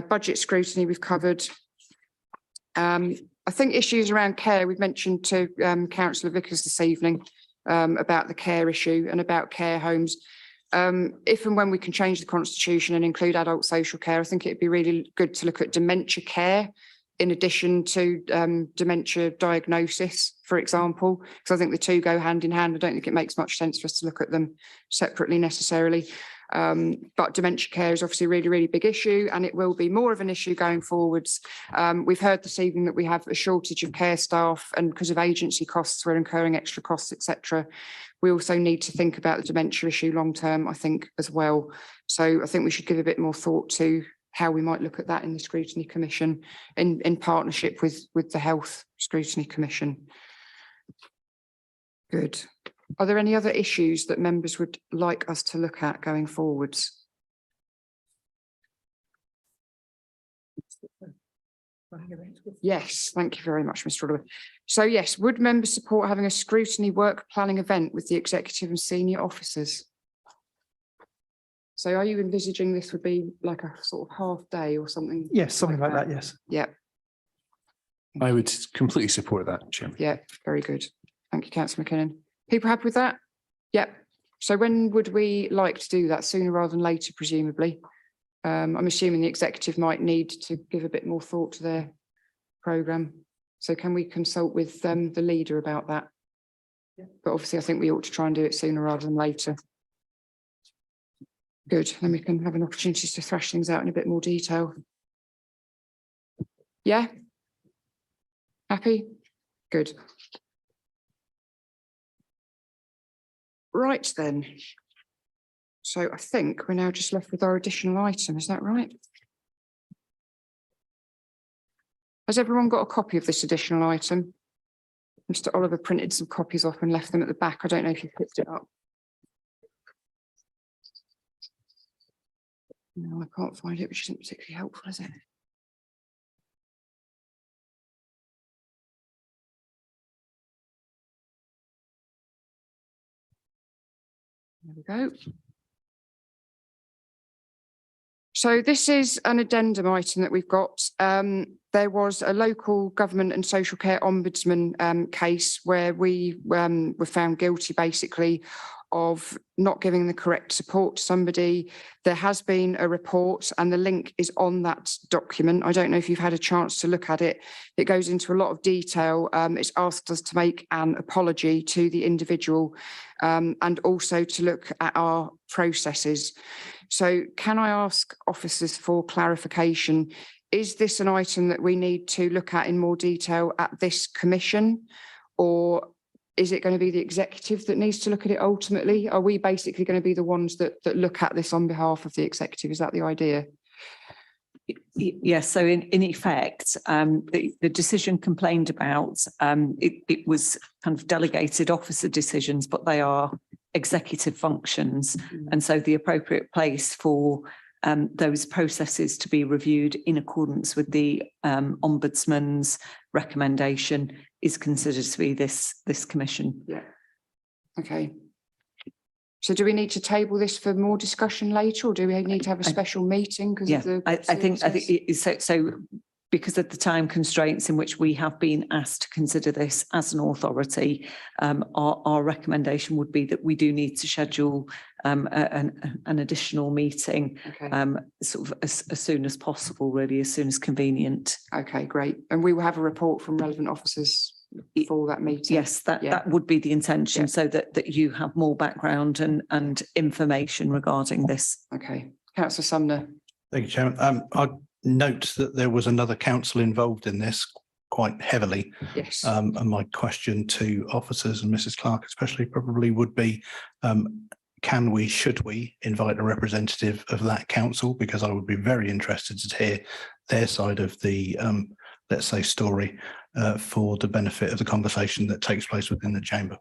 [SPEAKER 1] Budget scrutiny we've covered. I think issues around care, we've mentioned to Councillor Vickers this evening about the care issue and about care homes. If and when we can change the constitution and include adult social care, I think it'd be really good to look at dementia care in addition to dementia diagnosis, for example, because I think the two go hand in hand. I don't think it makes much sense for us to look at them separately necessarily. But dementia care is obviously a really, really big issue, and it will be more of an issue going forwards. We've heard this evening that we have a shortage of care staff, and because of agency costs, we're incurring extra costs, etc. We also need to think about the dementia issue long term, I think, as well. So I think we should give a bit more thought to how we might look at that in the Scrutiny Commission in partnership with the Health Scrutiny Commission. Good. Are there any other issues that members would like us to look at going forwards? Yes, thank you very much, Mr. Oliver. So yes, would members support having a scrutiny work planning event with the executive and senior officers? So are you envisaging this would be like a sort of half day or something?
[SPEAKER 5] Yes, something like that, yes.
[SPEAKER 1] Yeah.
[SPEAKER 21] I would completely support that, Chairman.
[SPEAKER 1] Yeah, very good. Thank you, councillor McKinnon. People happy with that? Yep. So when would we like to do that? Sooner rather than later, presumably? I'm assuming the executive might need to give a bit more thought to their programme. So can we consult with the leader about that? But obviously I think we ought to try and do it sooner rather than later. Good, then we can have an opportunity to thrash things out in a bit more detail. Yeah? Happy? Good. Right then. So I think we're now just left with our additional item, is that right? Has everyone got a copy of this additional item? Mr. Oliver printed some copies off and left them at the back. I don't know if you picked it up. No, I can't find it, which isn't particularly helpful, is it? There we go. So this is an addendum item that we've got. There was a local government and social care ombudsman case where we were found guilty basically of not giving the correct support to somebody. There has been a report and the link is on that document. I don't know if you've had a chance to look at it. It goes into a lot of detail. It's asked us to make an apology to the individual and also to look at our processes. So can I ask officers for clarification? Is this an item that we need to look at in more detail at this commission? Or is it going to be the executive that needs to look at it ultimately? Are we basically going to be the ones that look at this on behalf of the executive? Is that the idea?
[SPEAKER 11] Yes, so in effect, the decision complained about, it was kind of delegated officer decisions, but they are executive functions. And so the appropriate place for those processes to be reviewed in accordance with the Ombudsman's recommendation is considered to be this commission.
[SPEAKER 1] Yeah. Okay. So do we need to table this for more discussion later, or do we need to have a special meeting? Because
[SPEAKER 11] Yeah, I think it is so because of the time constraints in which we have been asked to consider this as an authority, our recommendation would be that we do need to schedule an additional meeting, sort of as soon as possible, really, as soon as convenient.
[SPEAKER 1] Okay, great. And we will have a report from relevant officers for that meeting.
[SPEAKER 11] Yes, that would be the intention, so that you have more background and information regarding this.
[SPEAKER 1] Okay, Councillor Sumner.
[SPEAKER 3] Thank you, Chairman. I note that there was another council involved in this quite heavily.
[SPEAKER 1] Yes.
[SPEAKER 3] And my question to officers and Mrs. Clark especially probably would be, should we invite a representative of that council? Because I would be very interested to hear their side of the, let's say, story for the benefit of the conversation that takes place within the chamber.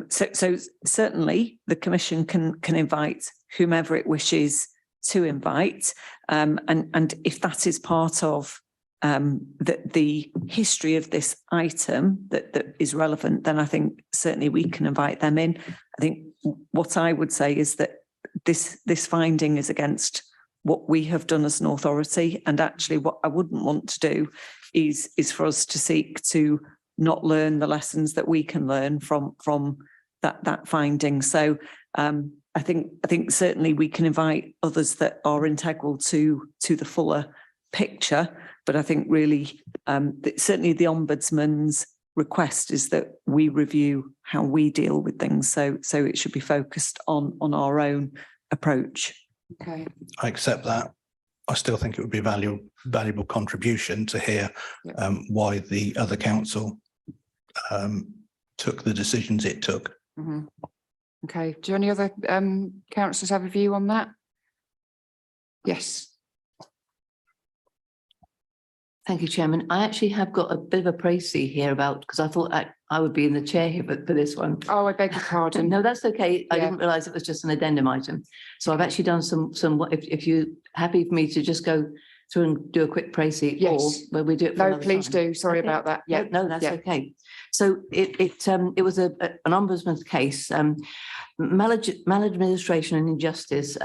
[SPEAKER 11] So certainly the commission can invite whomever it wishes to invite, and if that is part of the history of this item that is relevant, then I think certainly we can invite them in. I think what I would say is that this finding is against what we have done as an authority, and actually what I wouldn't want to do is for us to seek to not learn the lessons that we can learn from that finding. So I think certainly we can invite others that are integral to the fuller picture, but I think really certainly the Ombudsman's request is that we review how we deal with things. So it should be focused on our own approach.
[SPEAKER 1] Okay.
[SPEAKER 3] I accept that. I still think it would be a valuable contribution to hear why the other council took the decisions it took.
[SPEAKER 1] Mm-hmm. Okay. Do any other councillors have a view on that? Yes.
[SPEAKER 8] Thank you, Chairman. I actually have got a bit of a précis here about, because I thought I would be in the chair here for this one.
[SPEAKER 1] Oh, I beg your pardon.
[SPEAKER 8] No, that's okay. I didn't realise it was just an addendum item. So I've actually done some if you're happy for me to just go through and do a quick précis.
[SPEAKER 1] Yes.
[SPEAKER 8] Or will we do it?
[SPEAKER 1] No, please do. Sorry about that. Yeah.
[SPEAKER 8] No, that's okay. So it was an ombudsman's case. Maladministration and injustice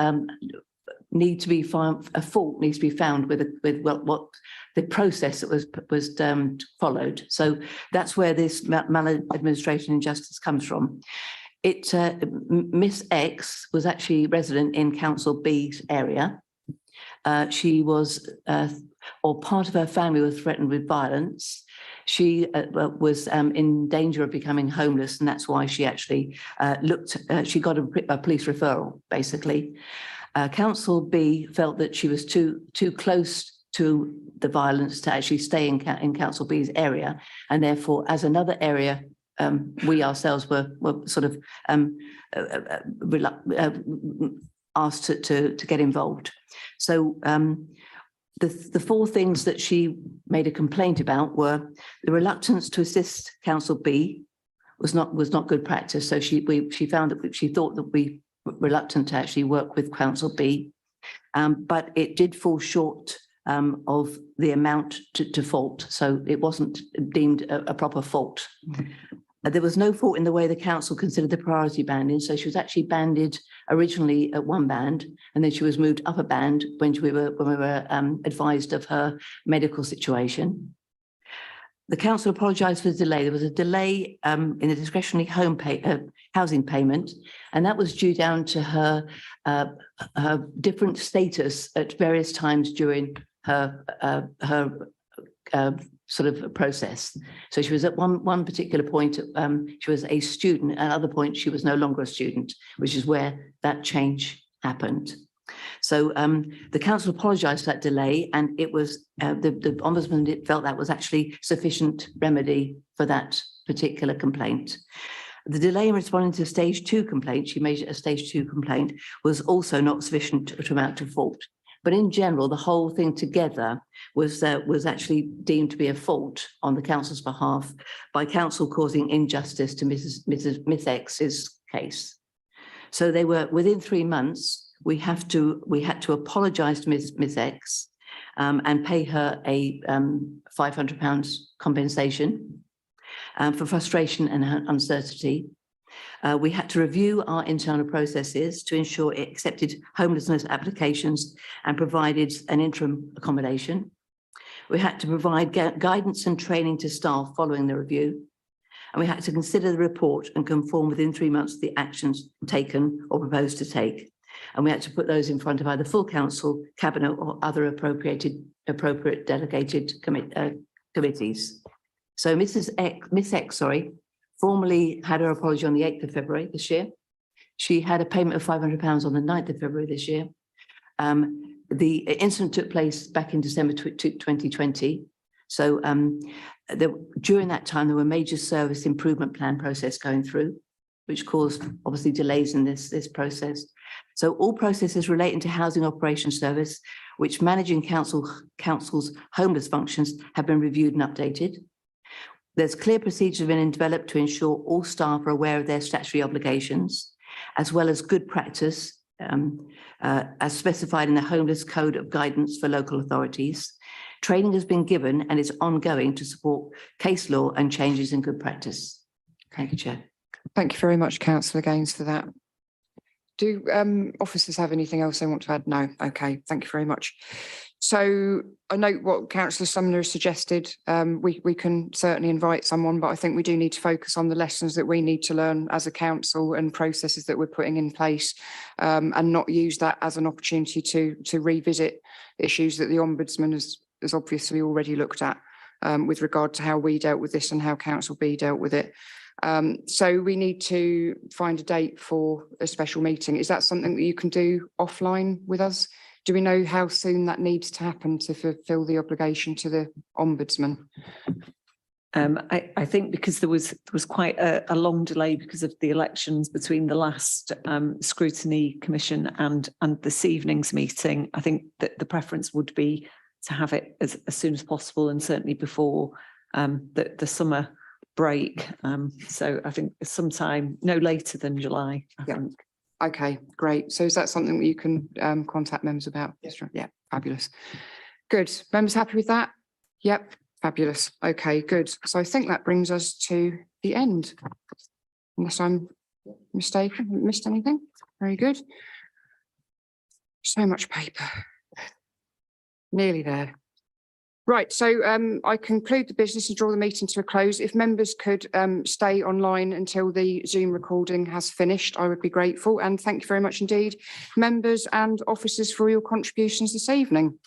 [SPEAKER 8] need to be found. A fault needs to be found with what the process that was followed. So that's where this maladministration injustice comes from. Miss X was actually resident in Council B's area. She was, or part of her family was threatened with violence. She was in danger of becoming homeless, and that's why she actually she got a police referral, basically. Council B felt that she was too close to the violence to actually stay in Council B's area, and therefore, as another area, we ourselves were sort of asked to get involved. So the four things that she made a complaint about were the reluctance to assist Council B was not good practice. So she found that she thought that we were reluctant to actually work with Council B, but it did fall short of the amount to fault. So it wasn't deemed a proper fault. There was no fault in the way the council considered the priority banding. So she was actually banded originally at one band, and then she was moved up a band when we were advised of her medical situation. The council apologised for the delay. There was a delay in the discretionary housing payment, and that was due down to her different status at various times during her sort of process. So she was at one particular point, she was a student, at other point she was no longer a student, which is where that change happened. So the council apologised for that delay, and it was the Ombudsman felt that was actually sufficient remedy for that particular complaint. The delay in responding to stage 2 complaint, she made a stage 2 complaint, was also not sufficient to amount to fault. But in general, the whole thing together was actually deemed to be a fault on the council's behalf by council causing injustice to Miss X's case. So they were within 3 months. We had to apologise to Miss X and pay her a £500 compensation for frustration and uncertainty. We had to review our internal processes to ensure it accepted homelessness applications and provided an interim accommodation. We had to provide guidance and training to staff following the review. And we had to consider the report and conform within 3 months to the actions taken or proposed to take. And we had to put those in front of either full council, cabinet, or other appropriate delegated committees. So Miss X, formally had her apology on the 8th of February this year. She had a payment of £500 on the 9th of February this year. The incident took place back in December 2020. So during that time, there were major service improvement plan process going through, which caused obviously delays in this process. So all processes relating to housing operations service, which managing council's homeless functions, have been reviewed and updated. There's clear procedures been developed to ensure all staff are aware of their statutory obligations, as well as good practice, as specified in the Homeless Code of Guidance for local authorities. Training has been given and is ongoing to support case law and changes in good practice. Thank you, Chair.
[SPEAKER 1] Thank you very much, Councillor Gaines, for that. Do officers have anything else they want to add? No. Okay, thank you very much. So I note what Councillor Sumner has suggested. We can certainly invite someone, but I think we do need to focus on the lessons that we need to learn as a council and processes that we're putting in place, and not use that as an opportunity to revisit issues that the Ombudsman has obviously already looked at with regard to how we dealt with this and how Council B dealt with it. So we need to find a date for a special meeting. Is that something that you can do offline with us? Do we know how soon that needs to happen to fulfil the obligation to the Ombudsman?
[SPEAKER 11] I think because there was quite a long delay because of the elections between the last Scrutiny Commission and this evening's meeting, I think that the preference would be to have it as soon as possible, and certainly before the summer break. So I think sometime no later than July, I think.
[SPEAKER 1] Okay, great. So is that something that you can contact members about? Yeah, fabulous. Good. Members happy with that? Yep, fabulous. Okay, good. So I think that brings us to the end. Unless I'm mistaken, missed anything? Very good. So much paper. Nearly there. Right, so I conclude the business and draw the meeting to a close. If members could stay online until the Zoom recording has finished, I would be grateful. And thank you very much indeed, members and officers, for your contributions this evening.